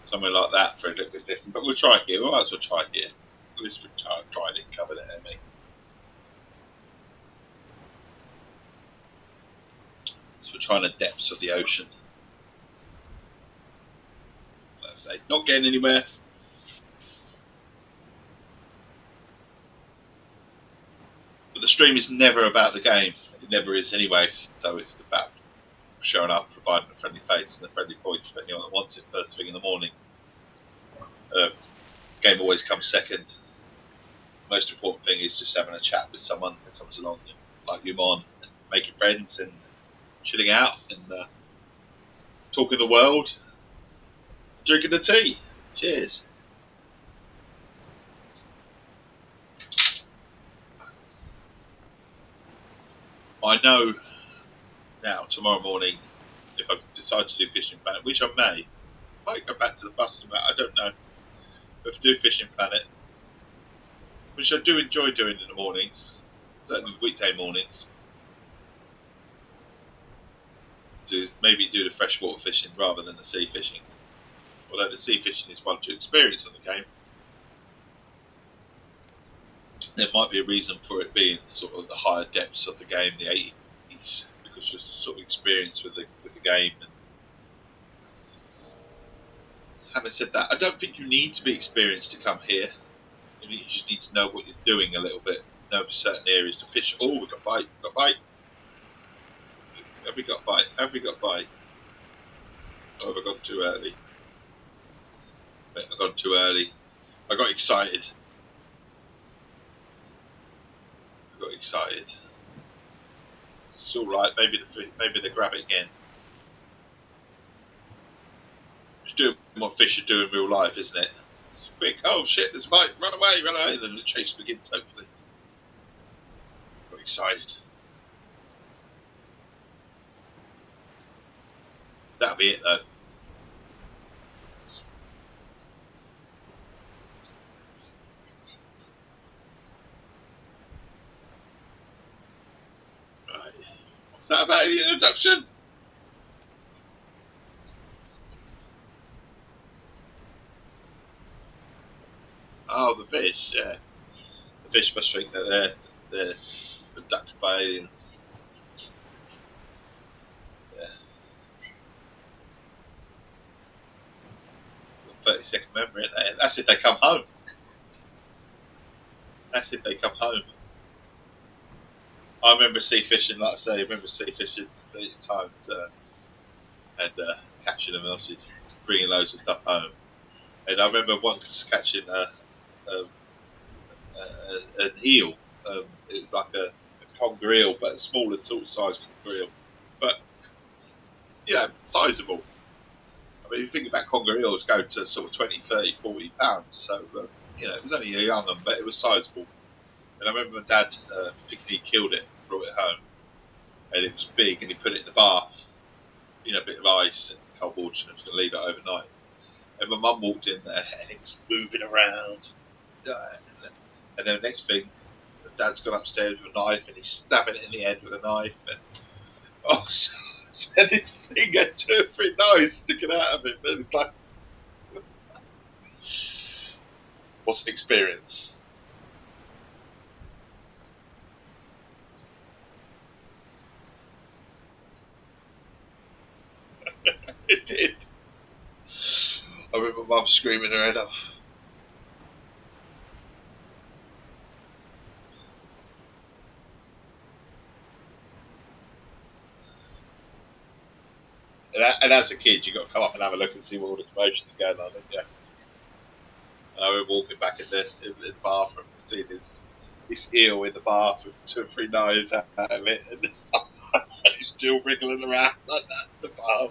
somewhere like that for a little bit different. But we'll try it here. We might as well try it here. At least we've tried it, covered it, haven't we? So we're trying the depths of the ocean. Let's say not getting anywhere. The stream is never about the game. It never is anyway. So it's about showing up, providing a friendly face and a friendly voice for anyone that wants it first thing in the morning. Game always comes second. The most important thing is just having a chat with someone that comes along, like you, on, and making friends and chilling out and talking the world, drinking the tea. Cheers. I know now, tomorrow morning, if I decide to do Fishing Planet, which I might go back to the bus and that, I don't know. But if I do Fishing Planet, which I do enjoy doing in the mornings, certainly weekday mornings, maybe do the freshwater fishing rather than the sea fishing. Although the sea fishing is one to experience on the game, there might be a reason for it being sort of the higher depths of the game, the 80s, because you're sort of experienced with the game. And having said that, I don't think you need to be experienced to come here. You just need to know what you're doing a little bit, know certain areas to fish. Oh, we got bite, got bite. Have we got bite? Have we got bite? Oh, have I gone too early? I've gone too early. I got excited. It's all right. Maybe they grab it again. Just doing what fish are doing in real life, isn't it? It's quick. Oh shit! There's a bite. Run away! And then the chase begins. Hopefully. Got excited. That'll be it though. Right. What's that about the introduction? Oh, the fish. Yeah, the fish must think that they're abducted by aliens. Yeah. 30-second memory. That's if they come home. That's if they come home. I remember sea fishing, like I say, I remember sea fishing many times and catching them, obviously bringing loads of stuff home. And I remember once catching an eel. It was like a conger eel, but a smaller sort of size conger eel. But, you know, sizable. I mean, if you think about conger eels go to sort of 20, 30, 40 pounds. So, you know, it was only a young one, but it was sizable. And I remember my dad thinking he killed it, brought it home. And it was big, and he put it in the bath, you know, a bit of ice and cold water, and was going to leave it overnight. And my mum walked in there, and it was moving around. And then the next thing, Dad's gone upstairs with a knife, and he's stabbing it in the head with a knife. And oh, so his finger, 2 or 3 knives sticking out of it. But it's like, what's an experience? It did. I remember Mum screaming her head off. And as a kid, you got to come up and have a look and see what all the commotion's going on, didn't you? And I remember walking back in the bathroom, seeing this eel in the bath with 2 or 3 knives out of it, and he's still wriggling around like that in the bath.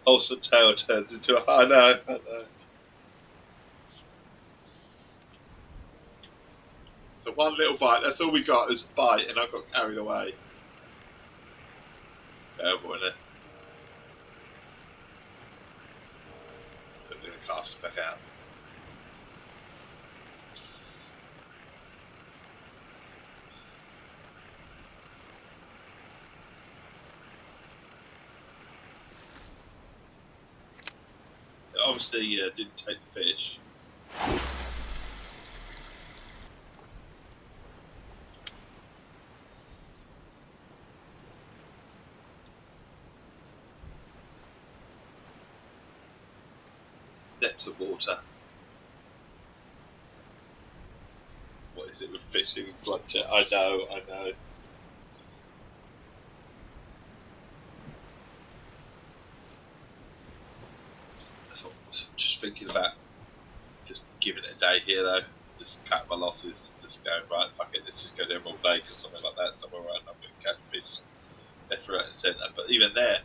Wholesome tale turns into a I know. So one little bite, that's all we got is a bite, and I got carried away. Terrible, isn't it? I'm going to cast it back out. It obviously didn't take the fish. Depths of water. What is it with fishing and plunger? I know. So I'm just thinking about just giving it a day here though. Just cut my losses. Just going right. Fuck it. Let's just go there all day or something like that. Somewhere around I'm going to catch fish left, right, and centre. But even there,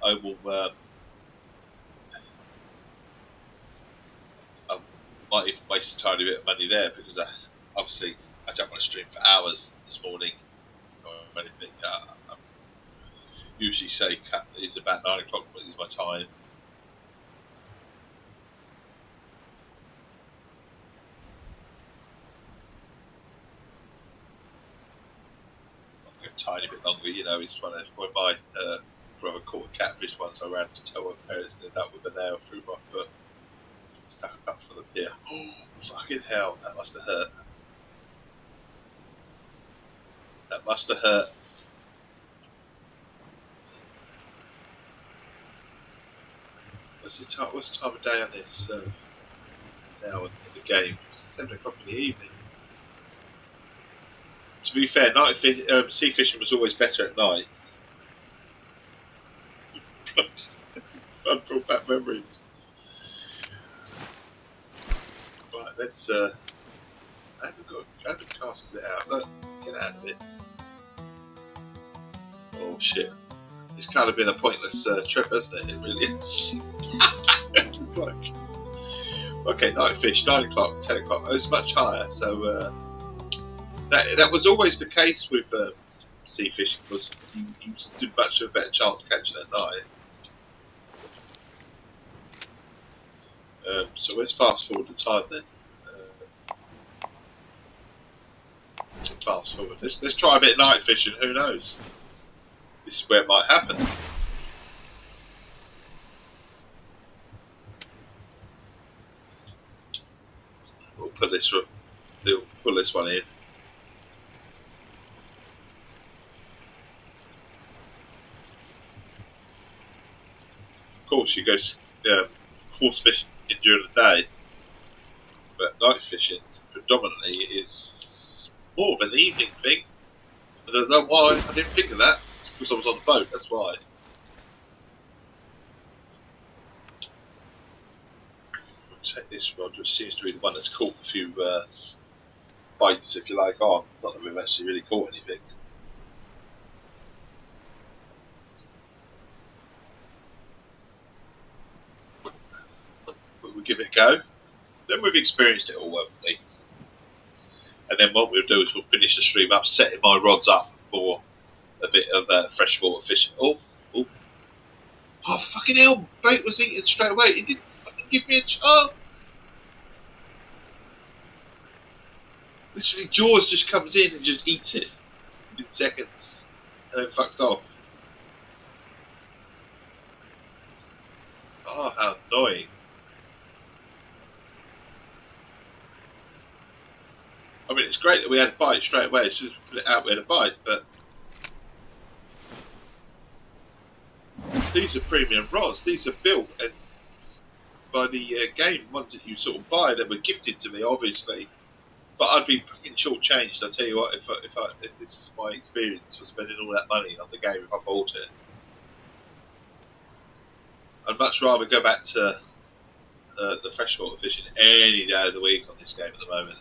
I will. I might even waste a tiny bit of money there because obviously I don't want to stream for hours this morning or anything. I usually say it's about 9 o'clock, but it's my time. tiny bit longer. You know, it's one of when my brother caught a catfish once. I ran to tell her parents and ended up with a nail through my foot, stuck up from the pier. Oh, fucking hell! That must have hurt. That must have hurt. What's the time of day on this? Now in the game, 7 o'clock in the evening. To be fair, sea fishing was always better at night. I brought back memories. Right, let's. I haven't casted it out. Look, get out of it. Oh shit! It's kind of been a pointless trip, hasn't it? It really is. It's like, okay, night fish, 9 o'clock, 10 o'clock. Oh, it's much higher, so that was always the case with sea fishing, because you stood much of a better chance of catching at night. So let's fast forward the time then. Fast forward. Let's try a bit of night fishing. Who knows? This is where it might happen. We'll pull this one in. Of course, you go horse fishing during the day, but night fishing predominantly is more of an evening thing. I don't know why I didn't think of that. It's because I was on the boat, that's why. I'll take this rod, which seems to be the one that's caught a few bites, if you like. Oh, not that we've actually really caught anything. But we'll give it a go. Then we've experienced it all, won't we? And then what we'll do is we'll finish the stream up, setting my rods up for a bit of freshwater fishing. Oh, fucking hell! Bait was eaten straight away. It didn't fucking give me a chance. Literally, Jaws just comes in and just eats it in seconds, and then fucks off. Oh, how annoying! I mean, it's great that we had a bite straight away. As soon as we put it out, we had a bite, but these are premium rods. These are built and by the game ones that you sort of buy that were gifted to me, obviously. But I'd be fucking short-changed. I tell you what, if this is my experience for spending all that money on the game if I bought it, I'd much rather go back to the freshwater fishing any day of the week on this game at the moment.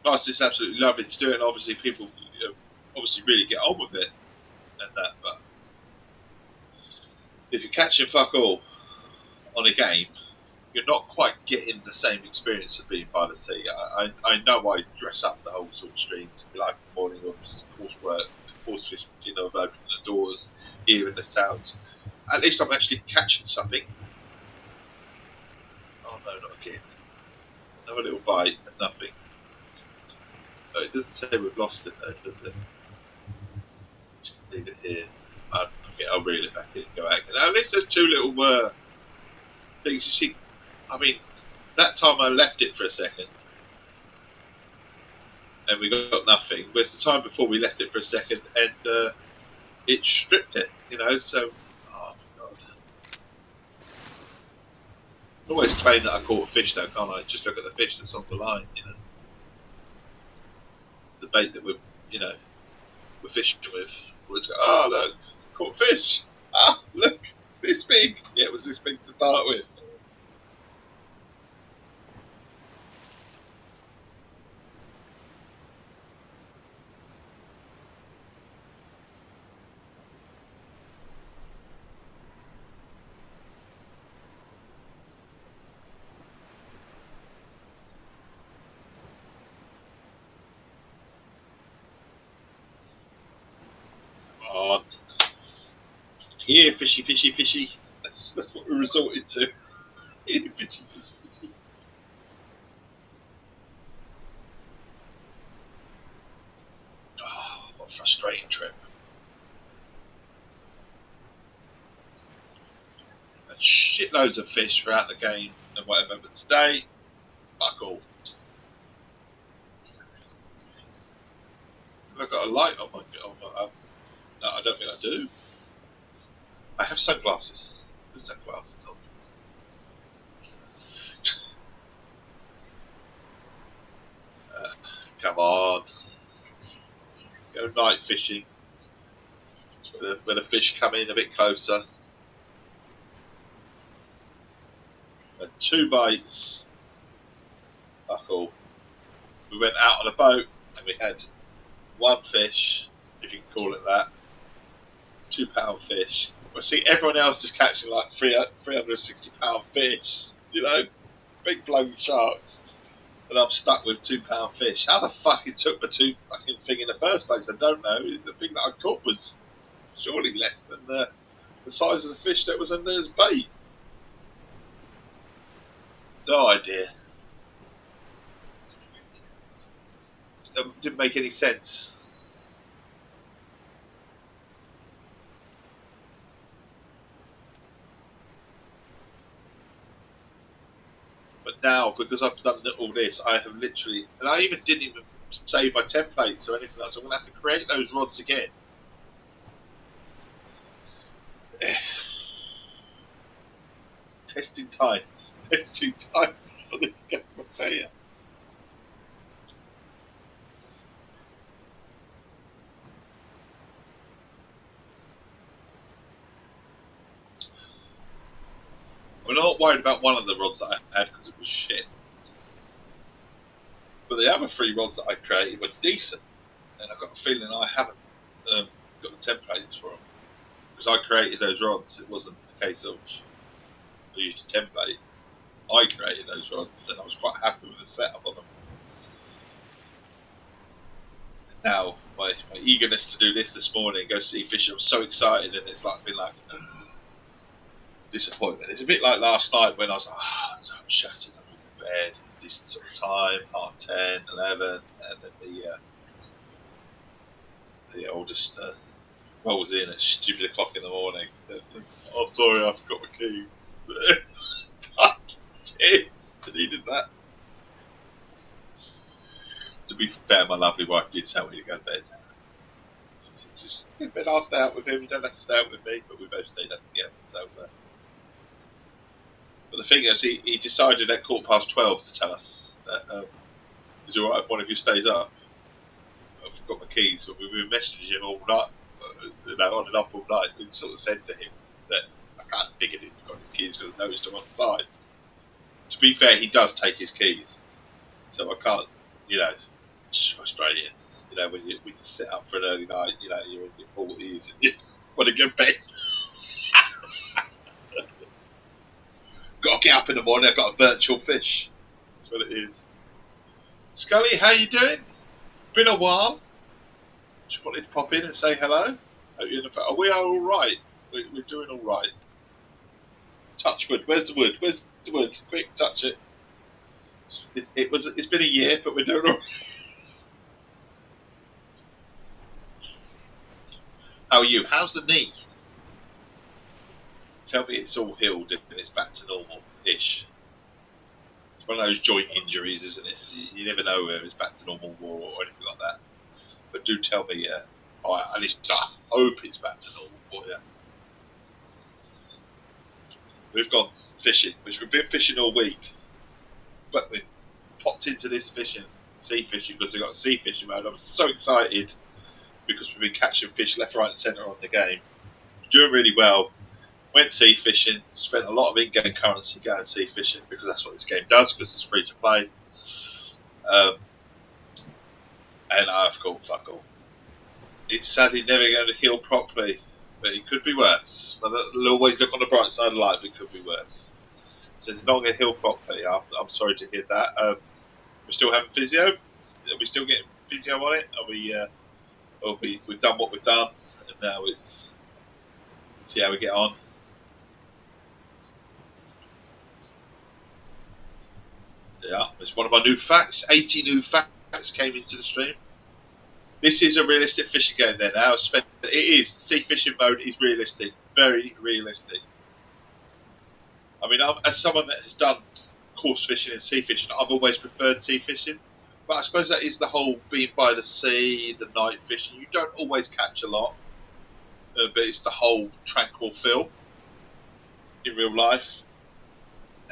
Plus, it's absolutely lovely to do it, and obviously people obviously really get on with it and that, but if you're catching fuck all on a game, you're not quite getting the same experience of being by the sea. I know I dress up the whole sort of streams, like the morning of horse work, horse fishing, of opening the doors, hearing the sounds. At least I'm actually catching something. Oh no, not again. Another little bite and nothing. Oh, it doesn't say we've lost it though, does it? Just leave it here. I'll reel it back in and go out. Now, at least there's two little things. You see, I mean, that time I left it for a second and we got nothing. Whereas the time before we left it for a second and it stripped it, so, oh my god. I always claim that I caught a fish though, can't I? Just look at the fish that's on the line, The bait that we're fishing with. Always go, oh look, caught fish. Ah, look, it's this big. Yeah, it was this big to start with. Oh, here, fishy, fishy, fishy. That's what we resorted to. Here, fishy, fishy, fishy. frustrating trip. And shitloads of fish throughout the game and whatever, but today, fuck all. Have I got a light on my no, I don't think I do. I have sunglasses. Put sunglasses on. Come on. Go night fishing. Where the fish come in a bit closer. And 2 bites. Fuck all. We went out on a boat and we had 1 fish, if you can call it that. £2 fish. I see everyone else is catching like 360-pound fish, you know, big bloody sharks, and I'm stuck with £2 fish. How the fuck it took the 2 fucking thing in the first place, I don't know. The thing that I caught was surely less than the size of the fish that was under his bait. No idea. It didn't make any sense. But now, because I've done all this, I have literally, and I didn't even save my templates or anything else. So I'm going to have to create those rods again. Testing times for this game, I tell you. I'm not worried about one of the rods that I had because it was shit. But the other 3 rods that I created were decent. And I've got a feeling I haven't got the templates for them. Because I created those rods. It wasn't a case of I used a template. I created those rods and I was quite happy with the setup of them. Now, my eagerness to do this morning, go see fish, I'm so excited, and it's like been like disappointment. It's a bit like last night when I was like, I'm shattered, I'm in bed, decent sort of time, 10:30, 11, and then the oldest rolls in at stupid o'clock in the morning. Oh, sorry, I forgot my key. Fuck, yes, I needed that. To be fair, my lovely wife did tell me to go to bed. She just said, I'll stay out with him, you don't have to stay out with me, but we both stayed up together. So, but the thing is, he decided at 12:15 to tell us that it's alright if one of you stays up. I forgot my keys, so we've been messaging him all night, on and off all night. We sort of said to him that I can't figure he's got his keys because I know he's still on the side. To be fair, he does take his keys, so I can't, it's just frustrating, when you sit up for an early night, you're in your 40s and you want to go to bed. Got to get up in the morning, I've got a virtual fish. That's what it is. Scully, how you doing? Been a while. Just wanted to pop in and say hello. Hope you're we are all right. We're doing all right. Touch wood. Where's the wood? Where's the wood? Quick, touch it. It's been a year, but we're doing all right. How are you? How's the knee? Tell me it's all healed and it's back to normal-ish. It's one of those joint injuries, isn't it? You never know whether it's back to normal or anything like that. But do tell me, at least I hope it's back to normal for you. We've gone fishing, which we've been fishing all week. But we popped into this sea fishing, because we've got a sea fishing mode. I'm so excited because we've been catching fish left, right and centre on the game. Doing really well. Went sea fishing, spent a lot of in-game currency going sea fishing because that's what this game does, because it's free to play. And I've caught fuck all. It's sadly never going to heal properly, but it could be worse. But I'll always look on the bright side of life, it could be worse. So it's not going to heal properly. I'm sorry to hear that. We're still having physio. Are we still getting physio on it? We've done what we've done, and now it's see how we get on. Yeah, it's one of my new facts. 80 new facts came into the stream. This is a realistic fishing game there now. It is. Sea fishing mode is realistic. Very realistic. I mean, as someone that has done course fishing and sea fishing, I've always preferred sea fishing. But I suppose that is the whole being by the sea, the night fishing. You don't always catch a lot. But it's the whole tranquil feel in real life.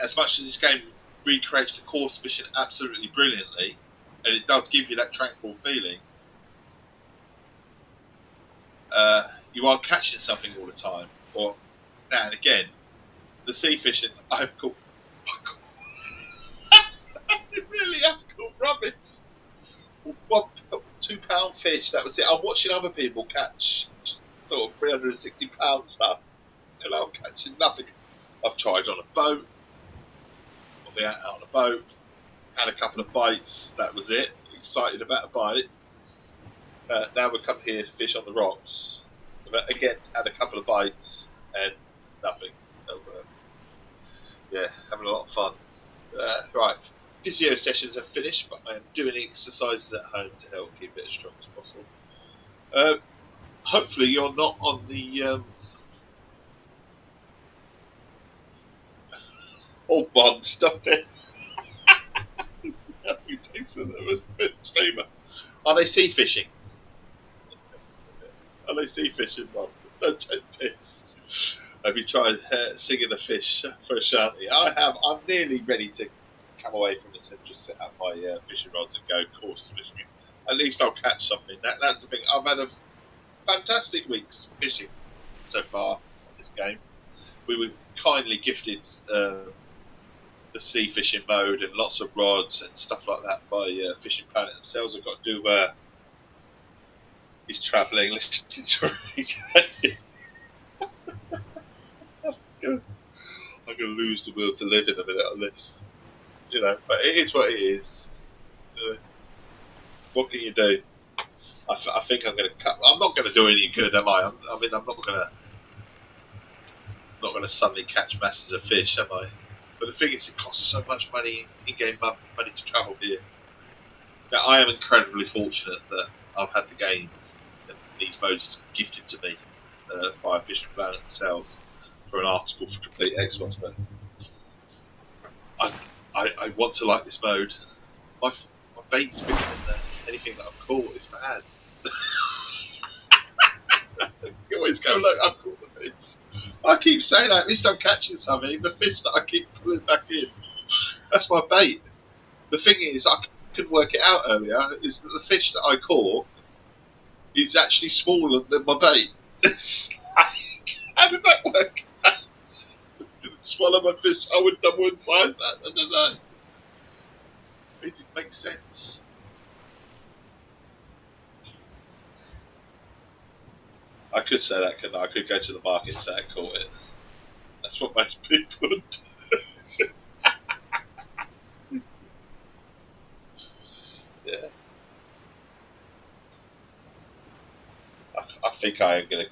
As much as this game recreates the course fishing absolutely brilliantly, and it does give you that tranquil feeling, you are catching something all the time, or now and again. The sea fishing, I've caught. I really have caught rubbish. 1 £2 fish, that was it. I'm watching other people catch sort of £360 stuff, and I'm catching nothing. I've tried on a boat, out on a boat, had a couple of bites, that was it. Excited about a bite. Now we come here to fish on the rocks. But again, had a couple of bites and nothing. So yeah, having a lot of fun. Right, physio sessions are finished, but I am doing exercises at home to help keep it as strong as possible. Hopefully you're not on the oh, Bond, stop it. Are they sea fishing? Are they sea fishing, Bob? Don't take piss. Have you tried singing the fish for a shanty? I have. I'm nearly ready to come away from this and just set up my fishing rods and go course fishing. At least I'll catch something. That's the thing. I've had a fantastic week fishing so far on this game. We were kindly gifted the sea fishing mode and lots of rods and stuff like that by Fishing Planet themselves. I've got to do he's travelling, listening to I'm going to lose the will to live in a minute on this. You know, but it is what it is. What can you do? I think I'm going to cut. I'm not going to do any good, am I? I mean, I'm not going to suddenly catch masses of fish, am I? But the thing is, it costs so much money, in-game money to travel here. Now, I am incredibly fortunate that I've had the game and these modes gifted to me by Fishing Planet themselves for an article for complete Xbox. But I want to like this mode. My bait's bigger than anything that I've caught. It's mad. You always go, look, I've caught the fish. I keep saying that, at least I'm catching something. The fish that I keep pulling back in, that's my bait. The thing is, I couldn't work it out earlier, is that the fish that I caught is actually smaller than my bait. How did that work out? Didn't swallow my fish, I would double inside that, I don't know. It didn't make sense. I could say that, couldn't I? I could go to the market and say I caught it. That's what most people do. Yeah. I think I am going to,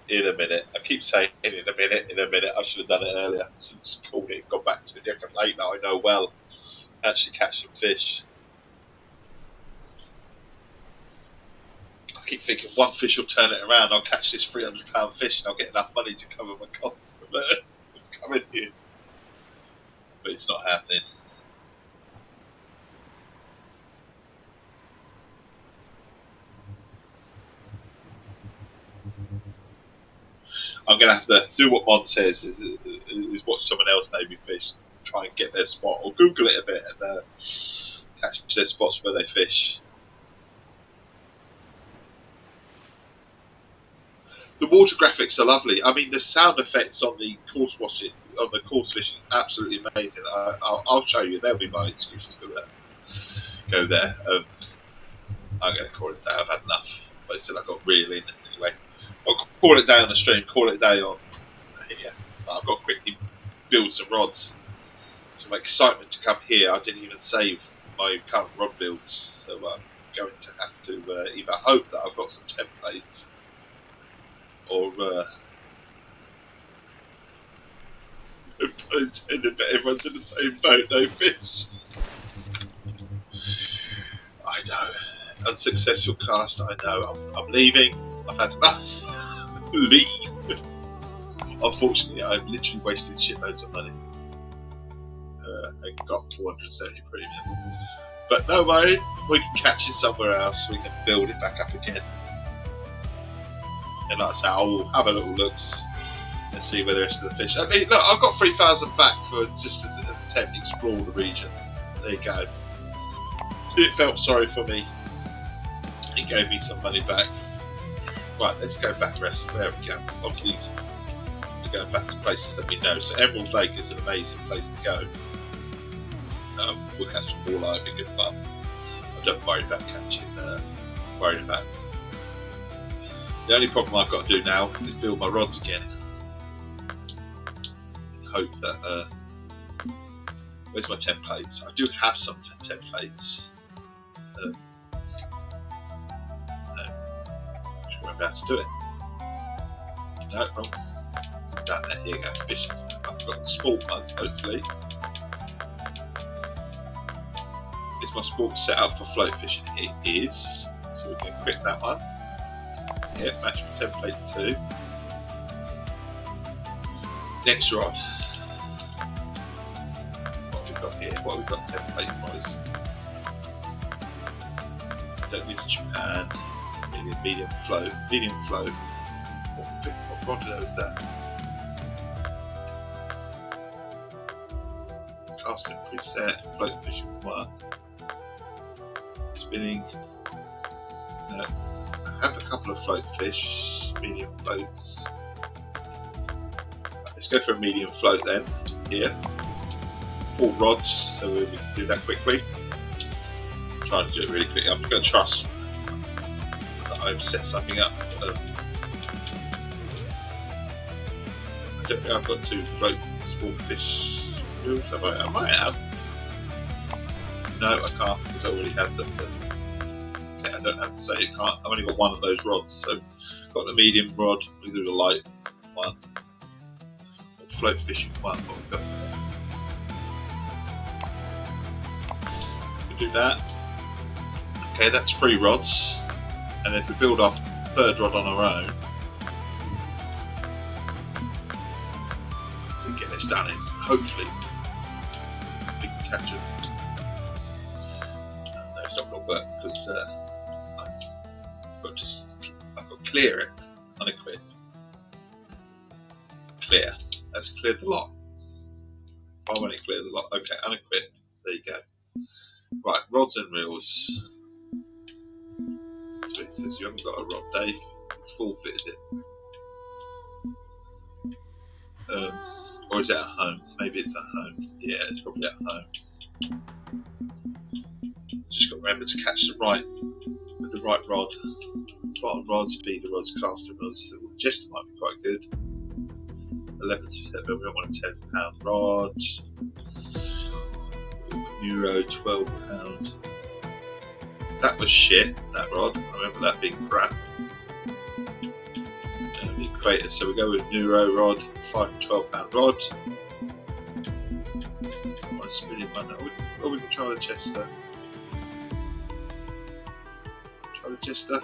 in a minute. I keep saying in a minute. I should have done it earlier. I should have just called it and gone back to a different lake that I know well. Actually catch some fish. I keep thinking one fish will turn it around, I'll catch this £300 fish and I'll get enough money to cover my costs of coming here. But it's not happening. I'm going to have to do what Mon says, is watch someone else maybe fish, try and get their spot, or Google it a bit and catch their spots where they fish. The water graphics are lovely. I mean, the sound effects on the course fishing, absolutely amazing. I'll show you. There'll be my excuse to go there. I'm going to call it day. I've had enough. But still, I got reeling anyway. I'll call it day on the stream. Call it day on here. I've got to quickly build some rods. So my excitement to come here. I didn't even save my current rod builds, so I'm going to have to either hope that I've got some templates, or intended, but everyone's in the same boat, no fish. I know. unsuccessful cast. I know. I'm leaving. I've had enough. Leave. Unfortunately, I've literally wasted shitloads of money. And got 470 premium. But no worry, we can catch it somewhere else. We can build it back up again. And like I say, I will have a little look and see where the rest of the fish. I mean, look, I've got 3,000 back for just an attempt to explore the region. There you go. It felt sorry for me. It gave me some money back. Right, let's go back. There we go. Obviously, we're going back to places that we know. So Emerald Lake is an amazing place to go. We'll catch them all out, be good fun. I don't worry about catching. Worried about. The only problem I've got to do now is build my rods again. Hope that. Where's my templates? I do have some templates. I'm not sure I'm about to do it. No, wrong. It's down there. Here you go. Fishing. I've got the sport mug, hopefully. Is my sport set up for float fishing? It is. So we can quit that one. Yeah, match for template 2. Next rod. What have we got here? What have we got template wise? Don't need a Japan. Medium float. Medium float. What rod is that? Casting preset. Float fishing 1. Spinning. No. I have a couple of float fish, medium floats. Let's go for a medium float then. Here, 4 rods, so we can do that quickly. I'm trying to do it really quickly. I'm going to trust that I've set something up. I don't think I've got 2 float sport fish reels. Have I? I might have. No, I can't because I already have them. Okay, I don't have to say it can't. I've only got 1 of those rods, so I've got the medium rod, we do the light 1, or float fishing 1. What we've got there. We do that. Okay, that's 3 rods, and if we build our 3rd rod on our own, we can get this done in. Hopefully, we can catch it. It's not going to work because I've got to clear it, unequip, clear. That's cleared the lot. Why won't it clear the lot? Okay, unequip. There you go. Right, rods and reels. So it says you haven't got a rod, Dave. You forfeited it. Or is it at home? Maybe it's at home. Yeah, it's probably at home. Just got to remember to catch the right with the right rod. Bottom rods, feeder rods, casting rods. So the jester might be quite good. 11 to 7. We don't want a £10 rod. Euro £12. That was shit. That rod. I remember that being crap. Created. So we go with Euro rod, £5 and £12 rod. One spinning one. Or we can try the Chester. Jester.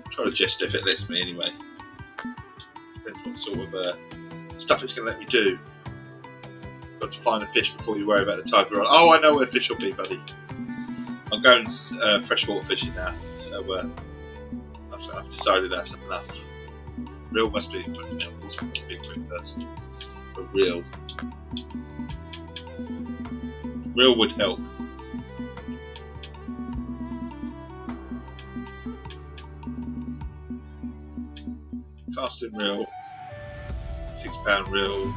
Try to Jester if it lets me anyway. Depends what sort of stuff it's going to let me do. Got to find a fish before you worry about the type of rod. Oh, I know where fish will be, buddy. I'm going freshwater fishing now, so I've decided that's enough. Reel must be equipped now. Also must be equipped first. A reel. Reel would help. Casting reel, £6 reel,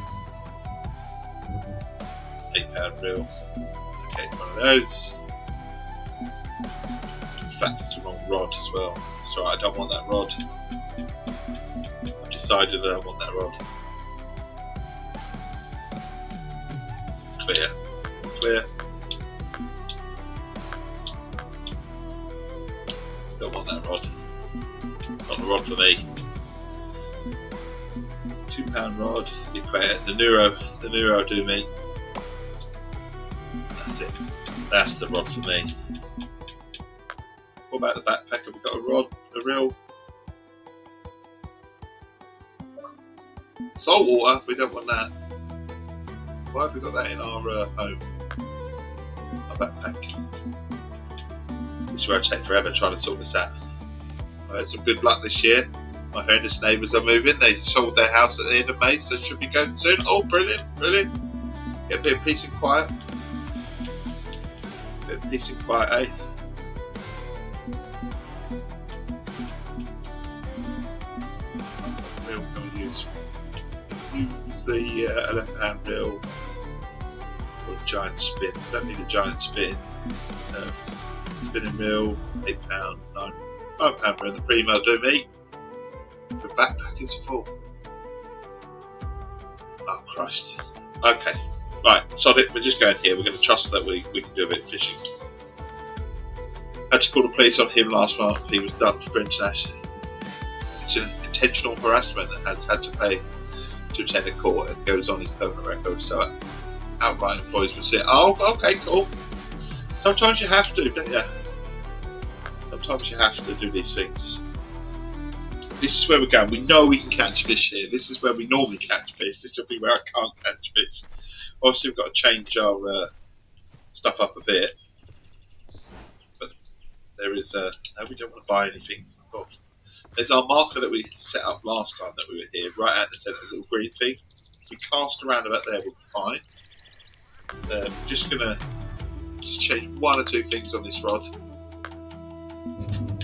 £8 reel. Okay, it's one of those. In fact, it's the wrong rod as well. That's right, I don't want that rod. I've decided I don't want that rod. Clear. Clear. Don't want that rod. Not the rod for me. £2 rod, the equator, the Neuro do me. That's it. That's the rod for me. What about the backpack? Have we got a rod? A real salt water? We don't want that. Why have we got that in our home? Our backpack. This is where I take forever trying to sort this out. I had some good luck this year. My horrendous neighbours are moving. They sold their house at the end of May, so it should be going soon. Oh, brilliant, brilliant. Get a bit of peace and quiet. A bit of peace and quiet, eh? Reel can we use? Use the £11 reel or giant spin. Don't need a giant spin. Spinning reel, £8, £9 reel. The Primo do me. The backpack is full. Oh Christ. Okay. Right, sod it, we're just going here. We're going to trust that we can do a bit of fishing. Had to call the police on him last month. He was dumped for international. It's an intentional harassment and has had to pay to attend a court and goes on his permanent record. So outright employees will say, oh, okay, cool. Sometimes you have to, don't you? Sometimes you have to do these things. This is where we're going. We know we can catch fish here. This is where we normally catch fish. This will be where I can't catch fish. Obviously, we've got to change our stuff up a bit. But there is no, we don't want to buy anything. There's our marker that we set up last time that we were here, right at the centre, a little green thing. If we cast around about there, we'll be fine. I'm just going to change one or two things on this rod.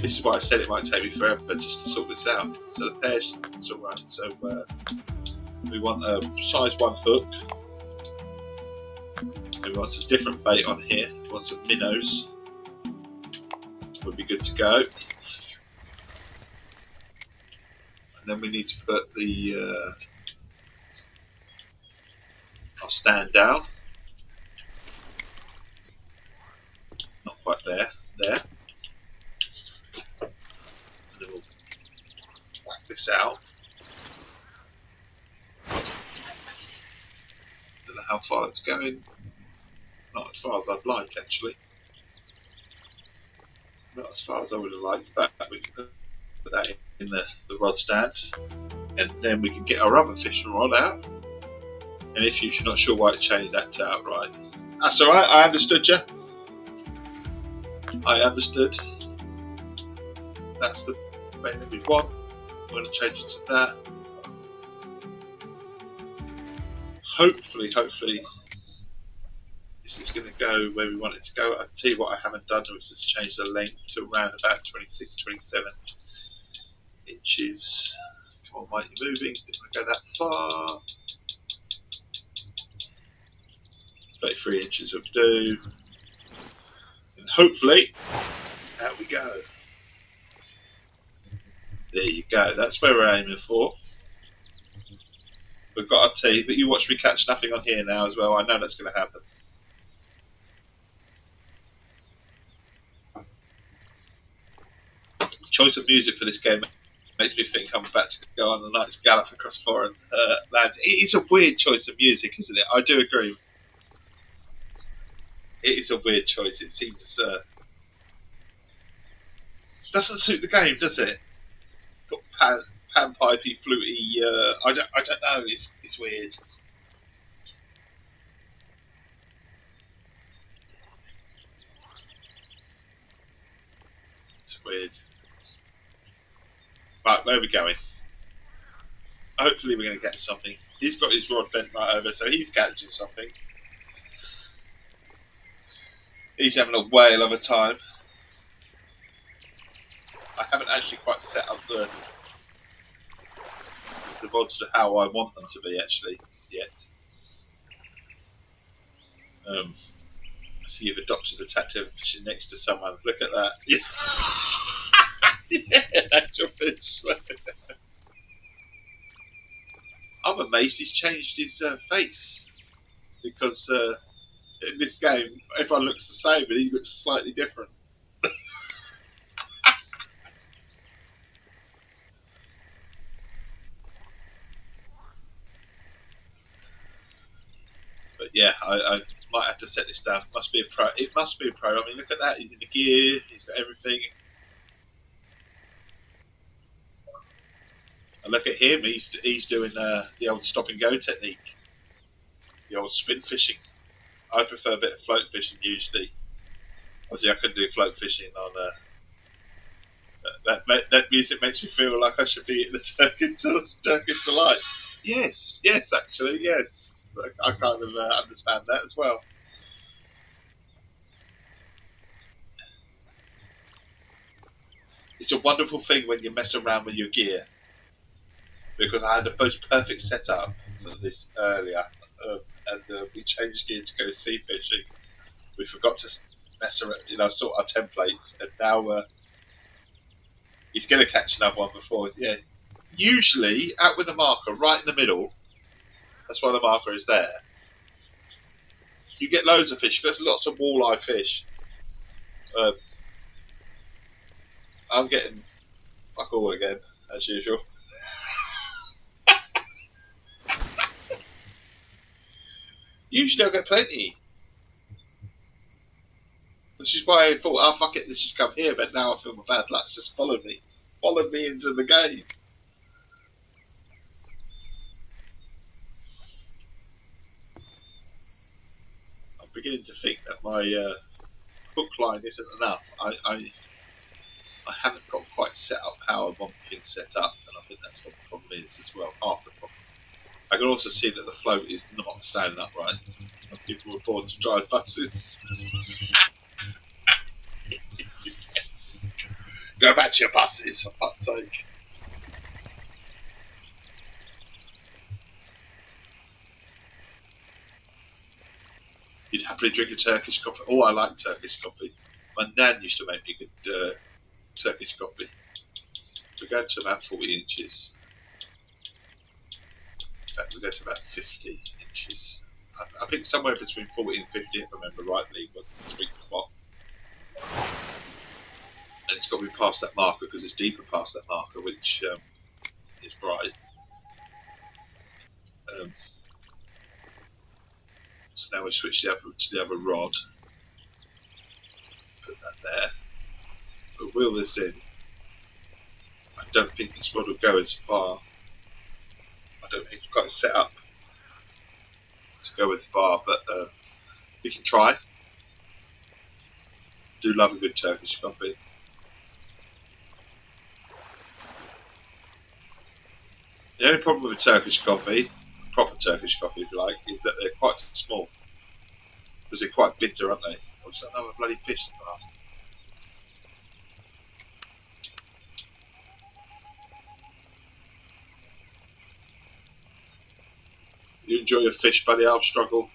This is why I said it might take me forever just to sort this out. So the pair's alright. So we want a size 1 hook. We want some different bait on here. We want some minnows. We'll be good to go. And then we need to put the our stand down. Not quite there. There. This out. Don't know how far it's going. Not as far as I'd like, actually. Not as far as I would have liked, but we can put that in the rod stand, and then we can get our other fishing rod out. And if you're not sure why it changed that to outright, that's alright. I understood you. I understood. That's the bait that we want. I'm going to change it to that. Hopefully this is going to go where we want it to go. I'll tell you what I haven't done is just change the length to around about 26, 27 inches. Come on, mate, you're moving. Didn't I go that far? 33 inches will do. And hopefully, out we go. There you go, that's where we're aiming for. We've got our tea, but you watch me catch nothing on here now as well. I know that's going to happen. Choice of music for this game makes me think I'm about to go on a night's gallop across foreign lands. It is a weird choice of music, isn't it? I do agree. It is a weird choice. It seems doesn't suit the game, does it? Got panpipey, fluty. I don't know. It's weird. It's weird. Right, where are we going? Hopefully, we're going to get something. He's got his rod bent right over, so he's catching something. He's having a whale of a time. I haven't actually quite set up the rods to how I want them to be actually yet. I see you've adopted the tactic of fishing next to someone. Look at that. Yeah, yeah, that's your fish. I'm amazed he's changed his face because in this game everyone looks the same, but he looks slightly different. But yeah, Might have to set this down. It must be a pro. It must be a pro. I mean, look at that. He's in the gear. He's got everything. And look at him. He's doing the old stop and go technique. The old spin fishing. I prefer a bit of float fishing usually. Obviously, I couldn't do float fishing on that music makes me feel like I should be in the Turkish delight. Yes, actually, yes. I kind of understand that as well. It's a wonderful thing when you mess around with your gear, because I had the most perfect setup for this earlier, and we changed gear to go sea fishing. We forgot to mess around, sort our templates, and now he's going to catch another one before. Yeah, usually out with the marker right in the middle. That's why the marker is there. You get loads of fish. There's lots of walleye fish. I'm getting fuck all again, as usual. Usually I'll get plenty. Which is why I thought, oh fuck it, let's just come here, but now I feel my bad luck, just follow me. Follow me into the game. I'm beginning to think that my hook line isn't enough. I haven't got quite set up how I want things set up, and I think that's what the problem is as well, half the problem. I can also see that the float is not standing upright. People were born to drive buses. Go back to your buses, for fuck's sake. You'd happily drink a Turkish coffee. Oh, I like Turkish coffee. My nan used to make me good Turkish coffee. We're going to about 40 inches. In fact, we're going to about 50 inches. I think somewhere between 40 and 50, if I remember rightly, was the sweet spot. And it's got to be past that marker because it's deeper past that marker, which is bright. So now we switch to the other rod. Put that there. But wheel this in. I don't think this rod will go as far. I don't think it's got it set up to go as far, but we can try. Do love a good Turkish coffee. The only problem with a Turkish coffee, proper Turkish coffee if you like, is that they're quite small. Because they're quite bitter, aren't they? What's that another bloody fish at last? You enjoy your fish, buddy? I'll struggle.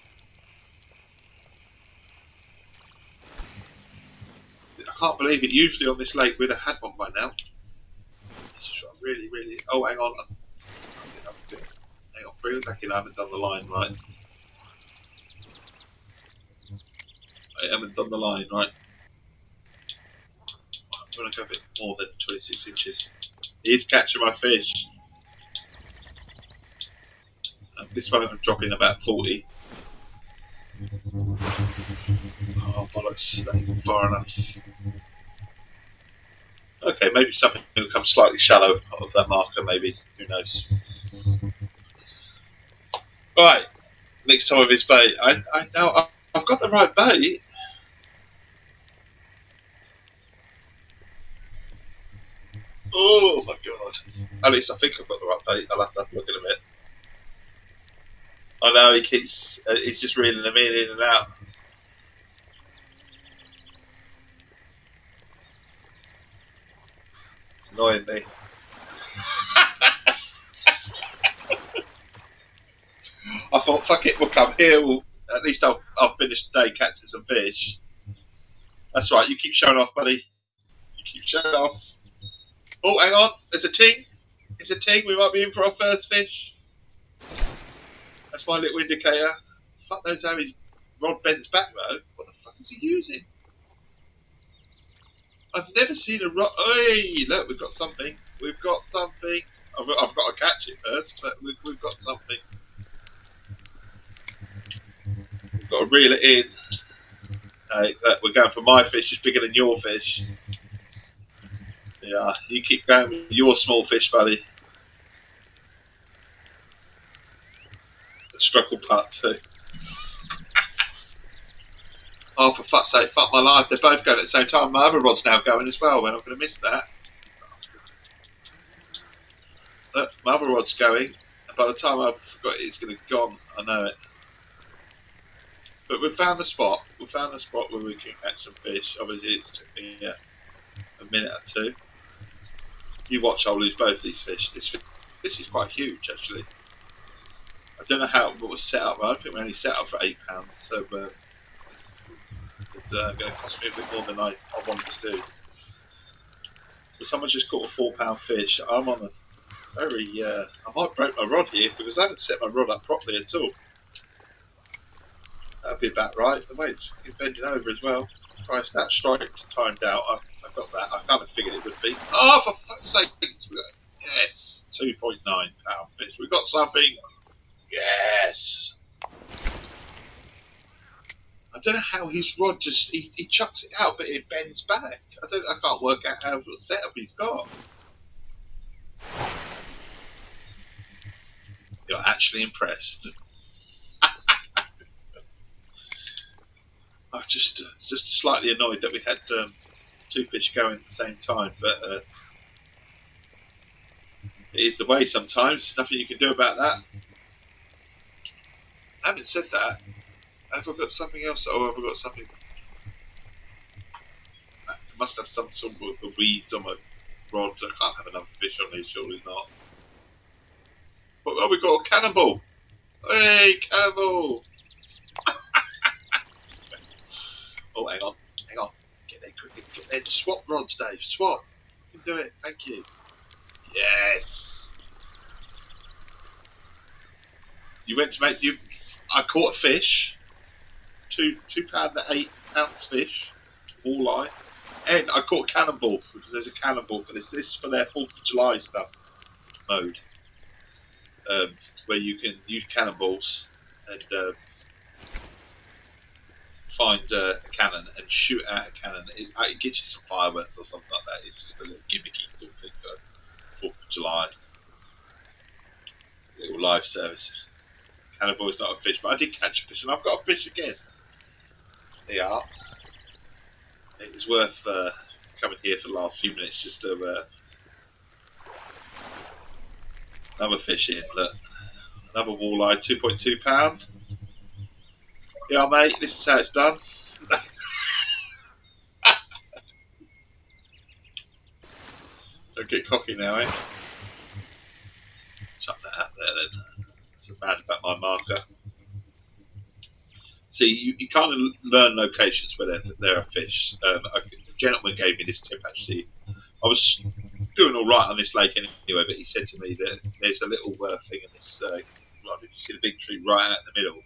I can't believe it. Usually on this lake we'd have had one by now. Really, really. Oh, hang on. Hang on, bring it back in. I haven't done the line right. I haven't done the line right. I'm going to go a bit more than 26 inches. He's catching my fish. This one I'm dropping about 40. Oh, bollocks. That ain't far enough. Okay, maybe something will come slightly shallow of that marker, maybe. Who knows? Right, next time with his bait. I've got the right bait. Oh my god. At least I think I've got the right bait. I'll have to look in a bit. I know he keeps, he's just reeling them in and out. It's annoying me. I thought, fuck it, we'll come here. At least I'll finish the day catching some fish. That's right, you keep showing off, buddy. You keep showing off. Oh, hang on, there's a ting. It's a ting, we might be in for our first fish. That's my little indicator. Fuck knows how his rod bends back though. What the fuck is he using? I've never seen a rod. Hey, look, we've got something. We've got something. I've got to catch it first, but we've got something. got to reel it in. We're going for my fish is bigger than your fish. Yeah, you keep going with your small fish, buddy. The struggle part too. Oh, for fuck's sake, fuck my life. They're both going at the same time. My other rod's now going as well. We're not going to miss that. Look, my other rod's going. And by the time I've forgot it's going to be gone, I know it. But we've found the spot. We've found the spot where we can catch some fish. Obviously, it's took me a minute or two. You watch, I'll lose both these fish. This fish is quite huge, actually. I don't know how it was set up. I think we only set up for £8, so it's going to cost me a bit more than I wanted to do. So someone's just caught a £4 fish. I'm on a very... I might break my rod here because I haven't set my rod up properly at all. That'd be about right. The way it's bending over as well. Christ, that strike timed out. I got that. I kind of figured it would be. Oh, for fuck's sake! Yes, £2.9 fish. We got something. Yes. I don't know how his rod just he chucks it out, but it bends back. I can't work out how what setup he's got. You're actually impressed. I'm just slightly annoyed that we had two fish going at the same time, but it is the way sometimes. There's nothing you can do about that. Having said that, have I got something else? Oh, have I got something? I must have some sort of weeds on my rod. I can't have another fish on these, surely not. But oh, we got a cannonball! Hey, cannonball! Oh, hang on. Get there quickly. Get there. Swap rods, Dave. Swap. You can do it. Thank you. Yes. You went to make you. I caught a fish. £2 and £8 fish. Walleye. And I caught a cannonball because there's a cannonball for this. This is for their 4th of July stuff mode. Where you can use cannonballs and find a cannon and shoot out a cannon. It gets you some fireworks or something like that. It's just a little gimmicky sort of thing for 4th of July. Little live service. Cannonball is not a fish, but I did catch a fish and I've got a fish again. There you are. It was worth coming here for the last few minutes just to another fish in. Look, another walleye, £2.2. Yeah, mate, this is how it's done. Don't get cocky now, eh? Chuck that out there then. It's mad about my marker. See, you kind of learn locations where there are fish. A gentleman gave me this tip actually. I was doing all right on this lake anyway, but he said to me that there's a little thing in this rod. If you see the big tree right out in the middle,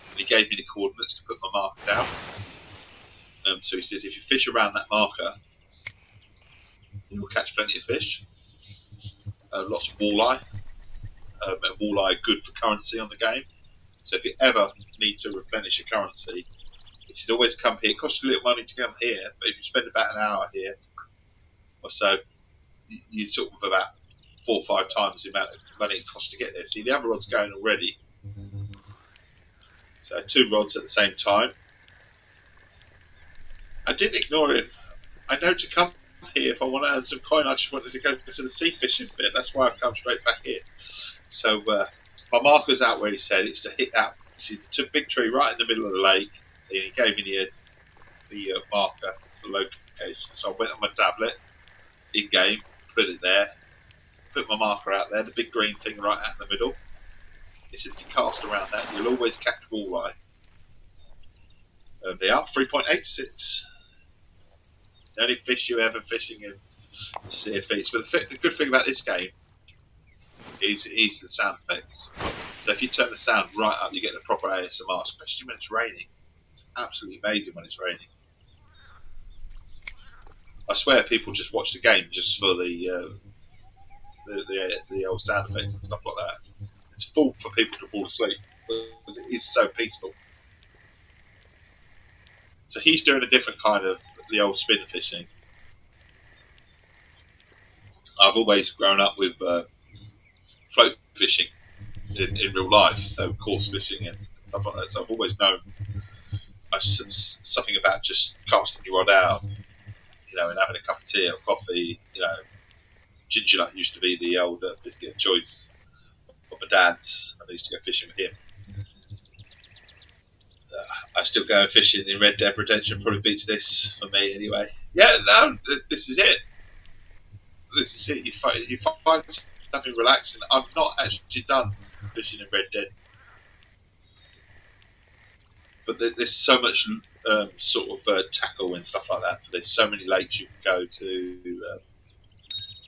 and he gave me the coordinates to put my marker down. So he says if you fish around that marker, you will catch plenty of fish. Lots of walleye. And walleye are good for currency on the game. So if you ever need to replenish your currency, you should always come here. It costs you a little money to come here, but if you spend about an hour here or so, you talk about 4 or 5 times the amount of money it costs to get there. See, the other rod's going already. So 2 rods at the same time. I didn't ignore him. I know to come here if I want to earn some coin. I just wanted to go to the sea fishing bit. That's why I've come straight back here. So my marker's out where he said it's to hit that. See, the big tree right in the middle of the lake. And he gave me the marker, the location. So I went on my tablet, in game, put it there, put my marker out there, the big green thing right out in the middle. He said if you cast around that, you'll always catch walleye. They are 3.86. The only fish you're ever fishing in the Sea of Thieves. But the good thing about this game is the sound effects. So if you turn the sound right up, you get the proper ASMR, especially when it's raining. It's absolutely amazing when it's raining. I swear people just watch the game just for the old sound effects and stuff like that. It's full for people to fall asleep because it is so peaceful. So he's doing a different kind of the old spin fishing. I've always grown up with float fishing in real life, so coarse fishing and stuff like that. So I've always known something about just casting your rod out, you know, and having a cup of tea or coffee. You know, ginger nut used to be the old biscuit of choice of my dad's. I used to go fishing with him. I still go fishing in Red Dead Redemption. Probably beats this for me anyway. Yeah, no, this is it. This is it. You find something relaxing. I've not actually done fishing in Red Dead, but there's so much sort of tackle and stuff like that. There's so many lakes you can go to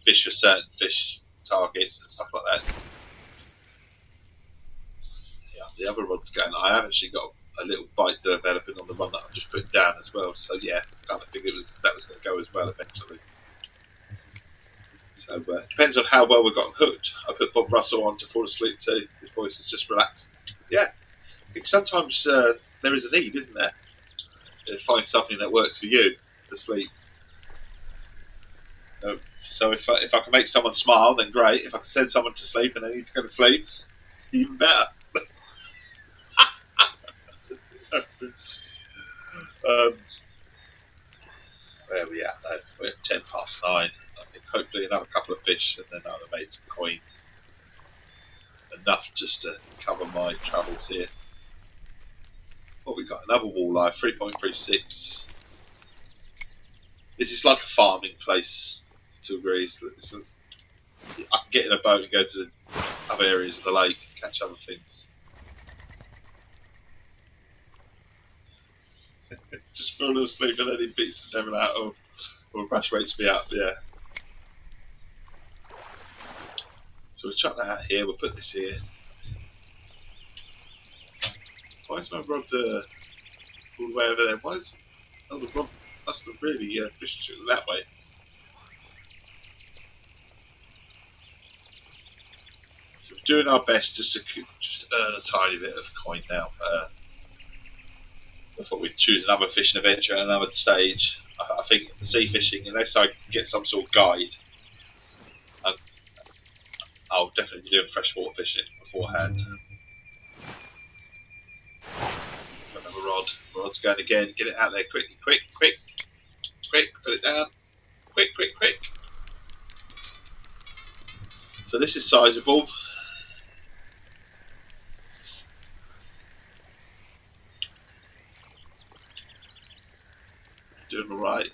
fish for certain fish targets and stuff like that. Yeah, the other rod's going. I have actually got a little bite developing on the one that I'm just putting down as well. So yeah, I kind of think that was going to go as well eventually. So it depends on how well we got hooked. I put Bob Russell on to fall asleep too. His voice is just relaxed. Yeah, I think sometimes there is a need, isn't there? To find something that works for you to sleep. So if I can make someone smile, then great. If I can send someone to sleep and they need to go to sleep, even better. Where are we at though? We're at 9:10. I think hopefully another couple of fish and then I'll have made some coin. Enough just to cover my travels here. What we got? Another walleye, 3.36. This is like a farming place to agree. I can get in a boat and go to other areas of the lake and catch other things. Just falling asleep and then he beats the devil out of or crash wakes me up, yeah. So we'll chuck that out here, we'll put this here. Why is my rod all the way over there? Why is the rod must have really pushed it that way? So we're doing our best just to earn a tiny bit of coin now. I thought we'd choose another fishing adventure at another stage. I think sea fishing, unless I get some sort of guide, I'll definitely be doing freshwater fishing beforehand. Another rod. Rod's going again. Get it out there quick, quick, quick, quick. Put it down. Quick, quick, quick. So this is sizable. Doing all right.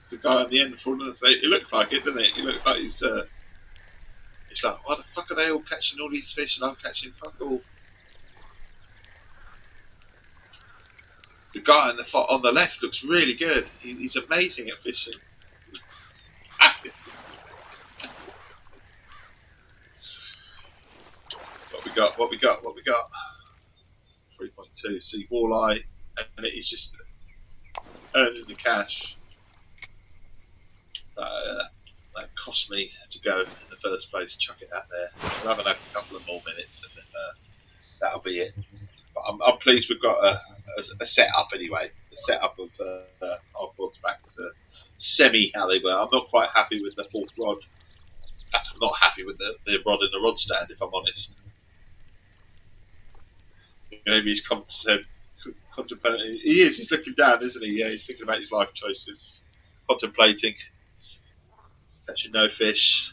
It's the guy on the end falling asleep. He looks like it, doesn't it? He looks like he's like, why the fuck are they all catching all these fish and I'm catching fuck all? The guy on the left looks really good. He's amazing at fishing. What we got? 3.2. See, walleye, and it is just earning the cash. That cost me to go in the first place. Chuck it out there. We'll have a couple of more minutes, and then that'll be it. But I'm pleased we've got a setup anyway. The setup of our rods back to semi how they were. I'm not quite happy with the fourth rod. In fact, I'm not happy with the rod in the rod stand, if I'm honest. Maybe he's contemplating. He is. He's looking down, isn't he? Yeah, he's thinking about his life choices, contemplating. Catching no fish.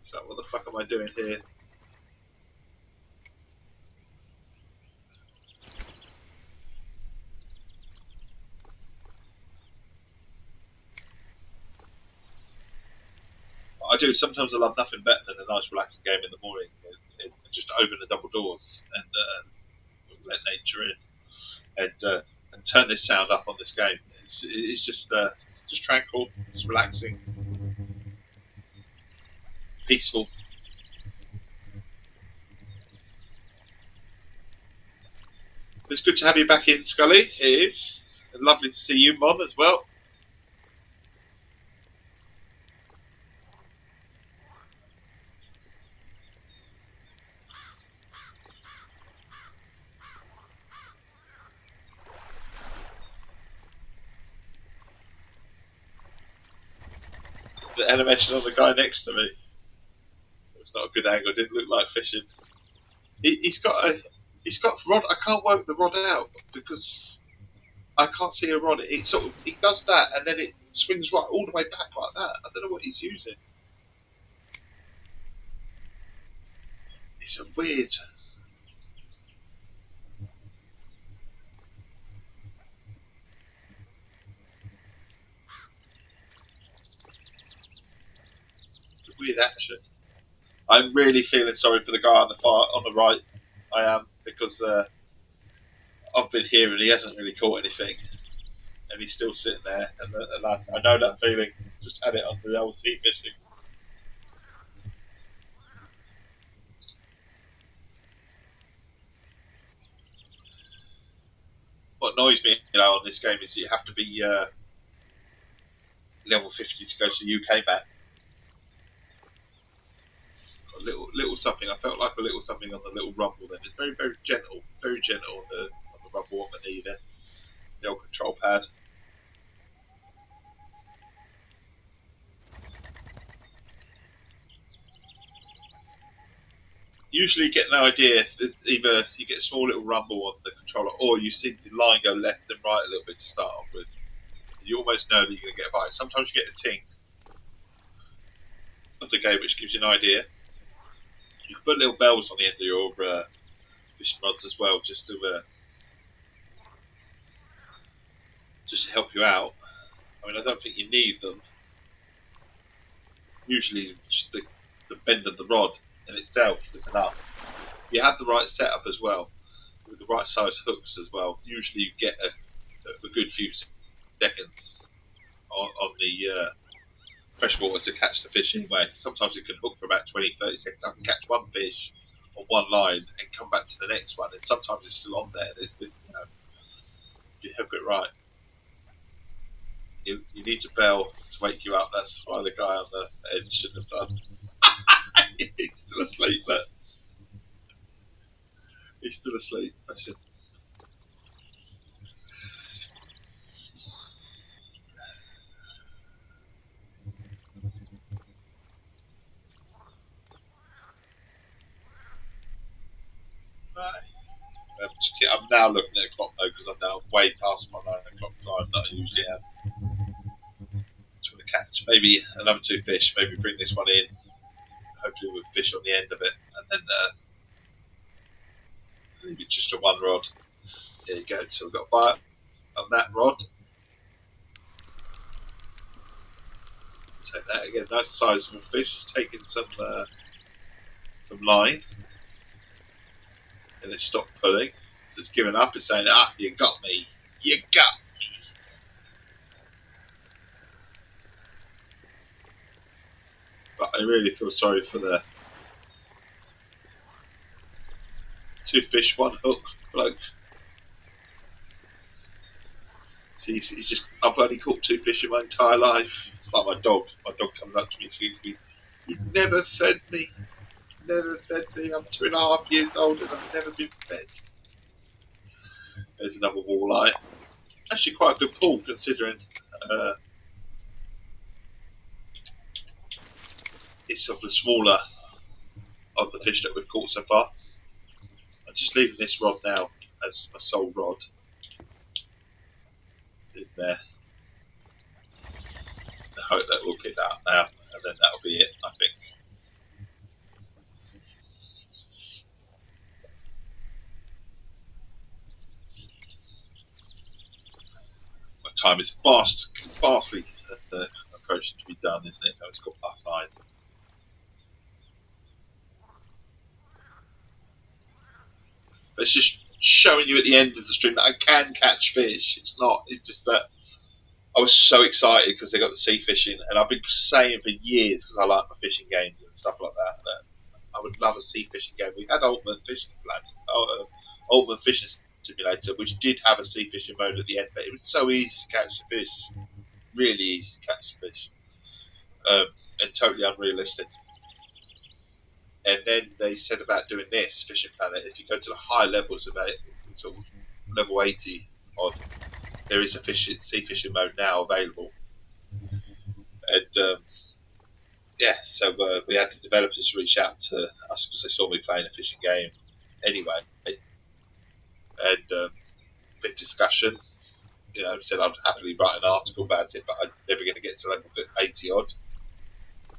So what the fuck am I doing here? I do. Sometimes I love nothing better than a nice relaxing game in the morning and just open the double doors and let nature in and turn this sound up on this game. It's just tranquil. It's relaxing, peaceful. It's good to have you back in, Scully. It is. And lovely to see you, Mon, as well. The animation on the guy next to me. It's not a good angle. It didn't look like fishing. He's got a rod. I can't work the rod out because I can't see a rod. It does that and then it swings right all the way back like that. I don't know what he's using. It's a weird. Weird action. I'm really feeling sorry for the guy on the right. I am, because I've been here and he hasn't really caught anything, and he's still sitting there. And I know that feeling. Just had it on the old sea fishing. What annoys me, on this game is that you have to be level 50 to go to the UK map. A little something. I felt like a little something on the little rumble. Then it's very gentle on the rumble on the knee there. The old control pad. Usually you get an idea. There's either you get a small little rumble on the controller, or you see the line go left and right a little bit to start off with. You almost know that you're going to get a bite. Sometimes you get a ting of the game, which gives you an idea. You can put little bells on the end of your fishing rods as well, just to help you out. I mean, I don't think you need them. Usually, just the bend of the rod in itself is enough. You have the right setup as well, with the right size hooks as well. Usually, you get a good few seconds on the freshwater to catch the fish anyway. Sometimes it can hook for about 20-30 seconds. I can catch one fish on one line and come back to the next one, and sometimes it's still on there. You hook it right. You need to bell to wake you up. That's why the guy on the edge shouldn't have done. He's still asleep, but he's still asleep. That's it. I'm now looking at the clock though, because I'm now way past my 9 o'clock time that I usually have. Just want to catch maybe another 2 fish, maybe bring this one in, hopefully with fish on the end of it, and then leave it just a 1 rod. There you go, so we've got a bite on that rod. Take that again, nice sizable fish, taking some line, and it stopped pulling. So it's giving up. It's saying, you got me. You got me. But I really feel sorry for the 2 fish, 1 hook bloke. So he's just, I've only caught 2 fish in my entire life. It's like my dog. My dog comes up to me and says, "You've never fed me. Never fed me. I'm 2.5 years old and I've never been fed." There's another walleye. Actually quite a good pull considering it's of the smaller of the fish that we've caught so far. I'm just leaving this rod now as my sole rod in there. I hope that we'll pick that up now, and then that'll be it, I think. Time is vastly approaching to be done, isn't it? It's got past 9. But it's just showing you at the end of the stream that I can catch fish. It's just that I was so excited because they got the sea fishing, and I've been saying for years, because I like my fishing games and stuff like that, that I would love a sea fishing game. We had Ultimate Fishing Simulator, which did have a sea fishing mode at the end, but it was so easy to catch the fish, really easy to catch the fish, and totally unrealistic. And then they said about doing this Fishing Planet. If you go to the high levels of it, sort of level 80 odd, there is a sea fishing mode now available, and yeah, so we had the developers reach out to us because they saw me playing a fishing game anyway, and bit of discussion. You know, said I'd happily write an article about it, but I'm never going to get to level 80 odd.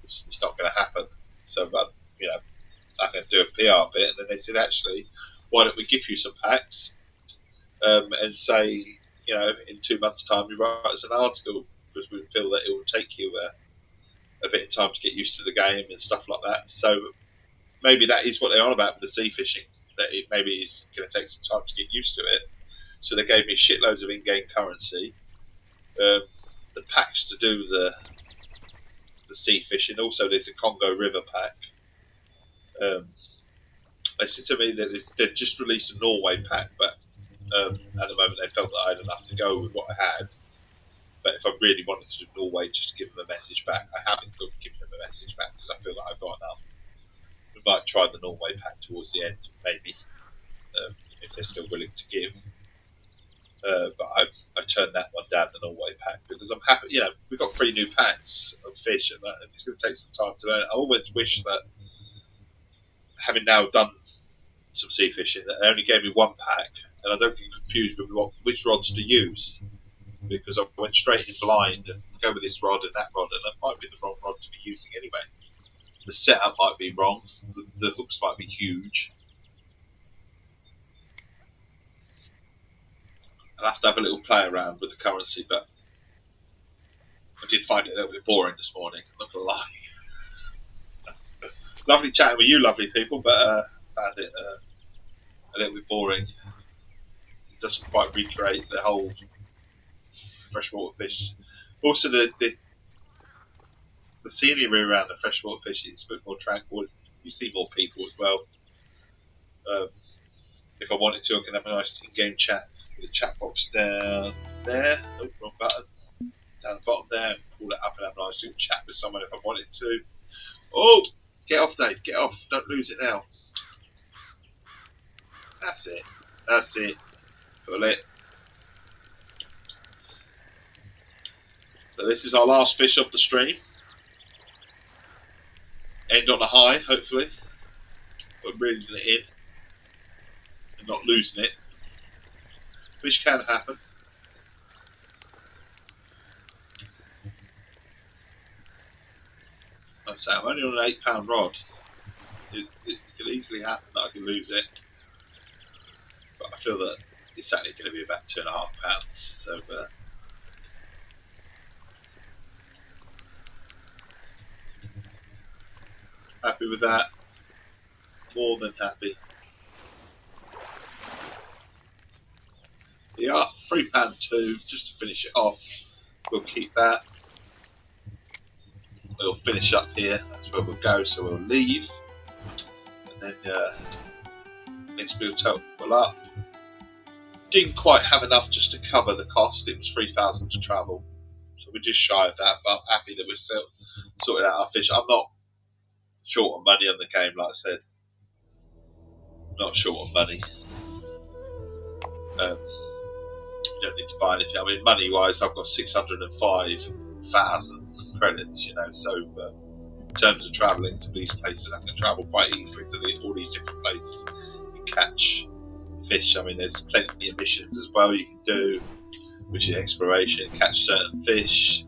It's not going to happen. So, you know, I can do a PR bit, and then they said, actually, why don't we give you some packs and say, you know, in 2 months' time, you write us an article because we feel that it will take you a bit of time to get used to the game and stuff like that. So maybe that is what they're on about with the sea fishing, that it maybe is going to take some time to get used to it. So they gave me shitloads of in-game currency, the packs to do the sea fishing. Also, there's a Congo River pack. They said to me that they'd just released a Norway pack, but at the moment they felt that I had enough to go with what I had. But if I really wanted to do Norway, just to give them a message back, I haven't given them a message back because I feel that I've got enough. We might try the Norway pack towards the end, maybe, if they're still willing to give. But I turned that one down, the Norway pack, because I'm happy. You know, we've got 3 new packs of fish, and it's going to take some time to learn. I always wish that, having now done some sea fishing, that they only gave me 1 pack, and I don't get confused with which rods to use, because I went straight in blind and go with this rod and that rod, and that might be the wrong rod to be using anyway. The setup might be wrong, the hooks might be huge. I'll have to have a little play around with the currency, but I did find it a little bit boring this morning, I'm not going to lie. Lovely chatting with you lovely people, but found it a little bit boring. It doesn't quite recreate the whole freshwater fish. Also, the scenery around the freshwater fish is a bit more tranquil. You see more people as well. If I wanted to, I can have a nice in-game chat with the chat box down there. Oh, wrong button. Down the bottom there. Pull it up and have a nice little chat with someone if I wanted to. Oh, get off, Dave. Get off. Don't lose it now. That's it. That's it. Pull it. So this is our last fish of the stream. End on a high, hopefully. But reeling it in and not losing it, which can happen. Like I say, I'm only on an £8 rod. It could easily happen that I can lose it, but I feel that it's only going to be about £2.5. So. Happy with that. More than happy. Yeah, £3.2 just to finish it off. We'll keep that. We'll finish up here. That's where we'll go. So we'll leave, and then next we'll total up. Didn't quite have enough just to cover the cost. It was £3,000 to travel, so we're just shy of that. But I'm happy that we've still sorted out our fish. I'm not short on money on the game, like I said. Not short on money. You don't need to buy anything. I mean, money-wise, I've got 605,000 credits, you know. So, in terms of travelling to these places, I can travel quite easily to all these different places and catch fish. I mean, there's plenty of missions as well you can do, which is exploration, catch certain fish.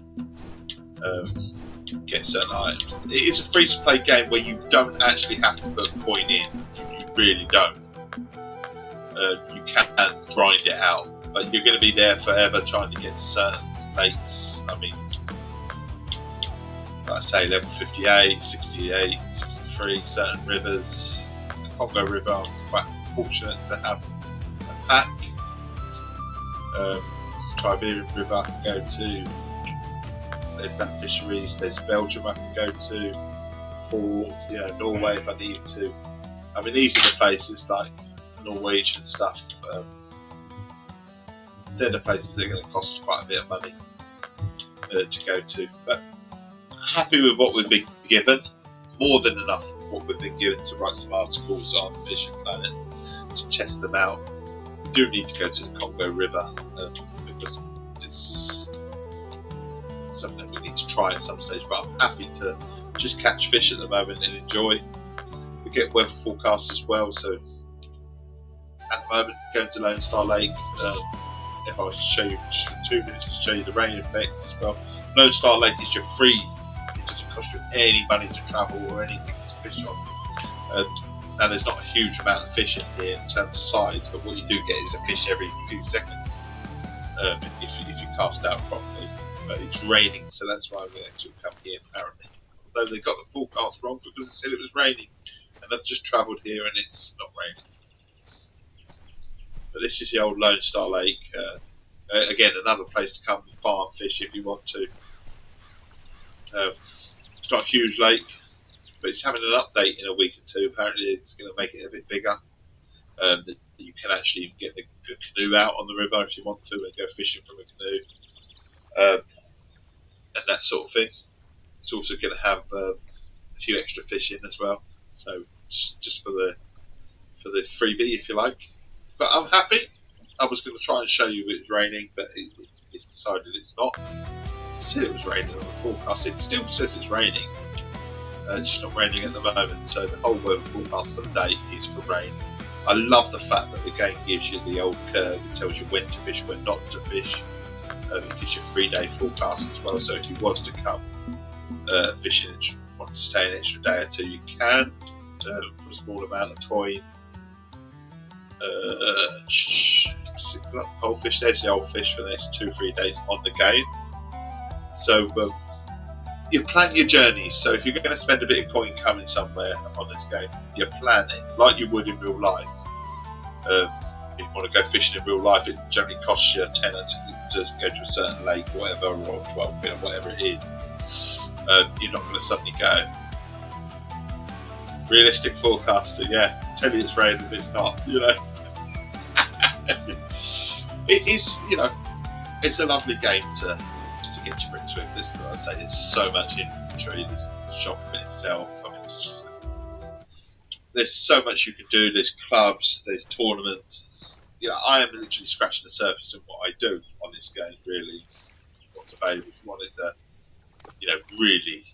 Get certain items. It is a free-to-play game where you don't actually have to put a coin in. You really don't. You can grind it out, but you're going to be there forever trying to get to certain lakes. I mean, like I say, level 58, 68, 63, certain rivers. The Congo River, I'm quite fortunate to have a pack. Triberian River I can go to. There's that fisheries, there's Belgium I can go to, for Norway if I need to. I mean, these are the places like Norwegian stuff. They're the places that are going to cost quite a bit of money to go to. But happy with what we've been given, more than enough of what we've been given to write some articles on Fishing Planet to test them out. We do need to go to the Congo River because it's something that we need to try at some stage. But I'm happy to just catch fish at the moment and enjoy. We get weather forecasts as well, so at the moment going to Lone Star Lake. If I was to show you just for 2 minutes to show you the rain effects as well. Lone Star Lake is your free. It doesn't cost you any money to travel or anything to fish on. Now there's not a huge amount of fish in here in terms of size, but what you do get is a fish every few seconds if you cast out properly. But it's raining, so that's why we actually come here apparently. Although they got the forecast wrong because it said it was raining, and I've just travelled here and it's not raining. But this is the old Lone Star Lake. Again, another place to come and farm fish if you want to. It's not a huge lake, but it's having an update in a week or two. Apparently it's going to make it a bit bigger. You can actually get the canoe out on the river if you want to and go fishing from a canoe. And that sort of thing. It's also going to have a few extra fish in as well. So just for the freebie, if you like. But I'm happy. I was going to try and show you it was raining, but it's decided it's not. It said it was raining on the forecast. It still says it's raining. It's just not raining at the moment. So the whole weather forecast for the day is for rain. I love the fact that the game gives you the old curve. It tells you when to fish, when not to fish. It gives you a 3-day forecast as well. So if you was to come fishing and want to stay an extra day or two, you can for a small amount of coin. The whole fish. There's the old fish for the next 2-3 days on the game. So you plan your journeys. So if you're going to spend a bit of coin coming somewhere on this game, you plan it like you would in real life. If you want to go fishing in real life, it generally costs you a tenner to go to a certain lake, whatever, or 12 quid, or whatever it is. You're not going to suddenly go. Realistic forecaster, yeah. Tell you it's raining, but it's not. You know. It is, you know, it's a lovely game to get your grips with. This, I say, there's so much inventory. There's the shop in itself. I mean, it's just, there's so much you can do. There's clubs, there's tournaments. You know, I am literally scratching the surface of what I do on this game. Really, what's available. If you wanted to, you know, really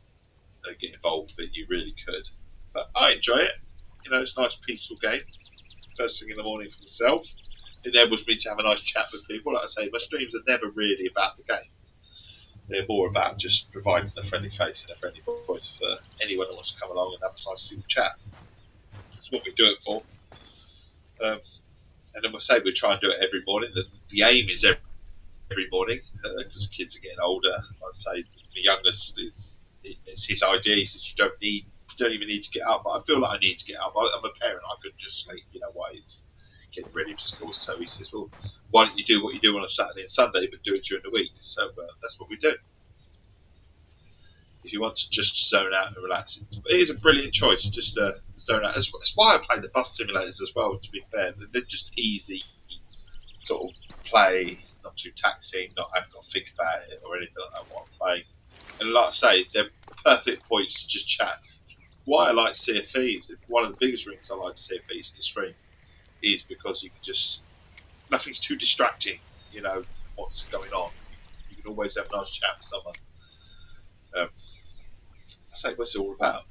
get involved with it, you really could. But I enjoy it. You know, it's a nice, peaceful game. First thing in the morning for myself. It enables me to have a nice chat with people. Like I say, my streams are never really about the game. They're more about just providing a friendly face and a friendly voice for anyone who wants to come along and have a nice simple chat. That's what we do it for. And then we'll say we try and do it every morning. The aim is every morning because the kids are getting older. Like I say, the youngest it's his idea. He says you don't even need to get up. But I feel like I need to get up. I'm a parent. I couldn't just sleep. You know why? He's getting ready for school. So he says, well, why don't you do what you do on a Saturday and Sunday, but do it during the week? So that's what we do. If you want to just zone out and relax, it is a brilliant choice. Just zone out. That's why I play the bus simulators as well. To be fair, they're just easy sort of play, not too taxing, not having got to think about it or anything like that. What I'm playing, and like I say, they're perfect points to just chat. Why I like Sea of Thieves, one of the biggest reasons I like Sea of Thieves to stream, is because you can just, nothing's too distracting, you know, what's going on. You can always have a nice chat with someone. I say, what's it all about?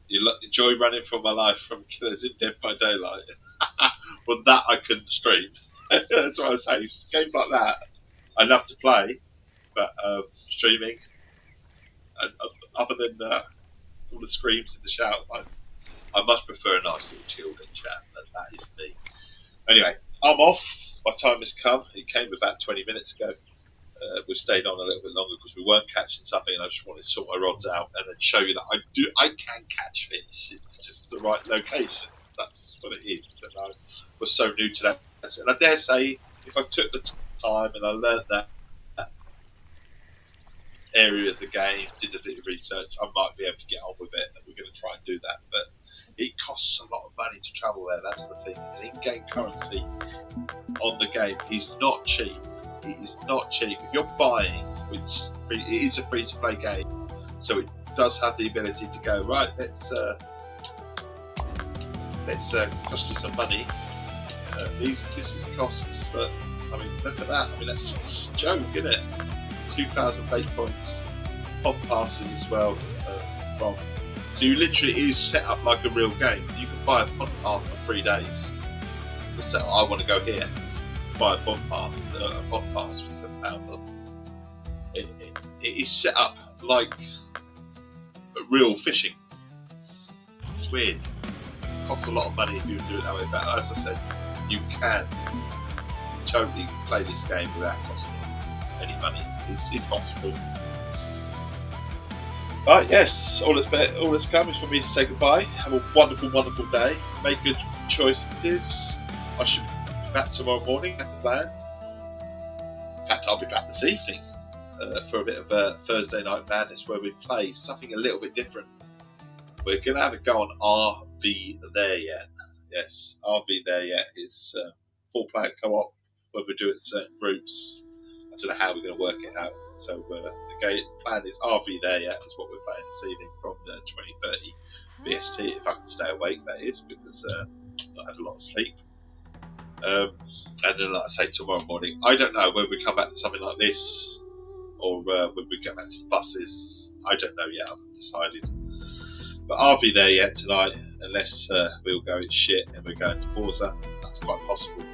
You enjoy running for my life from Killers in Dead by Daylight. Well, that I couldn't stream. That's what I say. Games like that, I love to play, but streaming, other than all the screams and the shouts, I much prefer a nice little chilled chat. That is me. Anyway, I'm off. My time has come. It came about 20 minutes ago. We've stayed on a little bit longer because we weren't catching something, and I just wanted to sort my rods out and then show you that I can catch fish. It's just the right location. That's what it is. And I was so new to that. And I dare say, if I took the time and I learned that area of the game, did a bit of research, I might be able to get on with it, and we're going to try and do that. But it costs a lot of money to travel there. That's the thing. And in-game currency on the game is not cheap. It is not cheap. If you're buying, which it is a free-to-play game, so it does have the ability to go, right, let's cost you some money. This is costs that, I mean, look at that. I mean, that's just a joke, isn't it? 2,000 base points, pod passes as well from. So you literally, it is set up like a real game. You can buy a pod pass for 3 days. So I want to go here, buy a pod pass for £7. It is set up like real fishing. It's weird. It costs a lot of money if you do it that way, but as I said, you can totally play this game without costing any money. It's possible. Right, yes, all that's come is for me to say goodbye. Have a wonderful, wonderful day. Make good choices. I should be back tomorrow morning at the plan. In fact, I'll be back this evening for a bit of a Thursday Night Madness where we play something a little bit different. We're going to have a go on RV There Yet. Yes, RV There Yet is 4-player co-op where we do it in certain groups. I don't know how we're going to work it out. So the plan is RV There Yet is what we're playing this evening from the 2030 BST, if I can stay awake, that is, because I had a lot of sleep. And then, like I say, tomorrow morning, I don't know whether we come back to something like this or whether we get back to the buses. I don't know yet, I haven't decided. But RV There Yet tonight, unless we all go in shit and we're going to Forza, that's quite possible.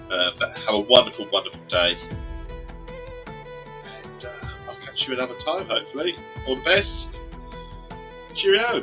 But have a wonderful, wonderful day. And I'll catch you another time, hopefully. All the best. Cheerio.